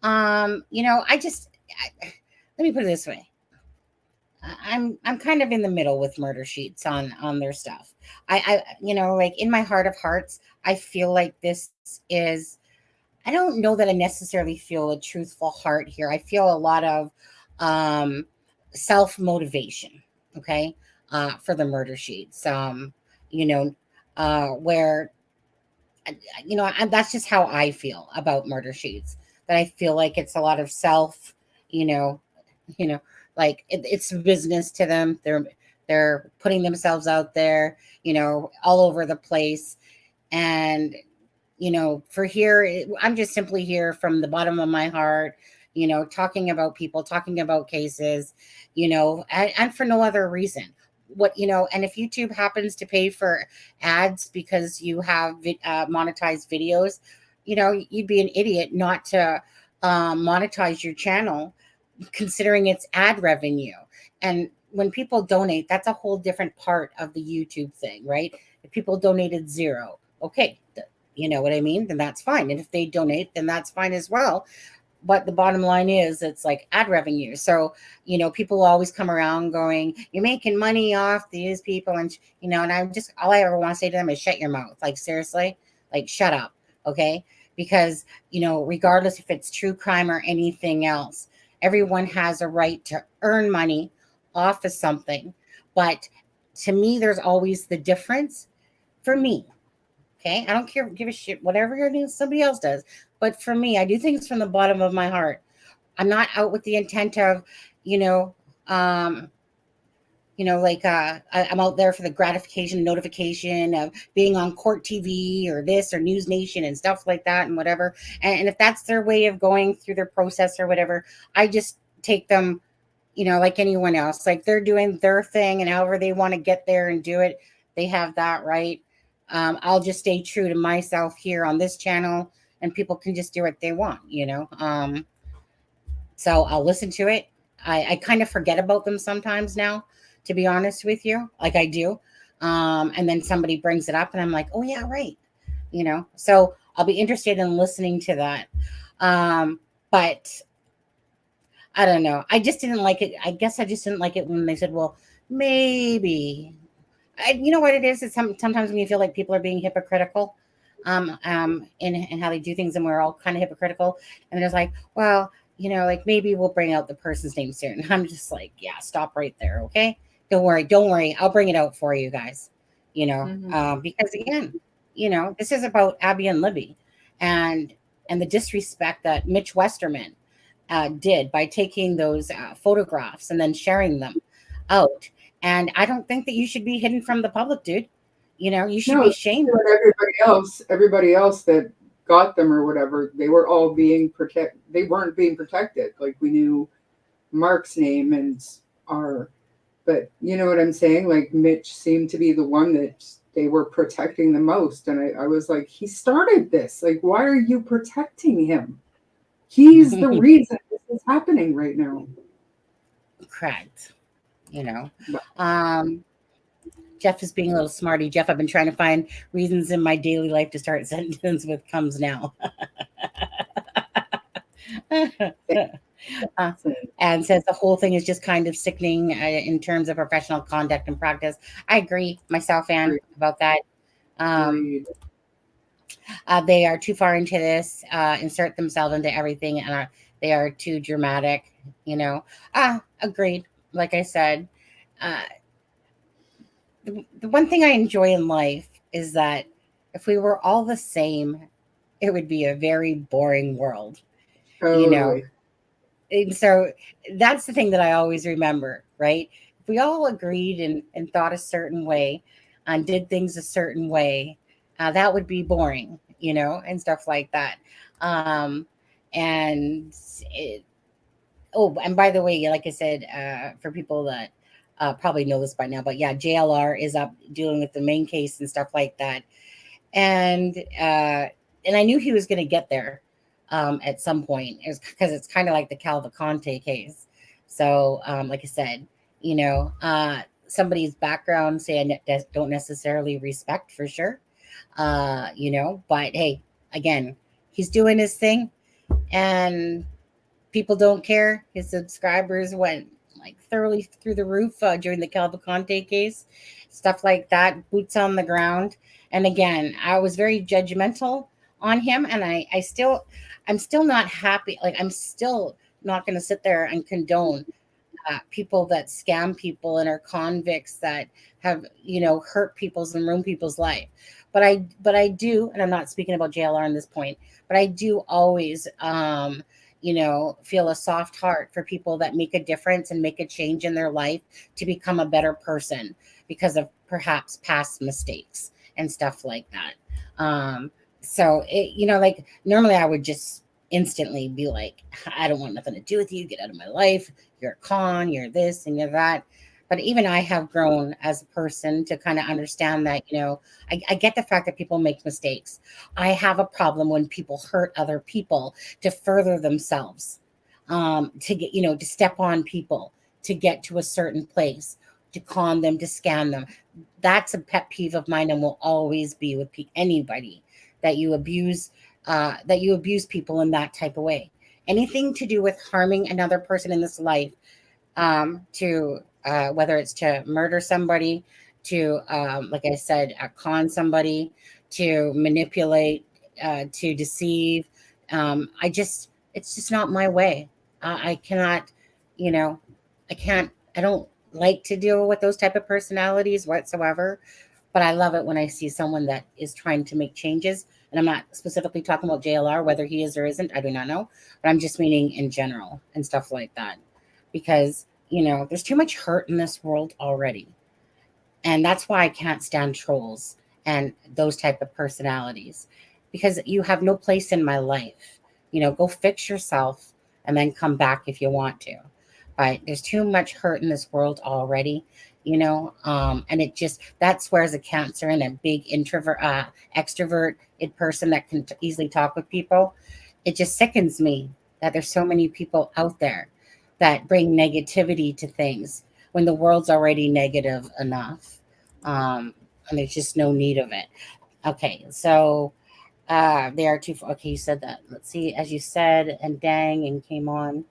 You know, let me put it this way. I'm kind of in the middle with Murder Sheets on their stuff. You know, like, in my heart of hearts, I feel like this is, I don't know that I necessarily feel a truthful heart here. I feel a lot of self motivation, okay, for the Murder Sheets. You know, where, you know, that's just how I feel about Murder Sheets. That I feel like it's a lot of self, you know, you know, like it's business to them. They're putting themselves out there, you know, all over the place. And, you know, I'm just simply here from the bottom of my heart, you know, talking about people, talking about cases, you know, and for no other reason. What, you know, and if YouTube happens to pay for ads because you have monetized videos, you know, you'd be an idiot not to monetize your channel, considering it's ad revenue. And when people donate, that's a whole different part of the YouTube thing, right? If people donated zero, okay, you know what I mean? Then that's fine. And if they donate, then that's fine as well. But the bottom line is, it's like ad revenue. So, you know, people always come around going, you're making money off these people. And, you know, and all I ever want to say to them is shut your mouth. Like, seriously, like, shut up. Okay. Because, you know, regardless if it's true crime or anything else, everyone has a right to earn money off of something. But to me, there's always the difference for me. Okay. I don't give a shit, whatever somebody else does. But for me, I do things from the bottom of my heart. I'm not out with the intent of, you know, like I'm out there for the gratification, notification of being on court TV or this or News Nation and stuff like that and whatever. And if that's their way of going through their process or whatever, I just take them, you know, like anyone else. Like, they're doing their thing, and however they want to get there and do it, they have that right. I'll just stay true to myself here on this channel, and people can just do what they want, you know. So I'll listen to it. I kind of forget about them sometimes now, to be honest with you, like I do. And then somebody brings it up and I'm like, oh yeah, right. You know, so I'll be interested in listening to that. But I don't know. I just didn't like it. I guess I just didn't like it when they said, well, maybe. You know what it is? It's sometimes when you feel like people are being hypocritical in how they do things, and we're all kind of hypocritical. And there's like, well, you know, like, maybe we'll bring out the person's name soon. And I'm just like, yeah, stop right there. Okay. Don't worry. I'll bring it out for you guys, you know, because again, you know, this is about Abby and Libby and the disrespect that Mitch Westerman did by taking those photographs and then sharing them out. And I don't think that you should be hidden from the public, dude. You should No, be shamed. everybody else that got them or whatever, they were all being they weren't being protected. Like, we knew Mark's name and but you know what I'm saying? Like, Mitch seemed to be the one that they were protecting the most. And I was like, he started this. Like, why are you protecting him? He's the reason this is happening right now. Correct. Jeff is being a little smarty. Jeff, I've been trying to find reasons in my daily life to start sentence with comes now. And says the whole thing is just kind of sickening in terms of professional conduct and practice. I agree, myself, Anne, about that. They are too far into this, insert themselves into everything, and they are too dramatic. Agreed. Like I said, the one thing I enjoy in life is that if we were all the same, it would be a very boring world. Totally. And so that's the thing that I always remember, right? If we all agreed and thought a certain way and did things a certain way, that would be boring, and stuff like that. And by the way, like I said, for people that probably know this by now, but yeah, JLR is up dealing with the Maine case and stuff like that. And I knew he was going to get there at some point, because it's kind of like the Cavalcante case. So, like I said, somebody's background, say I don't necessarily respect for sure, but hey, again, he's doing his thing and people don't care. His subscribers went like thoroughly through the roof during the Cavalcante case, stuff like that, boots on the ground. And again, I was very judgmental on him, and I'm still not happy. Like, I'm still not going to sit there and condone people that scam people and are convicts that have, hurt people's and ruined people's life. But I do, and I'm not speaking about JLR on this point, but I do always, feel a soft heart for people that make a difference and make a change in their life to become a better person because of perhaps past mistakes and stuff like that. So like normally I would just instantly be like, I don't want nothing to do with you. Get out of my life. You're a con, you're this and you're that. But even I have grown as a person to kind of understand that, I get the fact that people make mistakes. I have a problem when people hurt other people to further themselves, to get, to step on people, to get to a certain place, to con them, to scam them. That's a pet peeve of mine and will always be with anybody that you abuse people in that type of way. Anything to do with harming another person in this life, to whether it's to murder somebody, to like I said, con somebody, to manipulate, to deceive. It's just not my way. I cannot, I don't like to deal with those type of personalities whatsoever. But I love it when I see someone that is trying to make changes. And I'm not specifically talking about JLR, whether he is or isn't, I do not know. But I'm just meaning in general and stuff like that. Because, there's too much hurt in this world already. And that's why I can't stand trolls and those type of personalities. Because you have no place in my life. Go fix yourself and then come back if you want to. But there's too much hurt in this world already. And that's where as a Cancer and a big extroverted person that can easily talk with people, it just sickens me that there's so many people out there that bring negativity to things when the world's already negative enough. And there's just no need of it. Okay, so they are too. Okay, you said that. Let's see, as you said, and dang, and came on.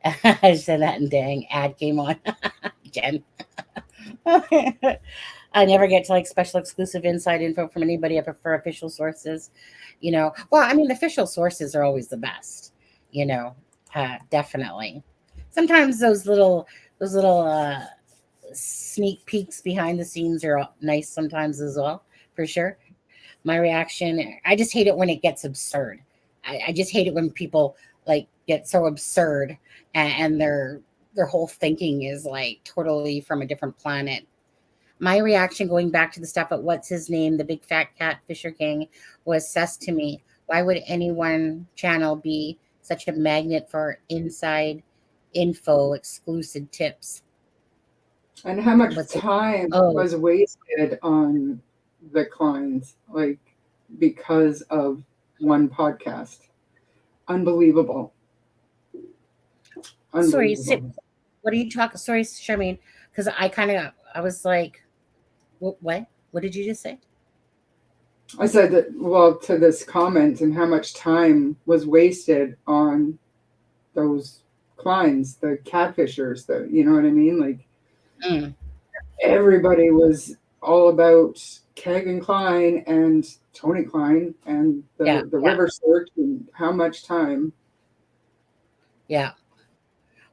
I said that, and dang, ad came on. Jen. I never get to like special exclusive inside info from anybody. I prefer official sources, Well, I mean, official sources are always the best, definitely. Sometimes those little sneak peeks behind the scenes are nice sometimes as well, for sure. My reaction, I just hate it when it gets absurd. I just hate it when people like get so absurd, and their whole thinking is like totally from a different planet. My reaction going back to the stuff at what's his name, the big fat cat Fisher King, was sus to me. Why would any one channel be such a magnet for inside info, exclusive tips? And how much What's it? time Oh, was wasted on the clients, like because of one podcast? Unbelievable. sorry, Unbelievable. what are you talking? Sorry, Charmaine, because I was like, what? What did you just say? I said that, well, to this comment, and how much time was wasted on those clients, the catfishers, you know what I mean? Like, Mm, everybody was all about Kegan Klein and Tony Klein and yeah, the river search, and how much time. yeah.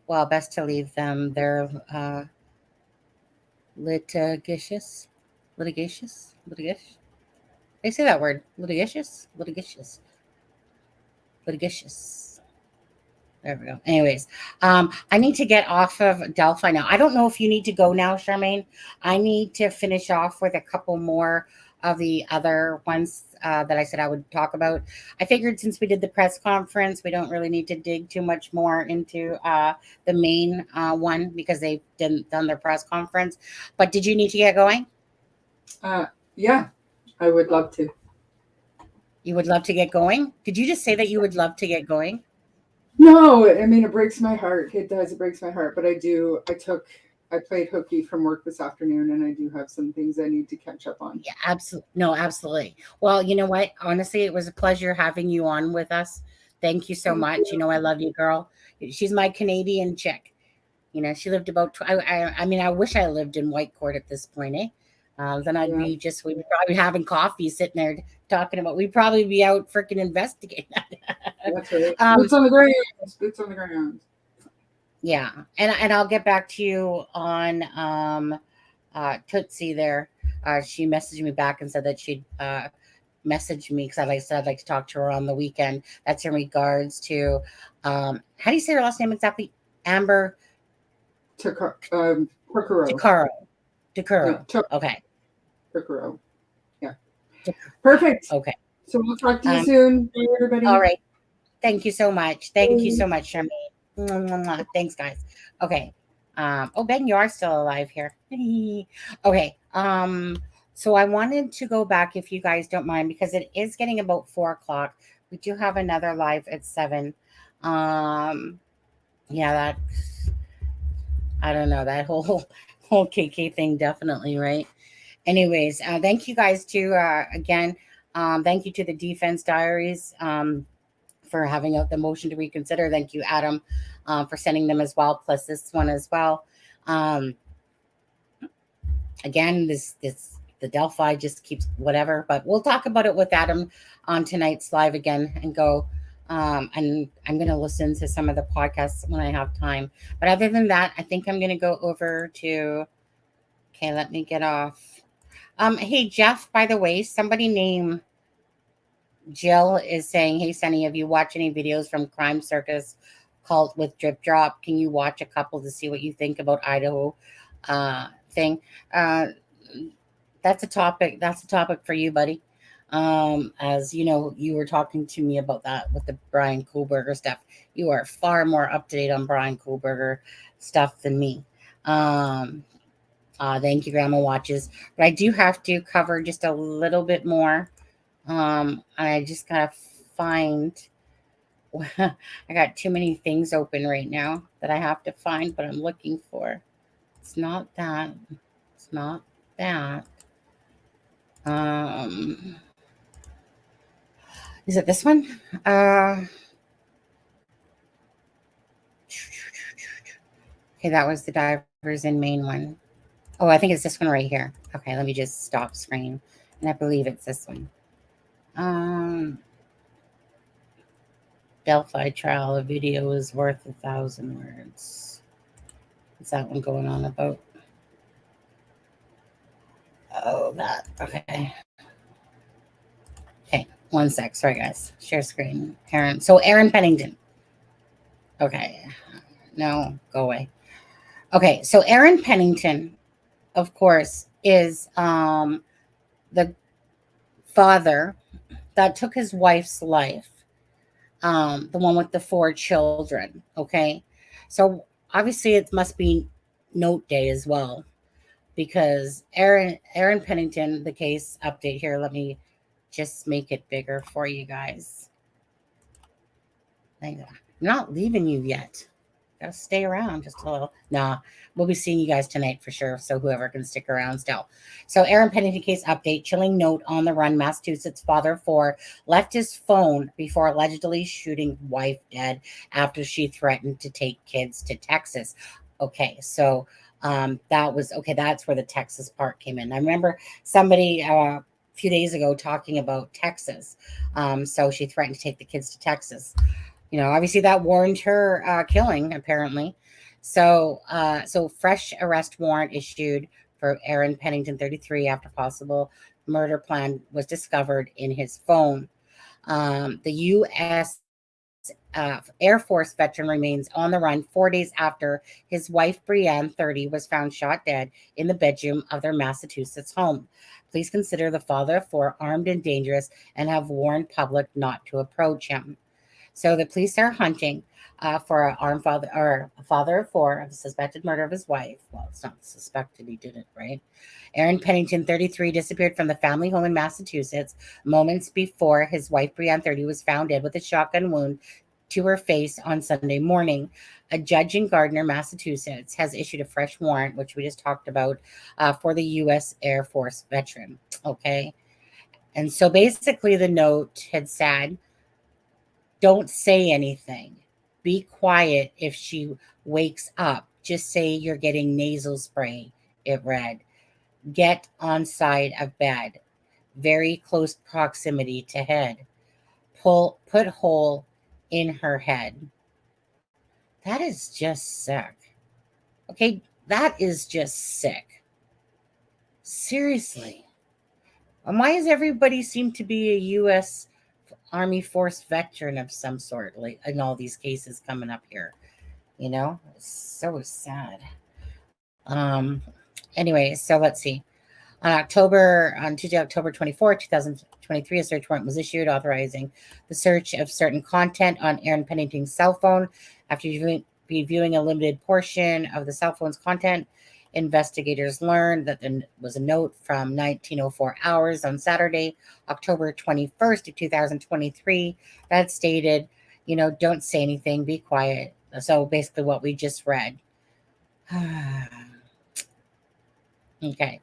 Well, best to leave them. They're litigious, litigious, litigious. They say that word, litigious, litigious, litigious. There we go. Anyways, I need to get off of Delphi now. I don't know if you need to go now, Charmaine. I need to finish off with a couple more of the other ones that I said I would talk about. I figured since we did the press conference, we don't really need to dig too much more into the main one because they've done their press conference. But did you need to get going? Yeah, I would love to. You would love to get going? Did you just say that you would love to get going? No, I mean, it breaks my heart. It does. It breaks my heart. But I played hooky from work this afternoon, and I do have some things I need to catch up on. Yeah, absolutely. No, absolutely. Well, you know what? Honestly, it was a pleasure having you on with us. Thank you so Thank much. you. You know, I love you, girl. She's my Canadian chick. You know, she lived about, I mean, I wish I lived in Whitecourt at this point, eh? Then I'd Yeah, be we'd probably be having coffee sitting there talking about, we'd probably be out freaking investigating. that's right. um, Boots on the ground. Boots on the ground. yeah. And I'll get back to you on Tootsie there. She messaged me back and said that she'd message me because like I said, I'd like to talk to her on the weekend. That's in regards to how do you say her last name exactly? Amber Takaro. Takaro. No, Okay. Takaro. Yeah. Perfect. Okay. So we'll talk to you soon. Bye, everybody. All right. Thank you so much. Thank you Bye. so much, Charmaine. Mwah, mwah, mwah. Thanks, guys. Okay. Oh, Ben, you are still alive here. Okay. So I wanted to go back, if you guys don't mind, because it is getting about 4 o'clock. We do have another live at 7. Yeah, that I don't know, that whole KK thing, definitely, right? Anyways, thank you guys to again. Thank you to the Defense Diaries for having out the motion to reconsider. Thank you, Adam, for sending them as well, plus this one as well. Again, this the Delphi just keeps whatever, but we'll talk about it with Adam on tonight's live again and go. And I'm going to listen to some of the podcasts when I have time. But other than that, I think I'm going to go over to. Okay, let me get off. Hey Jeff, by the way, somebody named Jill is saying, "Hey Sunny, have you watched any videos from Crime Circus called with Drip Drop? Can you watch a couple to see what you think about Idaho thing?" That's a topic. That's a topic for you, buddy. As you know, you were talking to me about that with the Brian Kohlberger stuff. You are far more up to date on Brian Kohlberger stuff than me. Thank you, Grandma Watches. But I do have to cover just a little bit more. I just gotta find. I got too many things open right now that I have to find, but I'm looking for. It's not that. It's not that. Is it this one? Okay, that was the divers in Maine one. Oh, I think it's this one right here. Okay, let me just stop screen. And I believe it's this one. Delphi trial, a video is worth 1,000 words. What's that one going on about? Oh, that. Okay. Okay, one sec. Sorry, guys. Share screen. Aaron. So, Aaron Pennington. Okay. No, go away. Okay, so Aaron Pennington, of course, is the father that took his wife's life, the one with the 4 children. Okay, so obviously it must be note day as well because Aaron Pennington, the case update here. Let me just make it bigger for you guys. I'm not leaving you yet. Gotta stay around just a little. Nah, we'll be seeing you guys tonight for sure. So whoever can stick around still. So Aaron Pennington case update. Chilling note on the run. Massachusetts father of 4 left his phone before allegedly shooting wife dead after she threatened to take kids to Texas. Okay, so that was okay. That's where the Texas part came in. I remember somebody a few days ago talking about Texas. So she threatened to take the kids to Texas. Obviously that warranted her killing, apparently. So fresh arrest warrant issued for Aaron Pennington, 33, after possible murder plan was discovered in his phone. The U.S. Air Force veteran remains on the run 4 days after his wife, Brianne, 30, was found shot dead in the bedroom of their Massachusetts home. Please consider the father of 4 armed and dangerous and have warned public not to approach him. So the police are hunting for an armed father or a father of 4 of the suspected murder of his wife. Well, it's not suspected, he did it, right? Aaron Pennington, 33, disappeared from the family home in Massachusetts moments before his wife, Brianne, 30, was found dead with a shotgun wound to her face on Sunday morning. A judge in Gardner, Massachusetts, has issued a fresh warrant, which we just talked about, for the U.S. Air Force veteran. Okay. And so basically the note had said, don't say anything. Be quiet if she wakes up. Just say you're getting nasal spray, it read. Get on side of bed. Very close proximity to head. Put hole in her head. That is just sick. Okay, that is just sick. Seriously. And why does everybody seem to be a U.S. Army Force veteran of some sort, like in all these cases coming up here? It's so sad. Um, anyway, so let's see. On Tuesday, October 24, 2023, a search warrant was issued authorizing the search of certain content on Aaron Pennington's cell phone. After reviewing a limited portion of the cell phone's content, investigators learned that there was a note from 1904 hours on Saturday, October 21st of 2023, that stated, don't say anything, be quiet. So basically what we just read. Okay.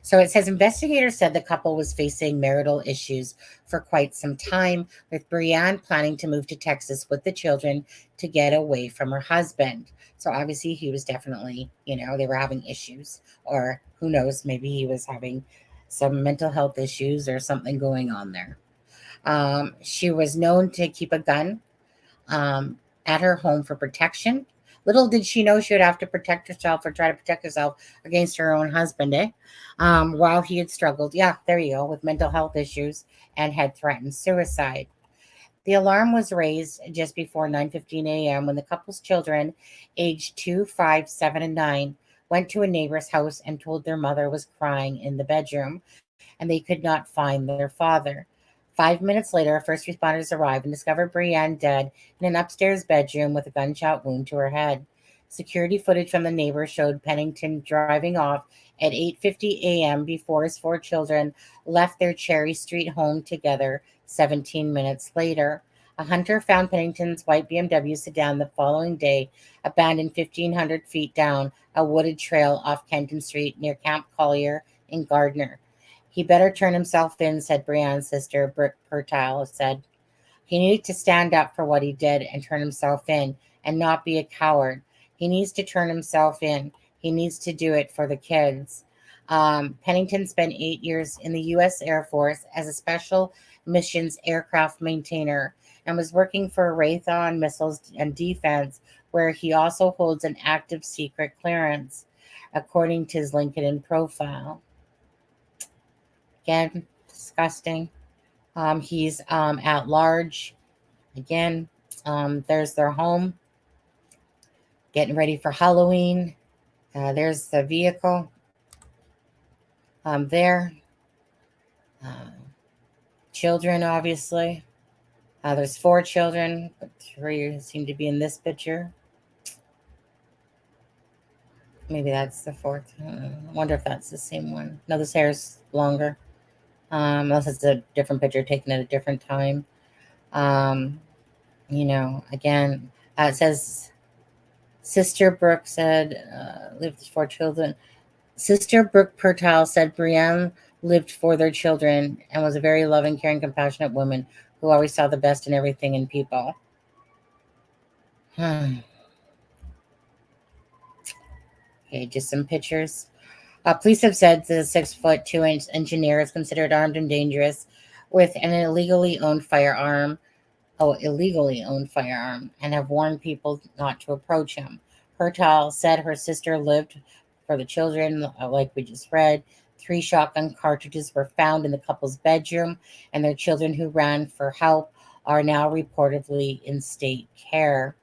So it says investigators said the couple was facing marital issues for quite some time, with Brianne planning to move to Texas with the children to get away from her husband. So obviously he was definitely, they were having issues, or who knows, maybe he was having some mental health issues or something going on there. She was known to keep a gun at her home for protection. Little did she know she would have to protect herself or try to protect herself against her own husband, while he had struggled, there you go, with mental health issues and had threatened suicide. The alarm was raised just before 9:15 a.m. when the couple's children, aged 2, 5, 7, and 9, went to a neighbor's house and told their mother was crying in the bedroom and they could not find their father. 5 minutes later, first responders arrived and discovered Brianne dead in an upstairs bedroom with a gunshot wound to her head. Security footage from the neighbor showed Pennington driving off at 8:50 a.m. before his 4 children left their Cherry Street home together 17 minutes later. A hunter found Pennington's white BMW sedan the following day, abandoned 1,500 feet down a wooded trail off Kenton Street near Camp Collier in Gardner. He better turn himself in, said Brianne's sister, Britt Pertile said. He needed to stand up for what he did and turn himself in and not be a coward. He needs to turn himself in. He needs to do it for the kids. Pennington spent 8 years in the U.S. Air Force as a special missions aircraft maintainer and was working for Raytheon Missiles and Defense, where he also holds an active secret clearance, according to his LinkedIn profile. Again, disgusting. He's at large. Again, there's their home. getting ready for Halloween. There's the vehicle there. Children, obviously. There's 4 children, but 3 seem to be in this picture. Maybe that's the 4th. I wonder if that's the same one. No, this hair's longer. Unless it's a different picture taken at a different time. Again, it says Sister Brooke said, lived with 4 children. Sister Brooke Pertile said Brienne lived for their children and was a very loving, caring, compassionate woman who always saw the best in everything in people. Okay, just some pictures. Police have said the 6'2" engineer is considered armed and dangerous with an illegally owned firearm, and have warned people not to approach him. Pertile said her sister lived for the children, like we just read. 3 shotgun cartridges were found in the couple's bedroom, and their children who ran for help are now reportedly in state care.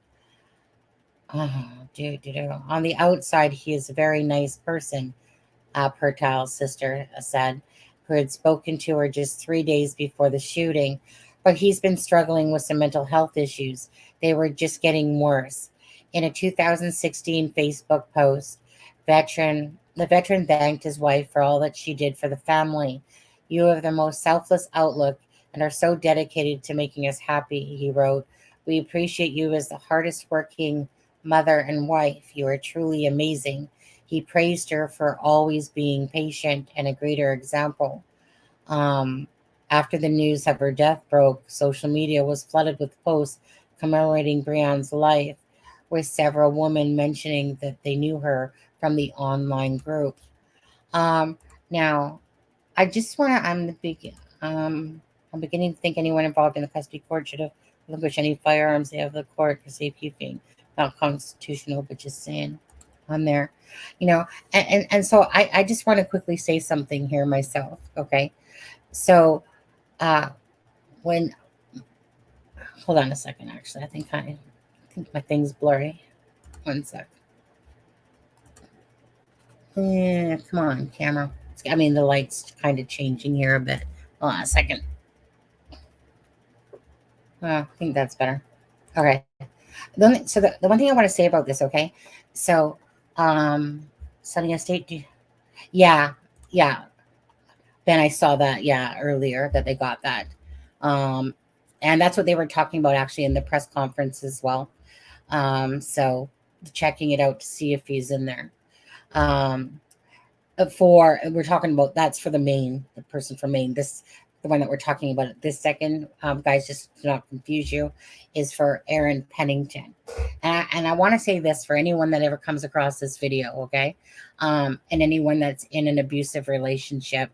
On the outside, he is a very nice person, Pertile's sister said, who had spoken to her just 3 days before the shooting. But he's been struggling with some mental health issues. They were just getting worse. In a 2016 Facebook post, the veteran thanked his wife for all that she did for the family. You have the most selfless outlook and are so dedicated to making us happy, he wrote. We appreciate you as the hardest working mother and wife. You are truly amazing. He praised her for always being patient and a greater example. After the news of her death broke, social media was flooded with posts commemorating Brianne's life, with several women mentioning that they knew her from the online group. Now, I just want to, I'm beginning to think anyone involved in the custody court should have relinquished any firearms they have the court for safekeeping. Not constitutional, but just saying on there, and so I just want to quickly say something here myself. Okay. So, when, hold on a second, actually, I think my thing's blurry. One sec. Yeah, come on, camera. The light's kind of changing here a bit. Hold on a second. I think that's better. Okay. So the one thing I want to say about this, okay? So, Sunny Estate, yeah. Ben, I saw that, earlier that they got that. And that's what they were talking about actually in the press conference as well. So checking it out to see if he's in there. We're talking about, that's for the Maine, the person from Maine. The one that we're talking about this second, guys, just to not confuse you, is for Aaron Pennington. And I want to say this for anyone that ever comes across this video, okay? And anyone that's in an abusive relationship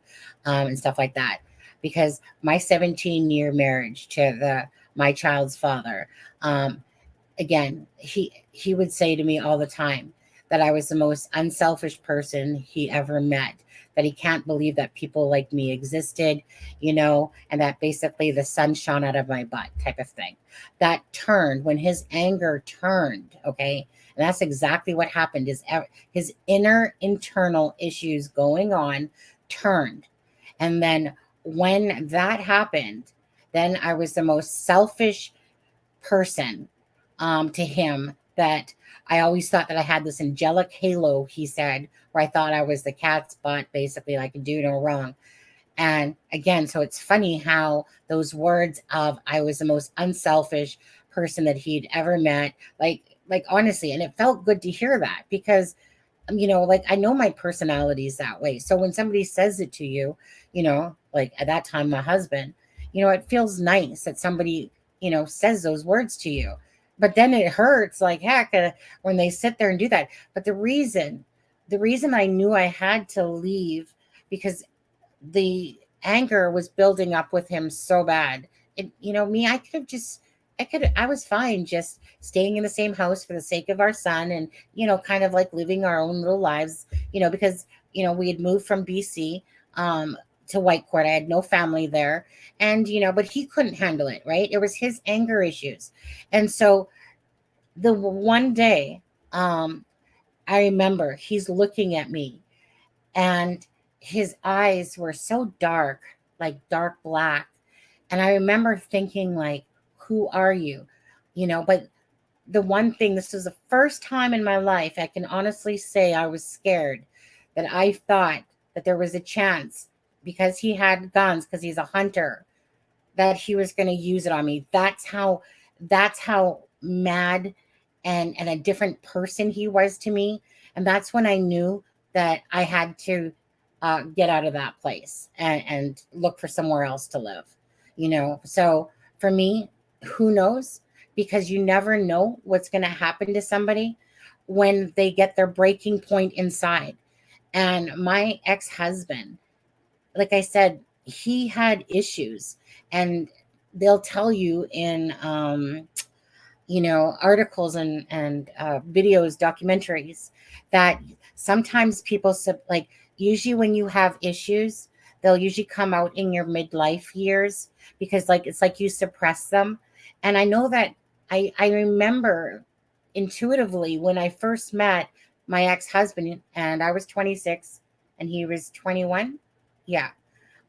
and stuff like that. Because my 17-year marriage to my child's father, again, he would say to me all the time that I was the most unselfish person he ever met, that he can't believe that people like me existed, and that basically the sun shone out of my butt type of thing. That turned when his anger turned, okay? And that's exactly what happened, is his internal issues going on turned. And then when that happened, then I was the most selfish person to him, that I always thought that I had this angelic halo, he said, where I thought I was the cat's butt, basically, I could do no wrong. And again, so it's funny how those words of I was the most unselfish person that he'd ever met, like honestly, and it felt good to hear that, because I know my personality is that way. So when somebody says it to you, like at that time, my husband, it feels nice that somebody, says those words to you. But then it hurts like heck when they sit there and do that. But the reason I knew I had to leave, because the anger was building up with him so bad. I was fine just staying in the same house for the sake of our son, and, kind of like living our own little lives, because, we had moved from BC, to Whitecourt. I had no family there, and, but he couldn't handle it, right? It was his anger issues. And so the one day I remember he's looking at me, and his eyes were so dark, like dark black. And I remember thinking, like, who are you? But the one thing, this was the first time in my life I can honestly say I was scared, that I thought that there was a chance, because he had guns, because he's a hunter, that he was going to use it on me. That's how mad and a different person he was to me. And that's when I knew that I had to get out of that place, and look for somewhere else to live. So for me, who knows? Because you never know what's going to happen to somebody when they get their breaking point inside. And my ex-husband, like I said, he had issues, and they'll tell you in articles and videos, documentaries, that sometimes people like, usually when you have issues, they'll usually come out in your midlife years, because like it's like you suppress them. And I know that I remember intuitively when I first met my ex-husband, and I was 26 and he was 21. Yeah.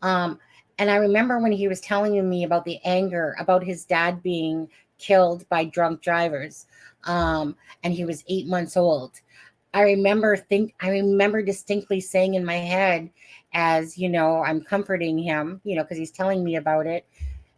um, and I remember when he was telling me about the anger about his dad being killed by drunk drivers, and he was 8 months old. I remember distinctly saying in my head, as I'm comforting him, because he's telling me about it,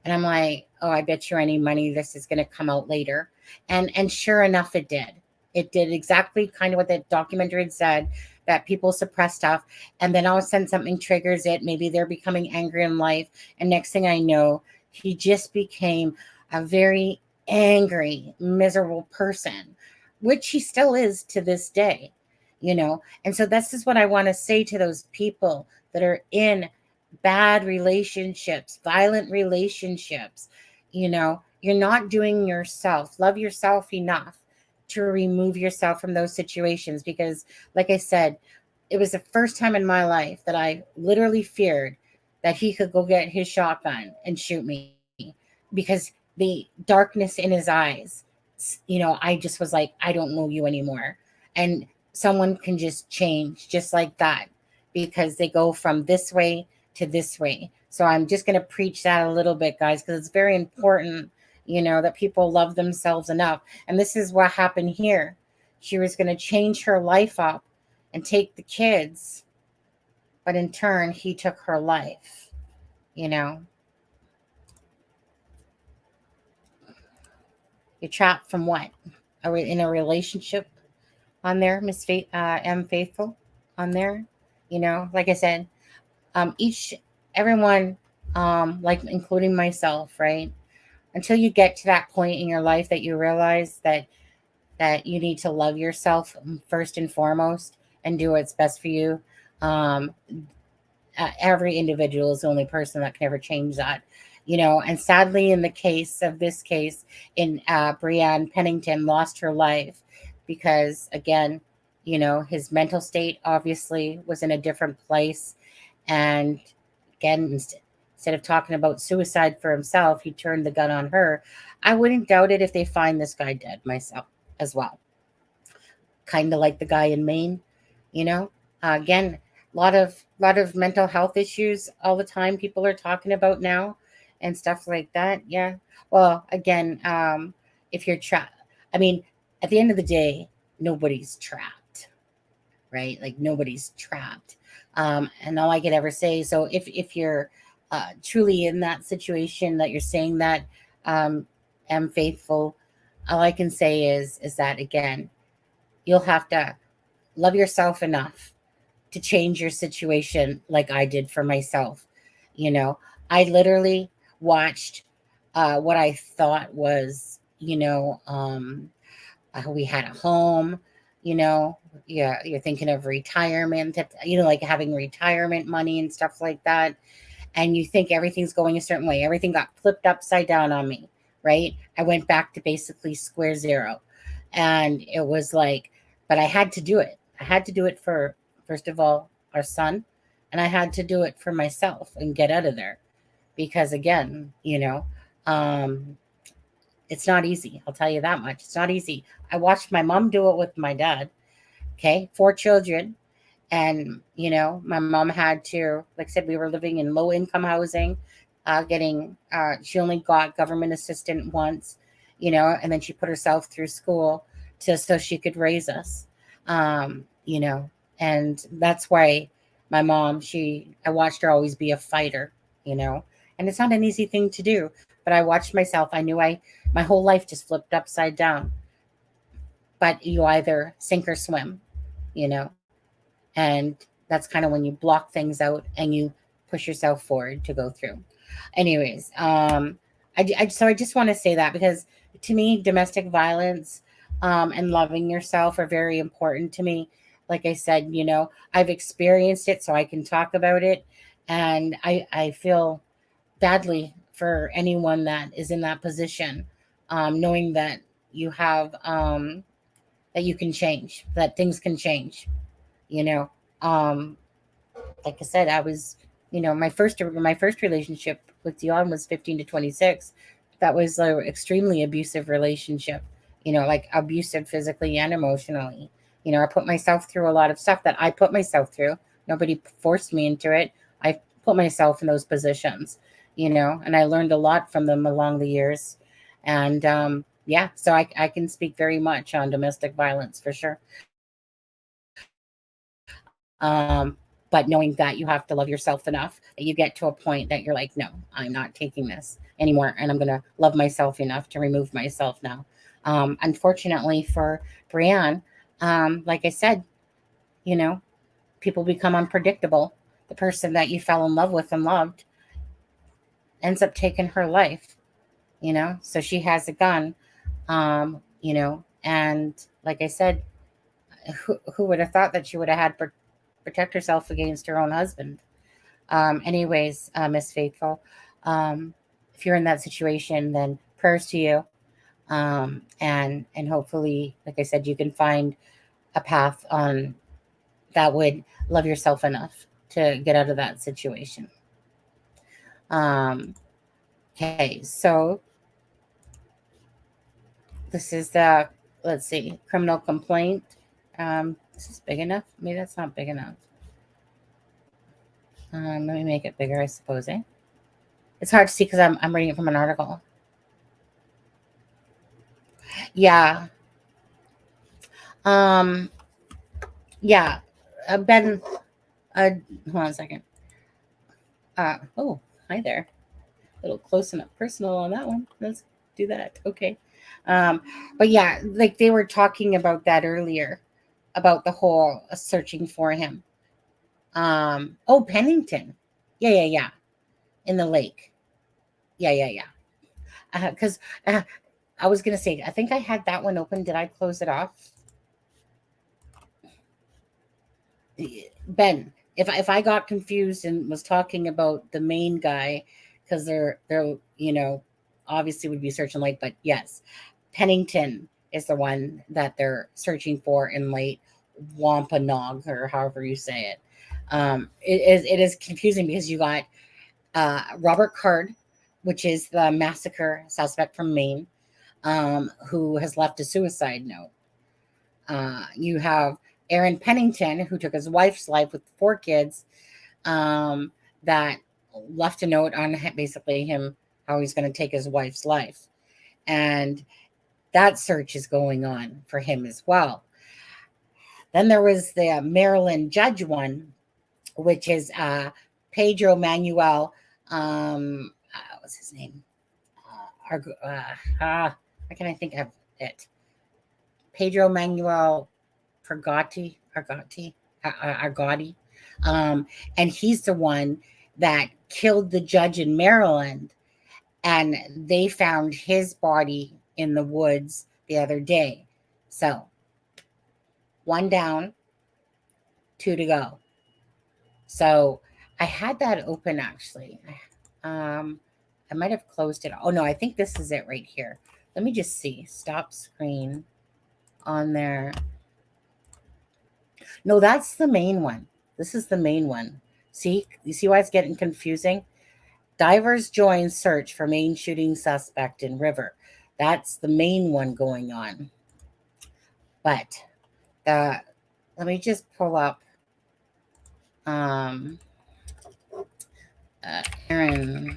and I'm like, oh, I bet you any money this is going to come out later. And sure enough, it did. It did exactly kind of what that documentary had said, that people suppress stuff. And then all of a sudden something triggers it. Maybe they're becoming angry in life. And next thing I know, he just became a very angry, miserable person, which he still is to this day. And so this is what I want to say to those people that are in bad relationships, violent relationships. You're not doing yourself. Love yourself enough to remove yourself from those situations, because, like I said, it was the first time in my life that I literally feared that he could go get his shotgun and shoot me, because the darkness in his eyes, I just was like, I don't know you anymore. And someone can just change just like that, because they go from this way to this way. So I'm just going to preach that a little bit, guys, because it's very important, that people love themselves enough. And this is what happened here. She was going to change her life up and take the kids, but in turn, he took her life, you know. You're trapped from what? Are we in a relationship on there, Miss M. Faithful, on there? Like I said, everyone, like including myself, right? Until you get to that point in your life that you realize that you need to love yourself first and foremost and do what's best for you. Every individual is the only person that can ever change that. And sadly, in the case of this case, in Brianne Pennington lost her life because, again, his mental state obviously was in a different place. And again, instead of talking about suicide for himself, he turned the gun on her. I wouldn't doubt it if they find this guy dead myself as well. Kind of like the guy in Maine, again, a lot of mental health issues all the time people are talking about now and stuff like that. Yeah. Well, again, if you're trapped, I mean, at the end of the day, nobody's trapped, right? Like nobody's trapped. And all I could ever say, so if you're truly in that situation that you're saying that, am faithful, all I can say is that, again, you'll have to love yourself enough to change your situation like I did for myself. I literally watched what I thought was, we had a home, yeah, you're thinking of retirement, like having retirement money and stuff like that. And you think everything's going a certain way. Everything got flipped upside down on me, right? I went back to basically square zero. And it was like, but I had to do it. I had to do it for, first of all, our son. And I had to do it for myself and get out of there. Because again, It's not easy. I'll tell you that much. It's not easy. I watched my mom do it with my dad. Okay. 4 children. And, my mom had to, like I said, we were living in low income housing, she only got government assistant once, and then she put herself through school so she could raise us, and that's why my mom, I watched her always be a fighter, and it's not an easy thing to do, but I watched myself. I knew my whole life just flipped upside down, but you either sink or swim, and that's kind of when you block things out and you push yourself forward to go through. Anyways, so I just want to say that, because to me, domestic violence and loving yourself are very important to me. Like I said, I've experienced it, so I can talk about it. And I feel badly for anyone that is in that position, knowing that you have, that you can change, that things can change, like I said, I was, my first relationship with Dion was 15 to 26. That was an extremely abusive relationship, like abusive physically and emotionally. I put myself through a lot of stuff that I put myself through. Nobody forced me into it. I put myself in those positions, and I learned a lot from them along the years. And so I can speak very much on domestic violence for sure. But knowing that you have to love yourself enough that you get to a point that you're like, no, I'm not taking this anymore. And I'm going to love myself enough to remove myself now. Unfortunately for Brianne, like I said, people become unpredictable. The person that you fell in love with and loved ends up taking her life, so she has a gun, and like I said, who would have thought that she would have had protect herself against her own husband. Anyways, Miss Faithful, if you're in that situation, then prayers to you. And hopefully, like I said, you can find a path on that would love yourself enough to get out of that situation. Okay, so this is the, let's see, criminal complaint. Is this big enough? Maybe that's not big enough. Let me make it bigger, I suppose, eh? It's hard to see because I'm reading it from an article. Yeah. Yeah. Ben, hold on a second. Oh, hi there. A little close enough personal on that one. Let's do that. Okay. But yeah, like they were talking about that earlier, about the whole searching for him. Oh, Pennington. Yeah. In the lake. Yeah. Because I was going to say, I think I had that one open. Did I close it off? Ben, if I got confused and was talking about the main guy, because they're obviously would be searching late, but yes, Pennington is the one that they're searching for in Lake Wampanoag, or however you say it. It is confusing because you got Robert Card, which is the massacre suspect from Maine, who has left a suicide note. You have Aaron Pennington, who took his wife's life with 4 kids, that left a note on basically him, how he's going to take his wife's life. And that search is going on for him as well. Then there was the Maryland judge one, which is Pedro Manuel. What's his name? Why can I think of it? Pedro Manuel Argote. And he's the one that killed the judge in Maryland, and they found his body in the woods the other day. So 1 down, 2 to go. So I had that open actually. I might have closed it. Oh no, I think this is it right here. Let me just see. Stop screen on there. No, that's the main one. This is the main one. See, you see why it's getting confusing? Divers join search for Maine shooting suspect in river. That's the main one going on. But let me just pull up Aaron.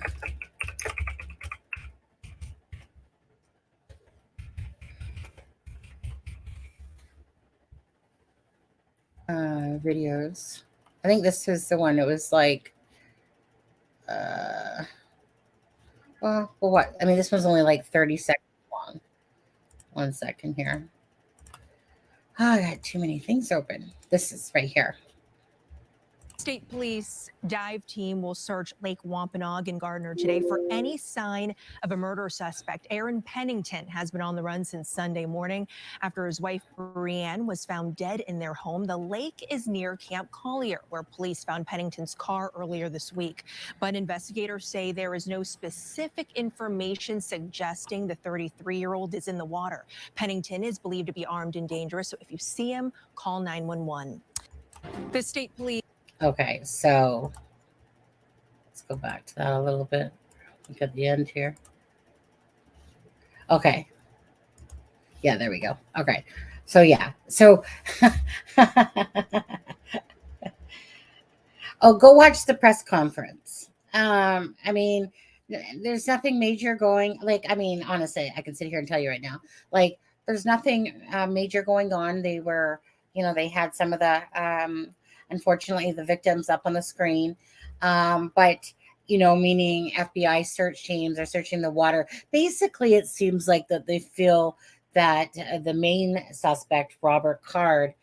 Videos. I think this was the one. It was like, well, what? I mean, this one's only like 30 seconds long. 1 second here. Oh, I got too many things open. This is right here. State Police dive team will search Lake Wampanoag in Gardner today for any sign of a murder suspect. Aaron Pennington has been on the run since Sunday morning after his wife Brianne was found dead in their home. The lake is near Camp Collier, where police found Pennington's car earlier this week. But investigators say there is no specific information suggesting the 33-year-old is in the water. Pennington is believed to be armed and dangerous, so if you see him, call 911. The state police. Okay, so let's go back to that a little bit. Look at the end here. Okay. Yeah, there we go. Okay. So, yeah. So, oh, go watch the press conference. I mean, there's nothing major going. Like, I mean, honestly, I can sit here and tell you right now. Like, there's nothing major going on. They were, they had some of the... unfortunately, the victims up on the screen. But, meaning FBI search teams are searching the water. Basically, it seems like that they feel that the main suspect, Robert Card,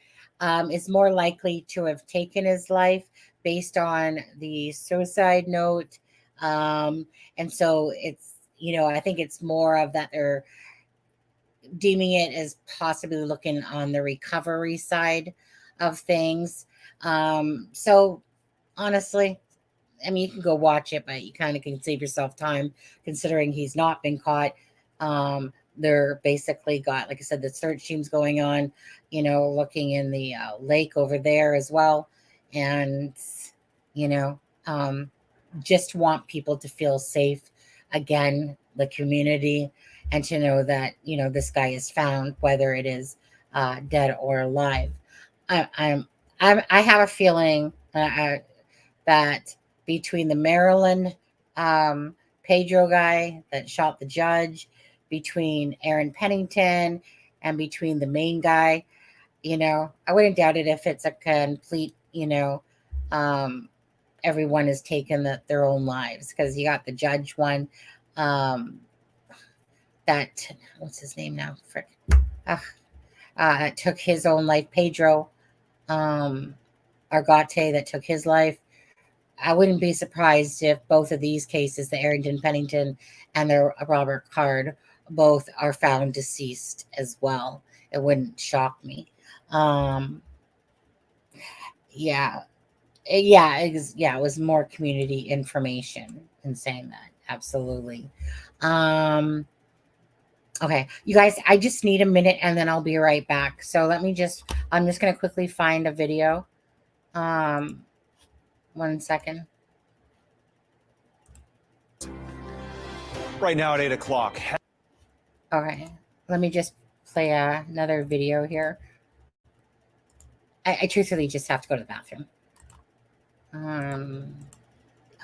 is more likely to have taken his life based on the suicide note. And so it's, I think it's more of that they're deeming it as possibly looking on the recovery side of things. So honestly, I mean, you can go watch it, but you kind of can save yourself time considering he's not been caught. They're basically got, like I said, the search team's going on, looking in the lake over there as well. And, just want people to feel safe again, the community, and to know that, this guy is found, whether it is dead or alive. I have a feeling that between the Maryland Pedro guy that shot the judge, between Aaron Pennington, and between the Maine guy, I wouldn't doubt it if it's a complete, everyone has taken their own lives, because you got the judge one, that, what's his name now? Frick. Took his own life, Pedro. Argote, that took his life. I wouldn't be surprised if both of these cases, the Arrington Pennington and the Robert Card, both are found deceased as well. It wouldn't shock me. It was more community information in saying that. Absolutely. Okay, you guys, I just need a minute and then I'll be right back. So I'm just going to quickly find a video. 1 second. Right now at 8 o'clock. Okay, let me just play another video here. I truthfully just have to go to the bathroom.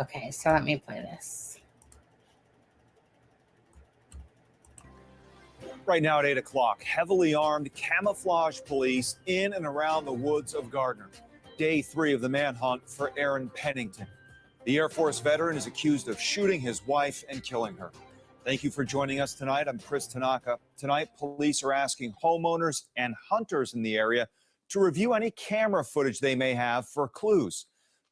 Okay, so let me play this. Right now at 8 o'clock, heavily armed camouflage police in and around the woods of Gardner. Day 3 of the manhunt for Aaron Pennington. The Air Force veteran is accused of shooting his wife and killing her. Thank you for joining us tonight. I'm Chris Tanaka. Tonight, police are asking homeowners and hunters in the area to review any camera footage they may have for clues.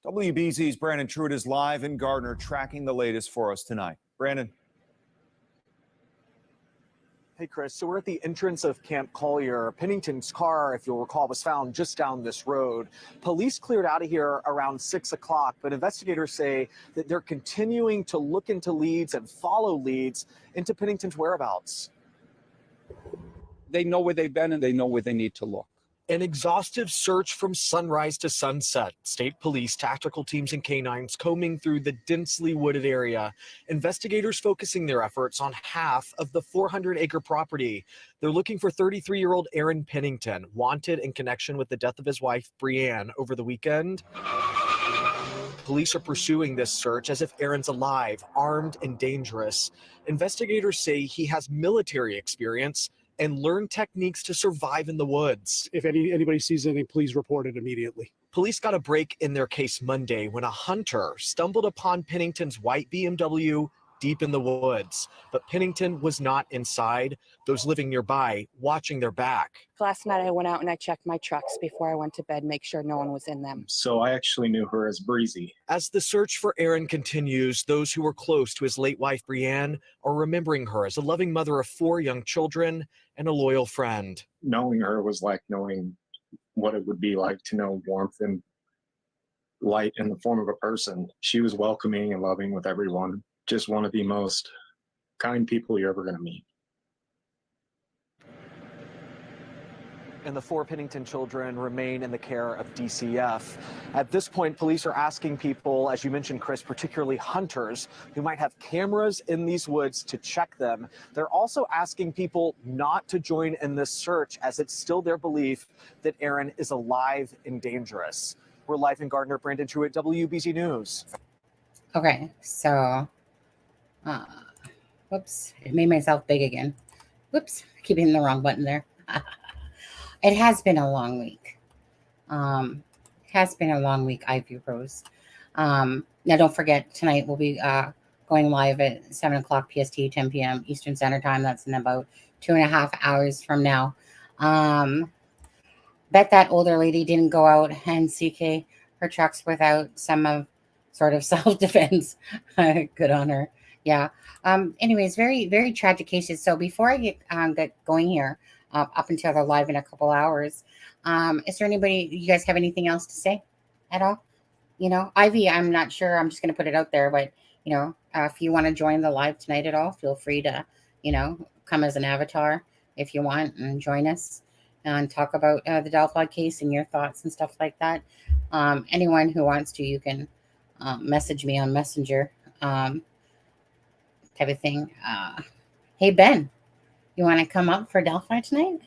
WBZ's Brandon Truitt is live in Gardner tracking the latest for us tonight. Brandon. Hey, Chris. So we're at the entrance of Camp Collier. Pennington's car, if you'll recall, was found just down this road. Police cleared out of here around 6 o'clock, but investigators say that they're continuing to look into leads and follow leads into Pennington's whereabouts. They know where they've been and they know where they need to look. An exhaustive search from sunrise to sunset. State police, tactical teams, and canines combing through the densely wooded area. Investigators focusing their efforts on half of the 400-acre property. They're looking for 33-year-old Aaron Pennington, wanted in connection with the death of his wife, Brianne, over the weekend. Police are pursuing this search as if Aaron's alive, armed, and dangerous. Investigators say he has military experience and learned techniques to survive in the woods. If anybody sees anything, please report it immediately. Police got a break in their case Monday when a hunter stumbled upon Pennington's white BMW deep in the woods. But Pennington was not inside. Those living nearby watching their back. Last night I went out and I checked my trucks before I went to bed, make sure no one was in them. So I actually knew her as Breezy. As the search for Aaron continues, those who were close to his late wife, Brianne, are remembering her as a loving mother of 4 young children and a loyal friend. Knowing her was like knowing what it would be like to know warmth and light in the form of a person. She was welcoming and loving with everyone. Just one of the most kind people you're ever going to meet. And the 4 Pennington children remain in the care of DCF. At this point, police are asking people, as you mentioned, Chris, particularly hunters who might have cameras in these woods to check them. They're also asking people not to join in this search as it's still their belief that Aaron is alive and dangerous. We're live in Gardner. Brandon Truitt, WBZ News. Okay, so, whoops, it made myself big again. Whoops, keep hitting the wrong button there. It has been a long week. Ivy Rose. Now, don't forget, tonight we'll be going live at 7 o'clock PST, 10 p.m. Eastern Standard Time. That's in about 2.5 hours from now. Bet that older lady didn't go out and CK her trucks without some sort of self-defense. Good on her. Yeah. Anyways, very, very tragic cases. So before I get going here, up until they're live in a couple hours, is there anybody, you guys have anything else to say at all? You know, Ivy, I'm not sure. I'm just going to put it out there, but, you know, if you want to join the live tonight at all, feel free to, you know, come as an avatar if you want and join us and talk about the Delphi case and your thoughts and stuff like that. Anyone who wants to, you can message me on Messenger type of thing. Hey, Ben, you want to come up for Delphi tonight?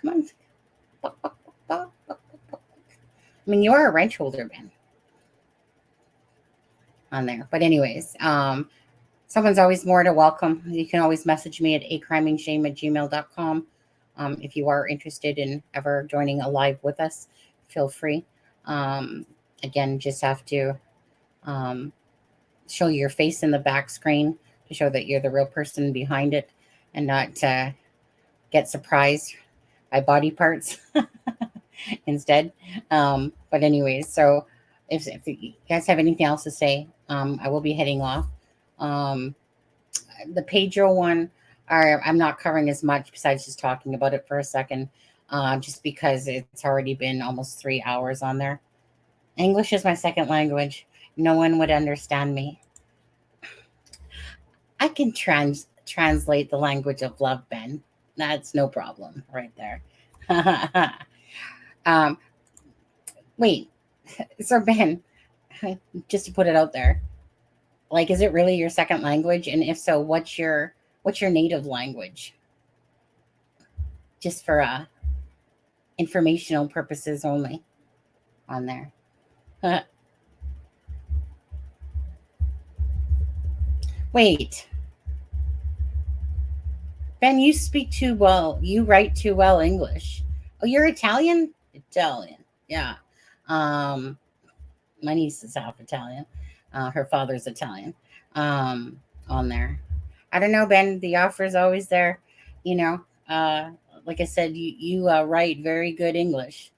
Come on. I mean, you are a ranch holder, Ben, on there. But anyways, someone's always more to welcome. You can always message me at acrimingshame@gmail.com. If you are interested in ever joining a live with us, feel free. Again, just have to show your face in the back screen to show that you're the real person behind it and not get surprised by body parts instead. But anyways, so if you guys have anything else to say, I will be heading off. The Pedro one, I'm not covering as much besides just talking about it for a second, just because it's already been almost 3 hours on there. English is my second language. No one would understand me. I can translate the language of love, Ben. That's no problem right there. Wait, so Ben, just to put it out there, like, is it really your second language? And if so, what's your native language? Just for informational purposes only on there. Wait. Ben, you speak too well. You write too well English. Oh, you're Italian? Italian. Yeah. My niece is half Italian. Her father's Italian. On there. I don't know, Ben. The offer is always there. You know, like I said, you write very good English.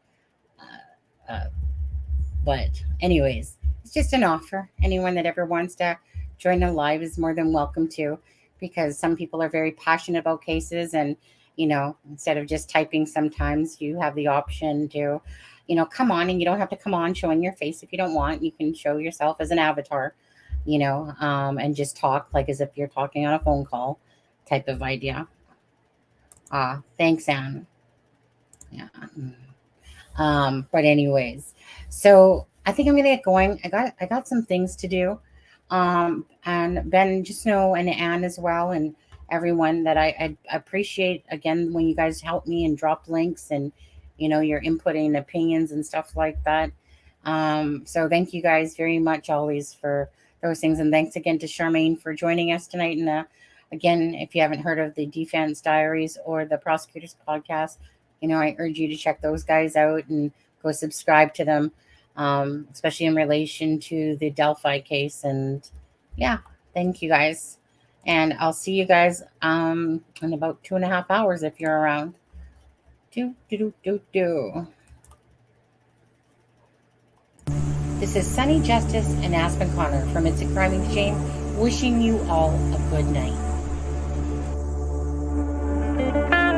But anyways, it's just an offer. Anyone that ever wants to join a live is more than welcome to, because some people are very passionate about cases, and, you know, instead of just typing, sometimes you have the option to, you know, come on, and you don't have to come on showing your face if you don't want. You can show yourself as an avatar, you know, and just talk like as if you're talking on a phone call type of idea. Thanks, Anne. Yeah. But anyways, so I think I'm gonna get going. I got some things to do. And Ben, just know, and Anne as well, and everyone that I appreciate again when you guys help me and drop links and your inputting opinions and stuff like that. So thank you guys very much always for those things, and thanks again to Charmaine for joining us tonight. And again, if you haven't heard of the Defense Diaries or the Prosecutors Podcast, I urge you to check those guys out and go subscribe to them, especially in relation to the Delphi case. And yeah, thank you guys. And I'll see you guys in about 2.5 hours if you're around. This is Sunny Justice and Aspen Connor from It's a Crime and Shame, wishing you all a good night.